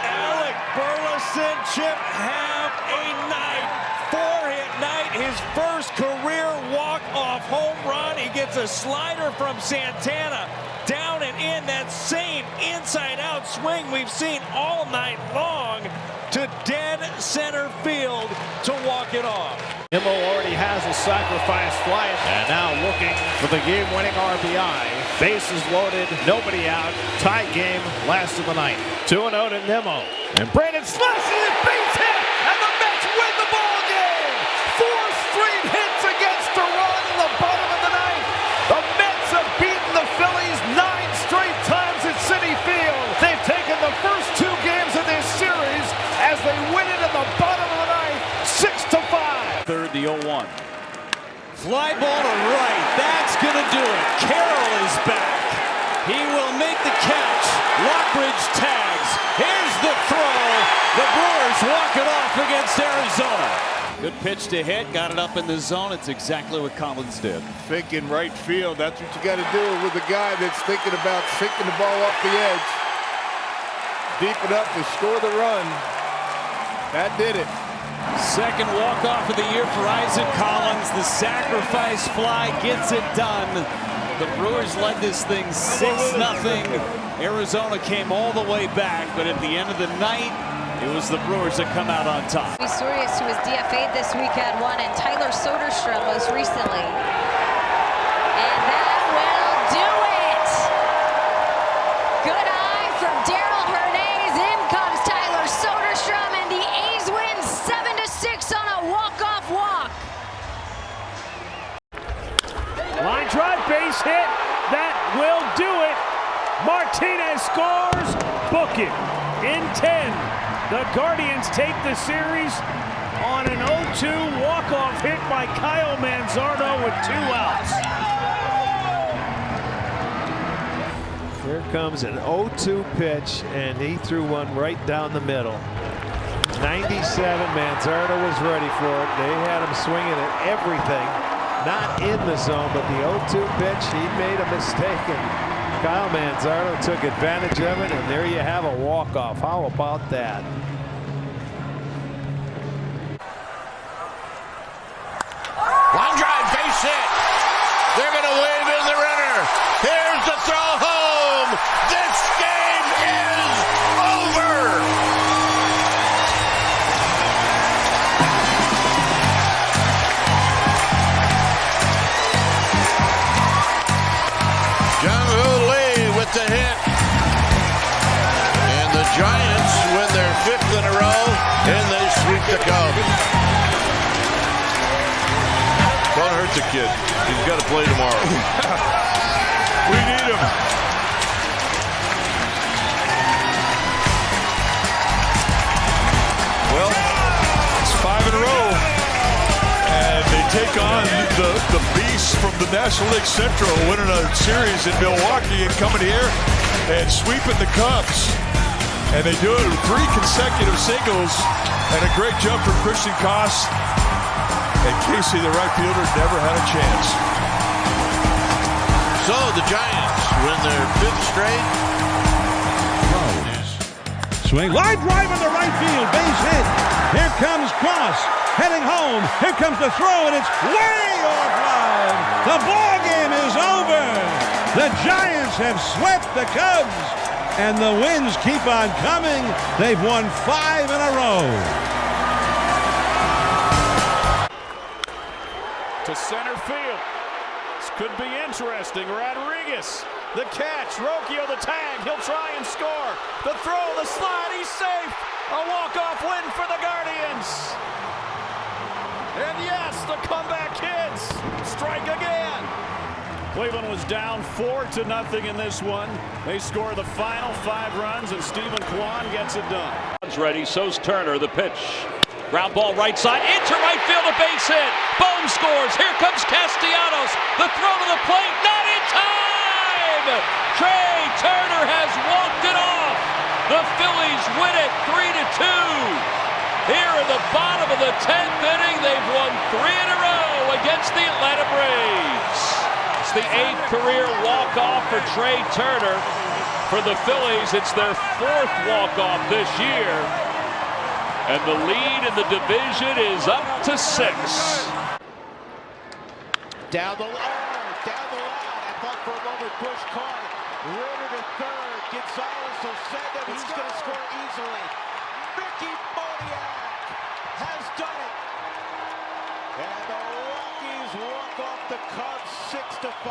Alec Burleson, Chip, have a night. 4-hit night. His first career walk-off home run. He gets a slider from Santana. Down and in, that same inside-out swing we've seen all night long to dead center field to walk it off. Nimmo already has a sacrifice fly, and now looking for the game-winning RBI. Bases loaded, nobody out. Tie game, last of the night. 2-0 to Nimmo. And Brandon slashes it, base hit, and the Mets win the ball game. 4 straight hits against the run in the bottom of the ninth. The Mets have beaten the Phillies 9 straight times at Citi Field. They've taken the first 2 games of this series as they win it in the bottom of the ninth, 6-4. Fly ball to right. That's going to do it. Carroll is back. He will make the catch. Lockridge tags. Here's the throw. The Brewers walk it off against Arizona. Good pitch to hit. Got it up in the zone. It's exactly what Collins did. Thinking right field. That's what you got to do with a guy that's thinking about sinking the ball off the edge. Deep enough to score the run. That did it. Second walk-off of the year for Isaac Collins. The sacrifice fly gets it done. The Brewers led this thing 6-0. Arizona came all the way back, but at the end of the night, it was the Brewers that come out on top. Surius, who was DFA'd this week, had one, and Tyler Soderstrom most recently. And that will do it! Good eye from Daryl Hernandez. In comes Tyler Soderstrom, and the A's win 7-6 on a walk-off walk. Line drive, base hit. That will do it. Martinez scores. Book it. In 10. The Guardians take the series on an 0-2 walk-off hit by Kyle Manzardo with 2 outs. Here comes an 0-2 pitch, and he threw one right down the middle. 97, Manzardo was ready for it. They had him swinging at everything. Not in the zone, but the 0-2 pitch, he made a mistake, and Kyle Manzardo took advantage of it, and there you have a walk-off. How about that? Line drive, base hit. They're going to wave in the runner. Here's the throw home. This game is over. The hit, and the Giants win their 5th in a row, and they sweep the Cubs. Don't hurt the kid. He's got to play tomorrow. We need him. Well, it's 5 in a row, and they take on the beast from the National League Central, winning a series in Milwaukee and coming here and sweeping the Cubs. And they do it with 3 consecutive singles and a great jump from Christian Koss. And Casey, the right fielder, never had a chance. So the Giants win their 5th straight. Swing, line drive into right field, base hit. Here comes Koss. Heading home. Here comes the throw, and it's way offline. The ball game is over. The Giants have swept the Cubs, and the wins keep on coming. They've won 5 in a row. To center field. This could be interesting. Rodriguez, the catch. Rocchio, the tag. He'll try and score. The throw, the slide. He's safe. A walk-off win for the Guardians. And yes, the comeback hits. Strike again. Cleveland was down 4-0 in this one. They score the final 5 runs, and Stephen Kwan gets it done. Ready, so's Turner, the pitch. Ground ball right side, into right field, a base hit. Bohm scores. Here comes Castellanos. The throw to the plate, not in time. Trey Turner has walked it off. The Phillies win it 3-2. Here in the bottom of the 10th inning, they've won 3 in a row against the Atlanta Braves. It's the 8th career walk-off for Trey Turner. For the Phillies, it's their 4th walk-off this year. And the lead in the division is up to 6. Down the line, I thought for a moment Bush caught it. Runner to third. Gonzalez will send him. He's going to score easily. Mickey Moniak has done it. And the Rockies walk off the Cubs 6-5.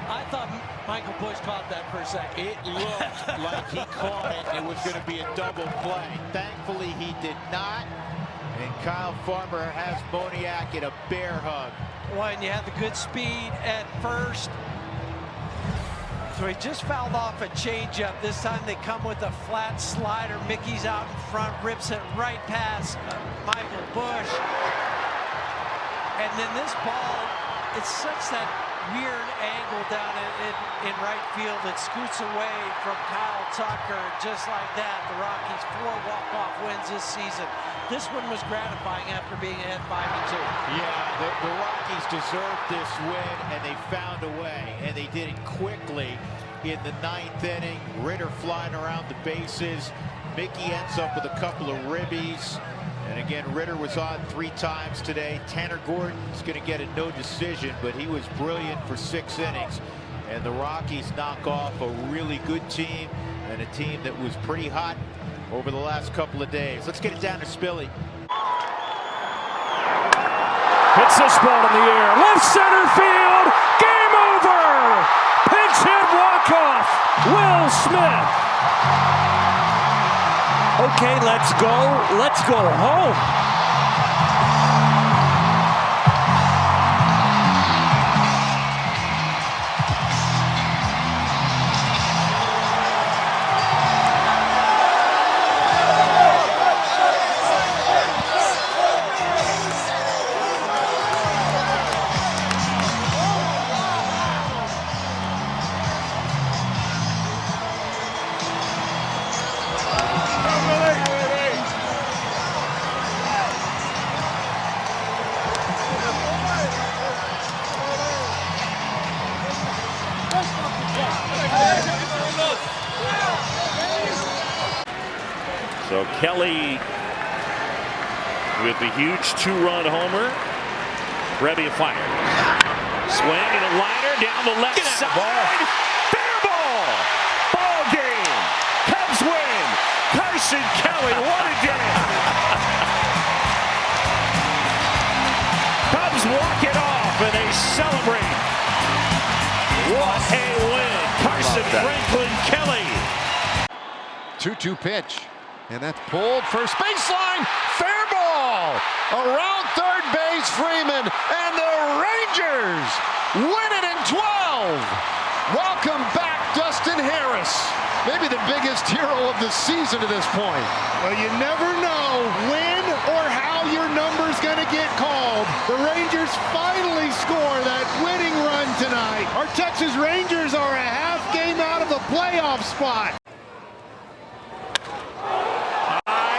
I thought Michael Bush caught that for a second. It looked like he caught it. It was going to be a double play. Thankfully, he did not. And Kyle Farmer has Moniak in a bear hug. Well, and you have the good speed at first. So he just fouled off a changeup. This time they come with a flat slider. Mickey's out in front, rips it right past Michael Bush. And then this ball, it's such that weird angle down in right field. It scoots away from Kyle Tucker. Just like that, the Rockies 4 walk-off wins this season. This one was gratifying after being ahead 5-2. Yeah, the Rockies deserved this win, and they found a way, and they did it quickly in the 9th inning. Ritter flying around the bases. Mickey ends up with a couple of ribbies. And again, Ritter was on 3 times today. Tanner Gordon's going to get a no decision, but he was brilliant for 6 innings. And the Rockies knock off a really good team and a team that was pretty hot over the last couple of days. Let's get it down to Spilly. Hits this ball in the air. Left center field. Game over. Pinch hit walk-off. Will Smith. Okay, let's go. Let's go home. So Kelly with the huge 2-run homer. Revy fired. Swing and a liner down the left side. Fair ball. Ball game. Cubs win. Carson Kelly, what a day. Cubs walk it off and they celebrate. What a win. Carson Franklin Kelly. 2-2 pitch. And that's pulled first baseline. Fair ball. Around third base, Freeman. And the Rangers win it in 12. Welcome back, Dustin Harris. Maybe the biggest hero of the season to this point. Well, you never know when or how your number's going to get called. The Rangers finally score that winning run tonight. Our Texas Rangers are a half game out of the playoff spot.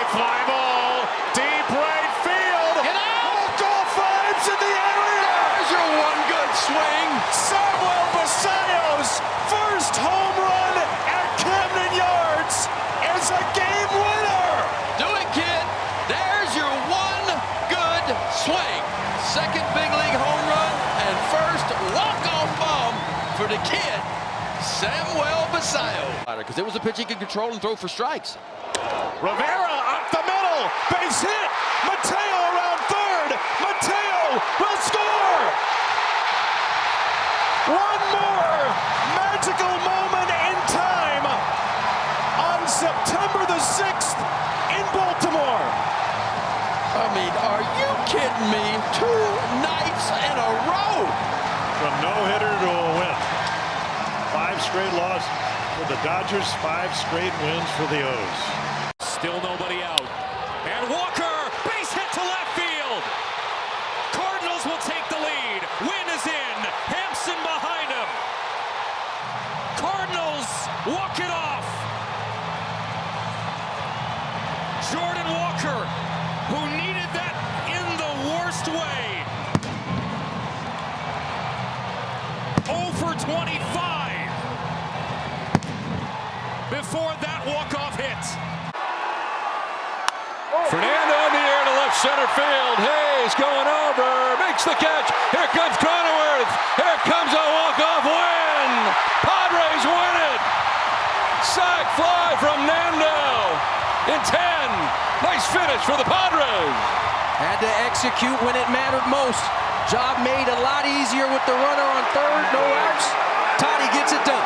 Fly ball, deep right field. Get out! Goal vibes in the area. There's your one good swing. Samuel Basallos' first home run at Camden Yards is a game winner. Do it, kid. There's your one good swing. Second big league home run and first walk-off bomb for the kid, Samuel Basallos. Because it was a pitch he could control and throw for strikes. Rivera up the middle, base hit. Mateo around third. Mateo will score. One more magical moment in time on September the 6th in Baltimore. I mean, are you kidding me? 2 nights in a row. From no-hitter to a win. 5 straight losses for the Dodgers, 5 straight wins for the O's. Still nobody out. And Walker, base hit to left field. Cardinals will take the lead. Win is in. Hampson behind him. Cardinals walk it off. Jordan Walker, who needed that in the worst way. 0 for 25 before that walk-off hit. Fernando in the air to left center field. Hayes going over, makes the catch. Here comes Cronenworth. Here comes a walk-off win. Padres win it. Sac fly from Nando in 10. Nice finish for the Padres. Had to execute when it mattered most. Job made a lot easier with the runner on third, no outs. Toddy gets it done.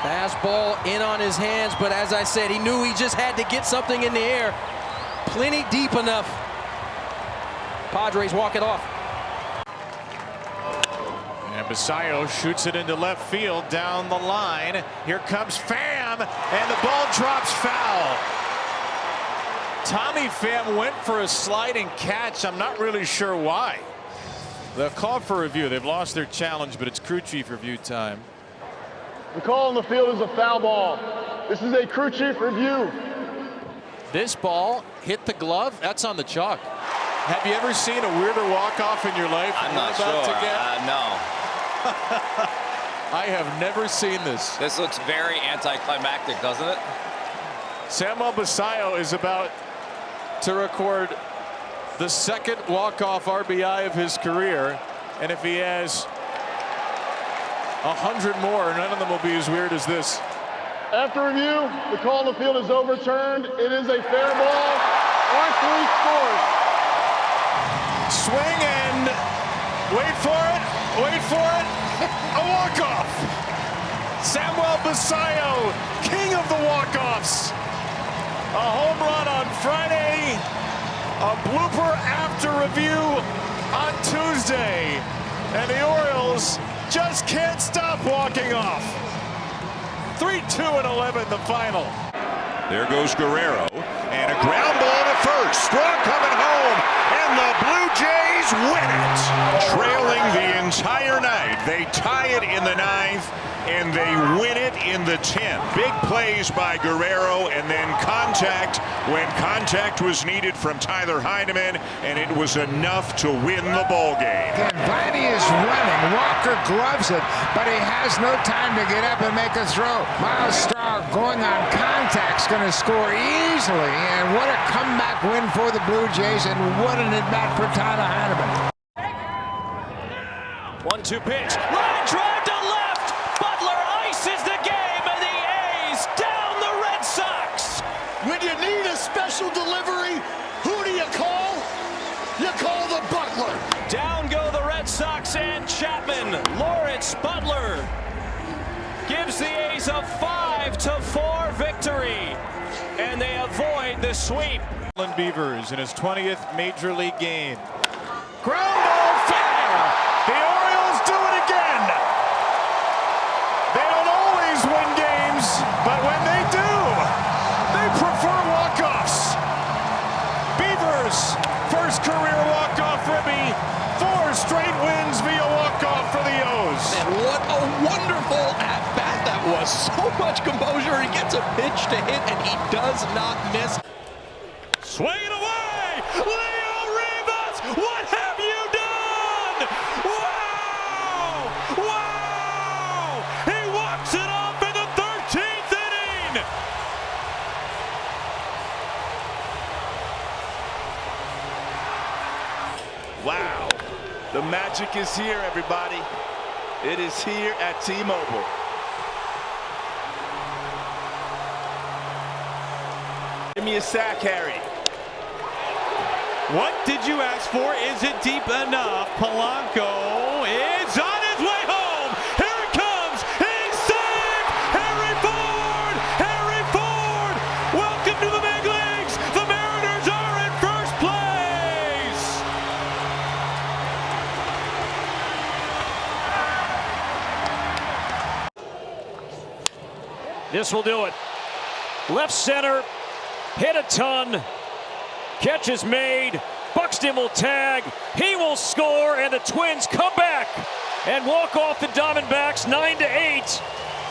Fastball in on his hands, but as I said, he knew he just had to get something in the air. Plenty deep enough Padres walk it off. And Basayo shoots it into left field down the line. Here comes Pham, and the ball drops foul. Tommy Pham went for a sliding catch. I'm not really sure why. They'll call for review. They've lost their challenge, but it's crew chief review time. The call on the field is a foul ball. This is a crew chief review. This ball hit the glove. That's on the chalk. Have you ever seen a weirder walk-off in your life? I'm not sure. No. I have never seen this. This looks very anticlimactic, doesn't it? Samuel Basayo is about to record the second walk-off RBI of his career, and if he has 100 more, none of them will be as weird as this. After review, the call on the field is overturned. It is a fair ball. R3 scores. Swing and wait for it. Wait for it. A walk-off. Samuel Basayo, king of the walk-offs. A home run on Friday. A blooper after review on Tuesday. And the Orioles just can't stop walking off. 3-2-11 the final. There goes Guerrero, and a ground ball to first. Strong coming home, and the Blue Jays win it. Trailing the entire night, they tie it in the 9th, and they win it in the 10th. Big plays by Guerrero, and then contact when contact was needed from Tyler Heineman, and it was enough to win the ball game. Vladdy is running. Walker gloves it, but he has no time to get up and make a throw. Miles Straw going on contact's going to score easily, and what a comeback win for the Blue Jays, and what an at-bat for Tyler Heineman. 1-2 pitch. Line drive to left. Butler ices the game, and the A's down the Red Sox. When you need a special delivery, who do you call? You call the Butler. Down go the Red Sox and Chapman. Lawrence Butler gives the A's a 5-4 victory, and they avoid the sweep. Beavers in his 20th Major League game. Ground ball foul. The Orioles do it again. They don't always win games, but when they do, they prefer walk-offs. Beavers, first career walk-off ribby, 4 straight wins via walk-off for the O's. And what a wonderful at-bat that was. So much composure. He gets a pitch to hit, and he does not miss. Swinging away! Leo Rivas! What have you done? Wow! Wow! He walks it off in the 13th inning! Wow. The magic is here, everybody. It is here at T-Mobile. Give me a sack, Harry. What did you ask for? Is it deep enough? Polanco is on his way home. Here it comes. He's saved. Harry Ford. Harry Ford. Welcome to the big leagues. The Mariners are in first place. This will do it. Left center. Hit a ton. Catch is made. Buxton will tag. He will score, and the Twins come back and walk off the Diamondbacks 9-8.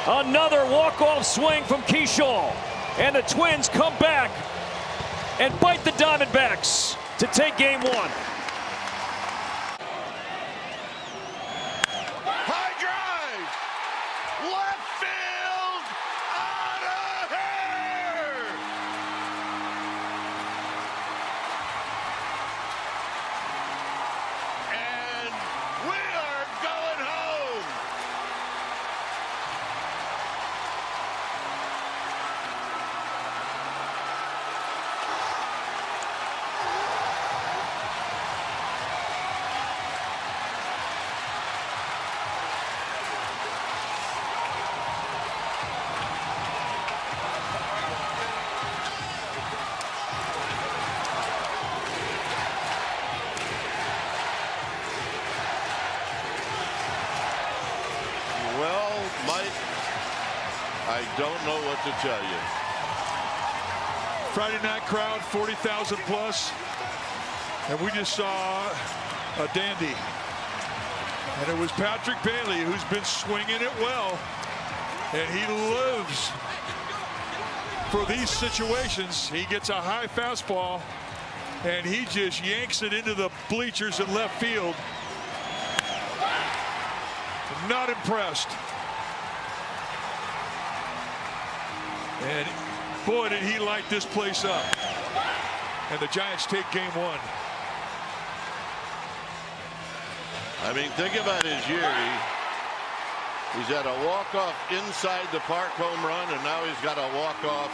Another walk-off swing from Keyshaw, and the Twins come back and bite the Diamondbacks to take game 1. High drive. Left field. Out of here. And we are going home. don't know what to tell you. Friday night crowd, 40,000 plus. And we just saw a dandy. And it was Patrick Bailey who's been swinging it well. And he lives for these situations. He gets a high fastball and he just yanks it into the bleachers in left field. Not impressed. And boy, did he light this place up. And the Giants take game one. I mean, think about his year. He's had a walk-off inside the park home run, and now he's got a walk-off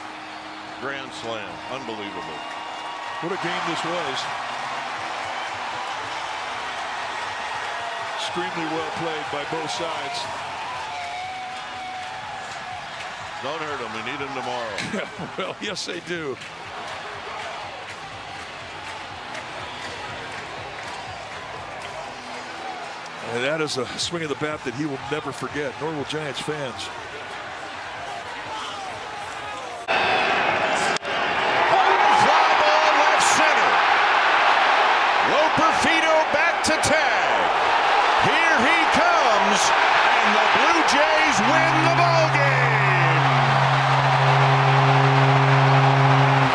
grand slam. Unbelievable. What a game this was. Extremely well played by both sides. Don't hurt him. We need him tomorrow. Well, yes, they do. And that is a swing of the bat that he will never forget, nor will Giants fans. Fly ball left center. Loperfido back to tag. Here he comes, and the Blue Jays win the ball game.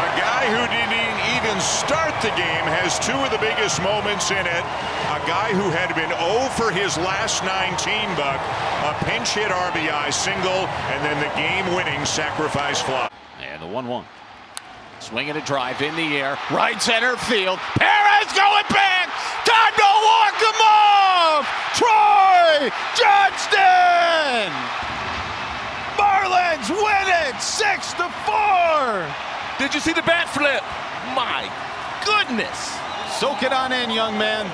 A guy who didn't even start the game has two of the biggest moments in it. A guy who had been 0 for his last 19, Buck. A pinch hit RBI single, and then the game-winning sacrifice fly. And the 1-1. Swinging a drive in the air. Right center field. Perez going back. Time to walk him off. Troy Johnston. Marlins win it 6-4. Did you see the bat flip? My goodness. Soak it on in, young man.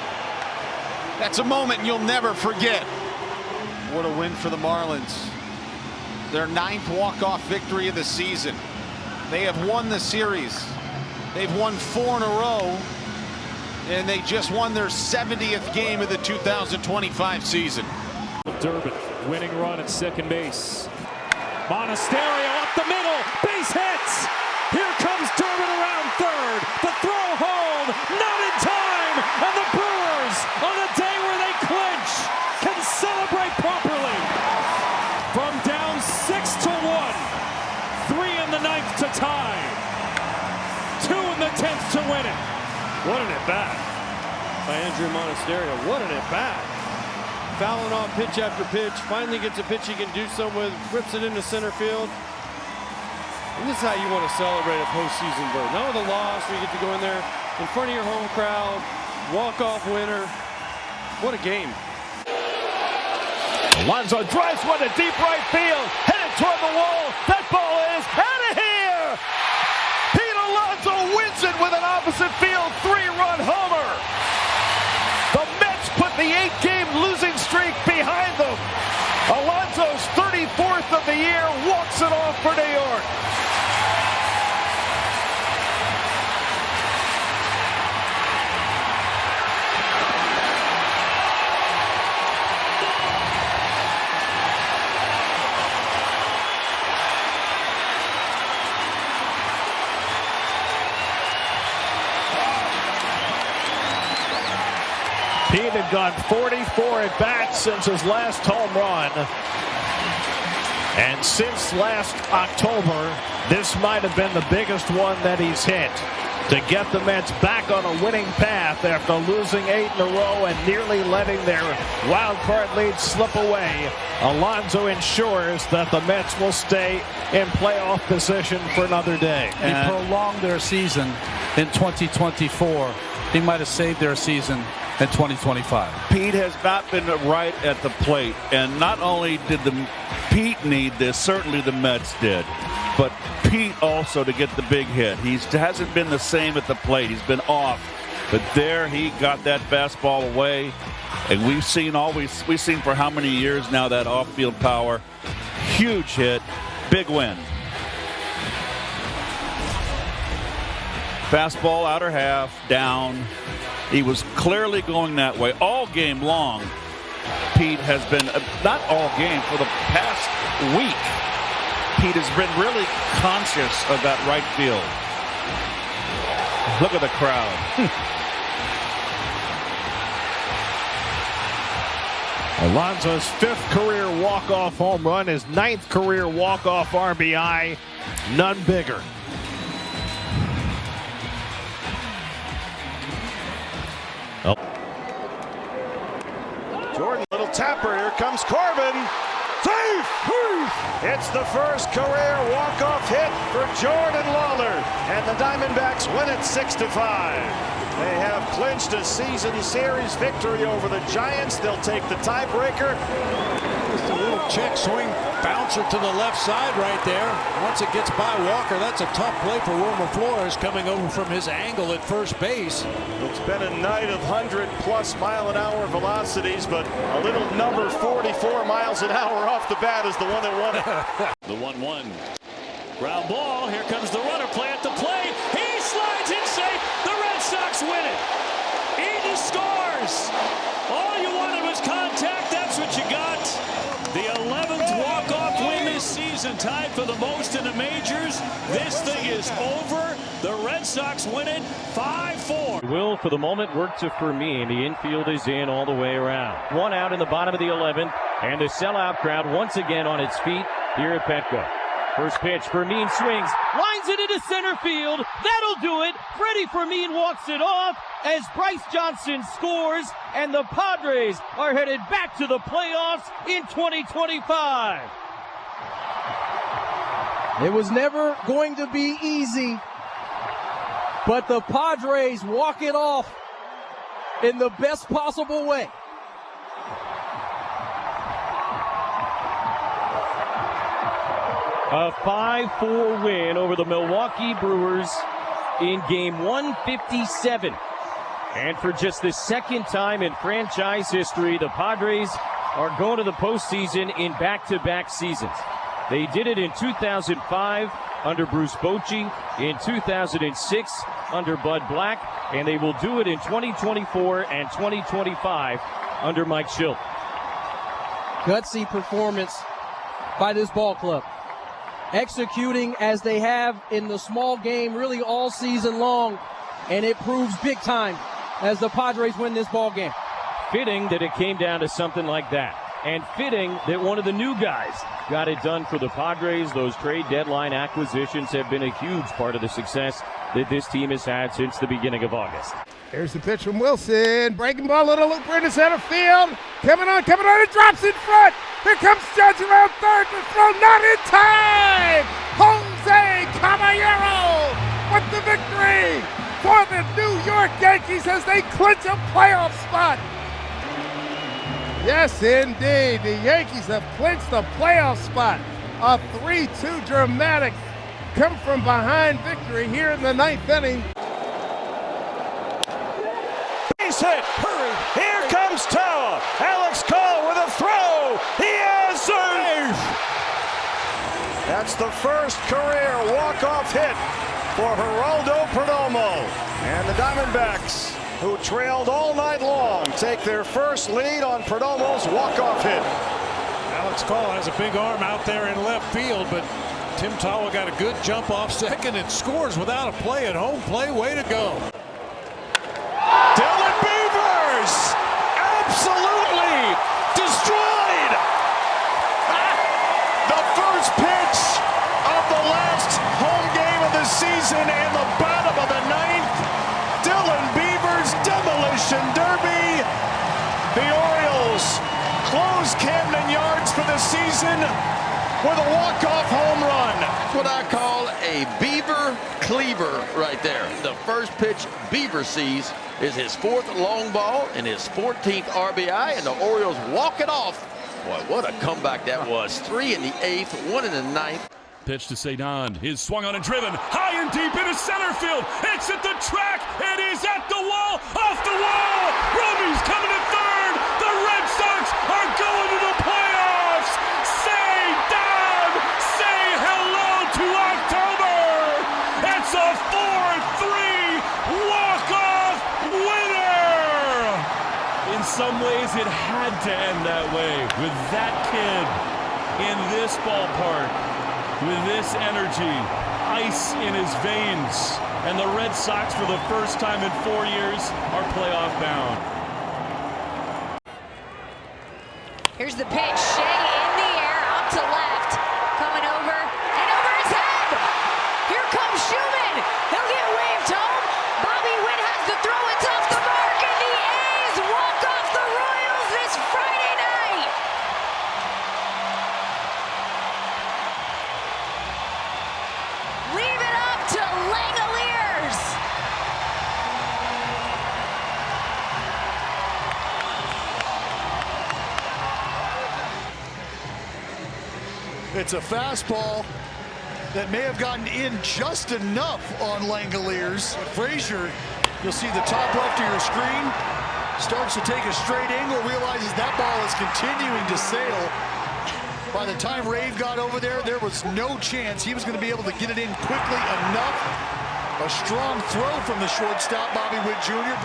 That's a moment you'll never forget. What a win for the Marlins. Their 9th walk-off victory of the season. They have won the series. They've won 4 in a row, and they just won their 70th game of the 2025 season. Durbin, winning run at second base. Monasterio up the middle, base hits. Here comes Durbin around third. The throw home, not in time, and the Brewers, on a day where they clinch, can celebrate properly. From down 6-1. 3 in the 9th to tie. 2 in the 10th to win it. What an at-bat by Andrew Monasterio. What an at-bat. Fouling off pitch after pitch. Finally gets a pitch he can do something with. Rips it into center field. And this is how you want to celebrate a postseason bird. Not with a loss where you get to go in there in front of your home crowd. Walk-off winner. What a game. Alonso drives one to deep right field. Headed toward the wall. That ball is out of here. Pete Alonso wins it with an opposite field 3-run homer. The Mets put the 8-game losing streak behind them. Alonso's 34th of the year walks it off for New York. Pete had gone 44 at bats since his last home run. And since last October, this might have been the biggest one that he's hit. To get the Mets back on a winning path after losing 8 in a row and nearly letting their wild card lead slip away, Alonso ensures that the Mets will stay in playoff position for another day. He prolonged their season in 2024. He might have saved their season in 2025. Pete has not been right at the plate, and not only did Pete need this, certainly the Mets did, but Pete also to get the big hit. He hasn't been the same at the plate. He's been off, but there he got that fastball away, and we've seen for how many years now that off-field power. Huge hit, big win. Fastball outer half, down. He was clearly going that way all game long. Pete has been, not all game, for the past week, Pete has been really conscious of that right field. Look at the crowd. Alonso's 5th career walk-off home run, his 9th career walk-off RBI. None bigger. Jordan, little tapper. Here comes Corbin. Safe! It's the first career walk-off hit for Jordan Lawler, and the Diamondbacks win it 6-5. They have clinched a season series victory over the Giants. They'll take the tiebreaker. Just a little check swing bouncer to the left side right there. Once it gets by Walker, that's a tough play for Wilmer Flores coming over from his angle at first base. It's been a night of 100+ mile-an-hour velocities, but a little number 44 miles an hour off the bat is the one that won it. The 1-1. Ground ball. Here comes the runner. Play at the plate. He slides in safe. The Red Sox win it. Eaton scores. All you wanted was contact. That's what you got. The 11th walk-off win this season, tied for the most in the majors. This thing is over. The Red Sox win it 5-4. Will, for the moment, work to Fermin. The infield is in all the way around. One out in the bottom of the 11th, and the sellout crowd once again on its feet here at Petco. First pitch, Fermin swings, lines it into center field. That'll do it. Freddie Fermin walks it off as Bryce Johnson scores, and the Padres are headed back to the playoffs in 2025. It was never going to be easy, but the Padres walk it off in the best possible way. A 5-4 win over the Milwaukee Brewers in game 157. And for just the second time in franchise history, the Padres are going to the postseason in back-to-back seasons. They did it in 2005 under Bruce Bochy, in 2006 under Bud Black, and they will do it in 2024 and 2025 under Mike Shildt. Gutsy performance by this ball club. Executing as they have in the small game really all season long, and it proves big time as the Padres win this ball game. Fitting that it came down to something like that, and fitting that one of the new guys got it done for the Padres. Those trade deadline acquisitions have been a huge part of the success that this team has had since the beginning of August. Here's the pitch from Wilson. Breaking ball, little looper into center field. Coming on, it drops in front. Here comes Judge around third. The throw not in time. Jose Caballero with the victory for the New York Yankees as they clinch a playoff spot. Yes, indeed. The Yankees have clinched a playoff spot. A 3-2 dramatic come from behind victory here in the 9th inning. Base hit. Hurry. Here comes Tawa. Alex Cole with a throw. He answers. That's the first career walk-off hit for Geraldo Perdomo. And the Diamondbacks, who trailed all night long, take their first lead on Perdomo's walk-off hit. Alex Cole has a big arm out there in left field, but Tim Tawa got a good jump off second and scores without a play at home play. Way to go. Dylan Beavers absolutely destroyed. The first pitch of the last home game of the season and the bottom of the 9th. Dylan Beavers demolition derby. The Orioles close Camden Yards for the season with a walk-off home run. That's what I call a Beaver cleaver right there. The first pitch Beaver sees is his 4th long ball and his 14th RBI, and the Orioles walk it off. Boy, what a comeback that was. 3 in the 8th, 1 in the 9th. Pitch to Cedon is swung on and driven high and deep into center field. It's at the track. It is at the wall. Off the wall. Romy's coming to third. The Red Sox are going to the playoffs. Cedon, say hello to October. It's a 4-3 walk-off winner. In some ways, it had to end that way with that kid in this ballpark. with this energy, ice in his veins, and the Red Sox, for the first time in 4 years, are playoff bound. Here's the pitch. Shea in the air, up to left, coming over and over his head. Here comes Schumann. He'll get waved home. Bobby Witt has the throw. It's off the mark, and the A's walk off the Royals this Friday night. Leave it up to Langoliers. It's a fastball that may have gotten in just enough on Langoliers. Frazier, you'll see the top left of your screen, starts to take a straight angle, realizes that ball is continuing to sail. By the time Rave got over there, there was no chance he was going to be able to get it in quickly enough. A strong throw from the shortstop, Bobby Witt Jr.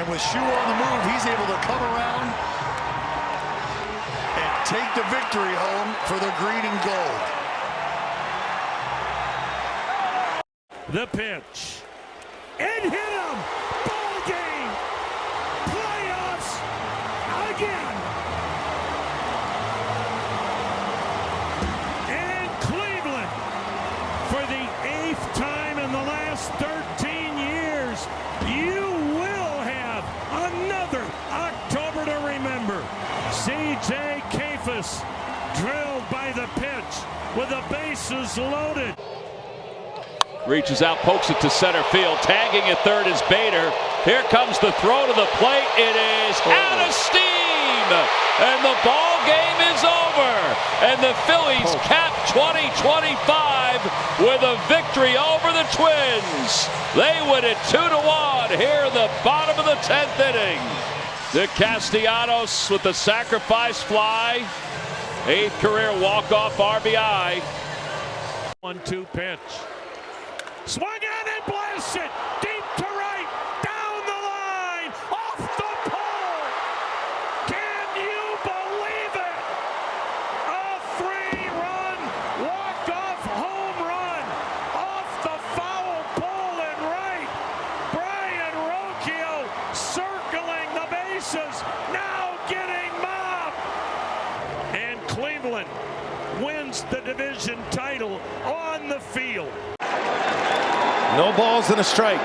And with Shu on the move, he's able to come around and take the victory home for the green and gold. The pitch. And hit him. Ball game. Playoffs again. And Cleveland, for the 8th time in the last 13 years, you will have another October to remember. C.J. Kafis drilled by the pitch with the bases loaded. Reaches out, pokes it to center field. Tagging at third is Bader. Here comes the throw to the plate. It is out of steam. And the ball game is over. And the Phillies cap 2025 with a victory over the Twins. They win it 2-1 here in the bottom of the 10th inning. De Castellanos with the sacrifice fly. 8th career walk-off RBI. 1-2 pitch. Swung on and blasted deep to right, down the line, off the pole. Can you believe it? A 3-run walk-off home run off the foul pole and right. Brian Rocchio circling the bases, now getting mobbed. And Cleveland wins the division title on the field. No balls and a strike.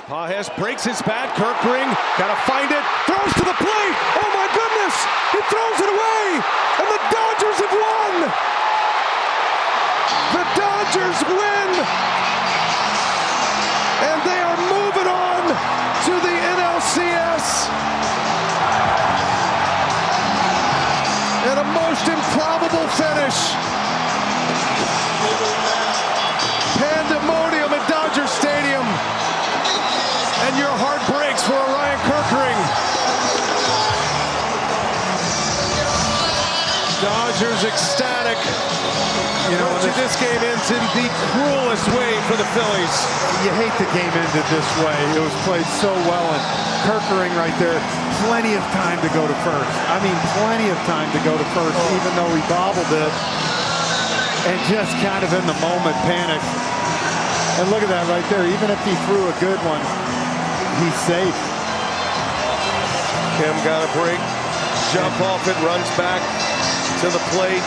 Pages breaks his bat. Kirkring got to find it. Throws to the plate. Oh my goodness! He throws it away, and the Dodgers have won. The Dodgers win, and they are moving on to the NLCS. And a most improbable finish. Pandemonium at Dodger Stadium, and your heart breaks for Orion Kirkring. Dodgers ecstatic. You know, this game ends in the cruelest way for the Phillies. You hate the game ended this way. It was played so well, and Kirkring right there, plenty of time to go to first. I mean, plenty of time to go to first, even though he bobbled it. And just kind of in the moment panicked. And look at that right there. Even if he threw a good one, he's safe. Kim got a break. Jump off it, runs back to the plate.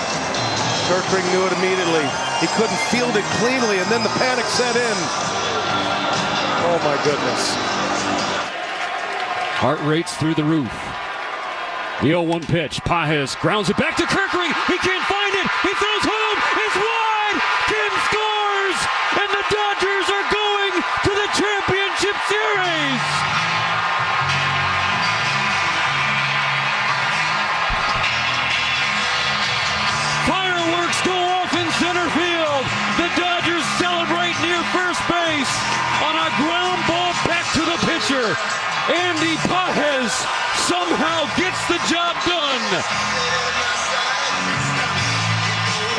Kirkring knew it immediately. He couldn't field it cleanly, and then the panic set in. Oh my goodness. Heart rate's through the roof. The 0-1 pitch. Pages grounds it back to Kirkring. He can't find it. He throws home. It's wide. Kim scores. And the Dodgers are going to the championship series. Fireworks go off in center field. The Dodgers celebrate near first base on a ground ball back to the pitcher. Andy Pages somehow gets the job done.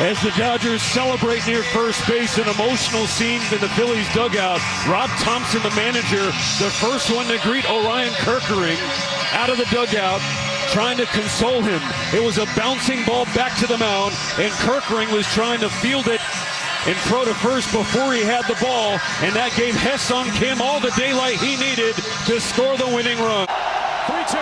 As the Dodgers celebrate near first base, an emotional scene in the Phillies dugout. Rob Thompson, the manager, the first one to greet Orion Kirkring out of the dugout. trying to console him. It was a bouncing ball back to the mound, and Kirkring was trying to field it and throw to first before he had the ball, and that gave Ha-Seong Kim all the daylight he needed to score the winning run. 3-2.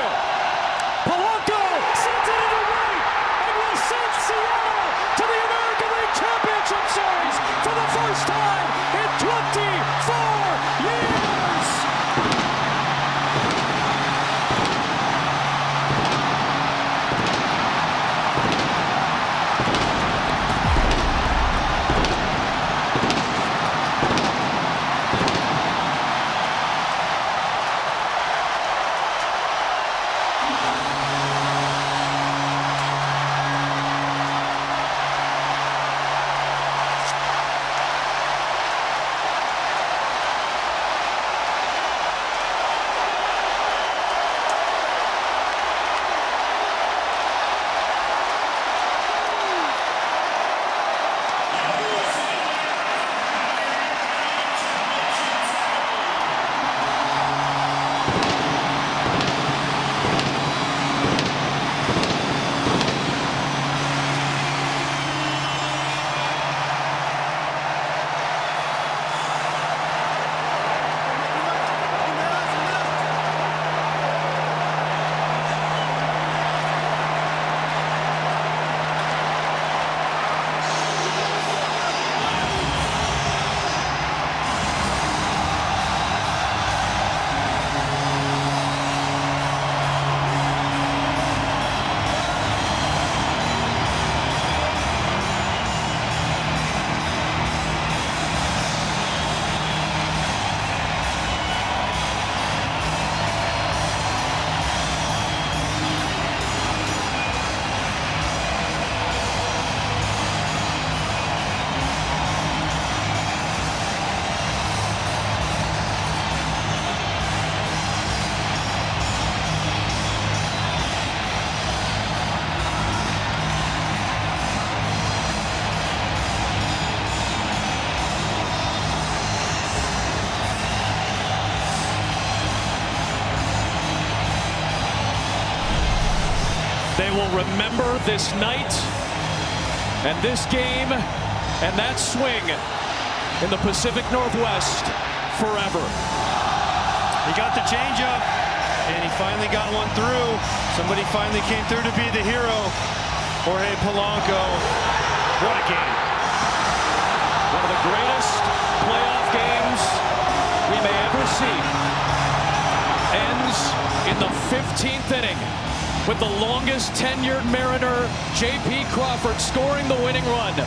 Polanco sends it into right and will send Seattle to the American League Championship Series for the first time in 24 years. They will remember this night and this game and that swing in the Pacific Northwest forever. He got the changeup, and he finally got one through. Somebody finally came through to be the hero. Jorge Polanco. What a game. One of the greatest playoff games we may ever see. Ends in the 15th inning with the longest tenured Mariner, J.P. Crawford, scoring the winning run.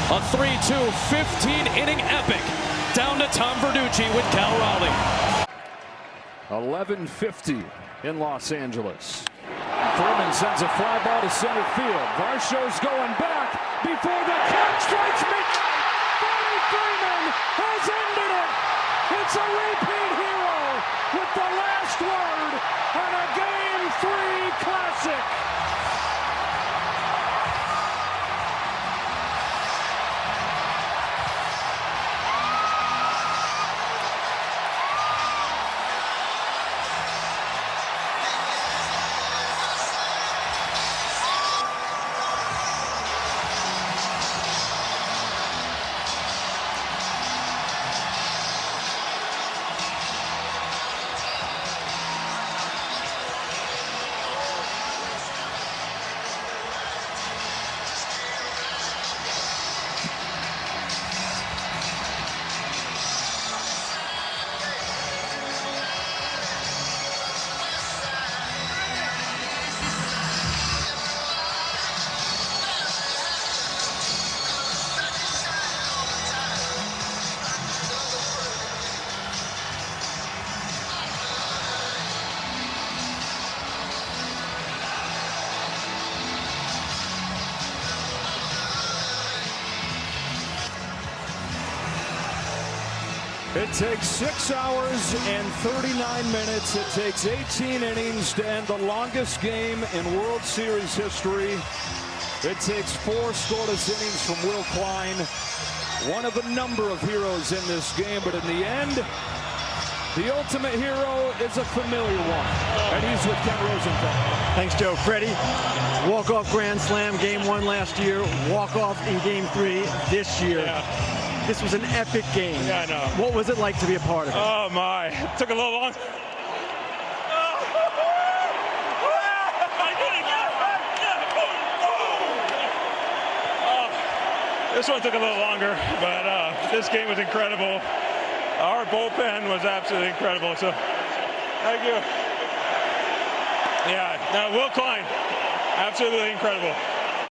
A 3-2 15-inning epic down to Tom Verducci with Cal Raleigh. 11:50 in Los Angeles. Freeman sends a fly ball to center field. Varsho's going back before the clock strikes midnight. Freddie Freeman has ended it. It's a repeat hero with the last word on a Game 3 classic. It takes 6 hours and 39 minutes. It takes 18 innings to end the longest game in World Series history. It takes 4 scoreless innings from Will Klein, one of a number of heroes in this game, but in the end, The ultimate hero is a familiar one, and he's with Ken Rosenthal. Thanks, Joe. Freddie, walk-off grand slam, game 1 last year, walk-off in game 3 this year. Yeah. This was an epic game. Yeah, I know. What was it like to be a part of it? Oh, my. It took a little long. This one took a little longer, but this game was incredible. Our bullpen was absolutely incredible, so thank you. Yeah, Will Klein, absolutely incredible.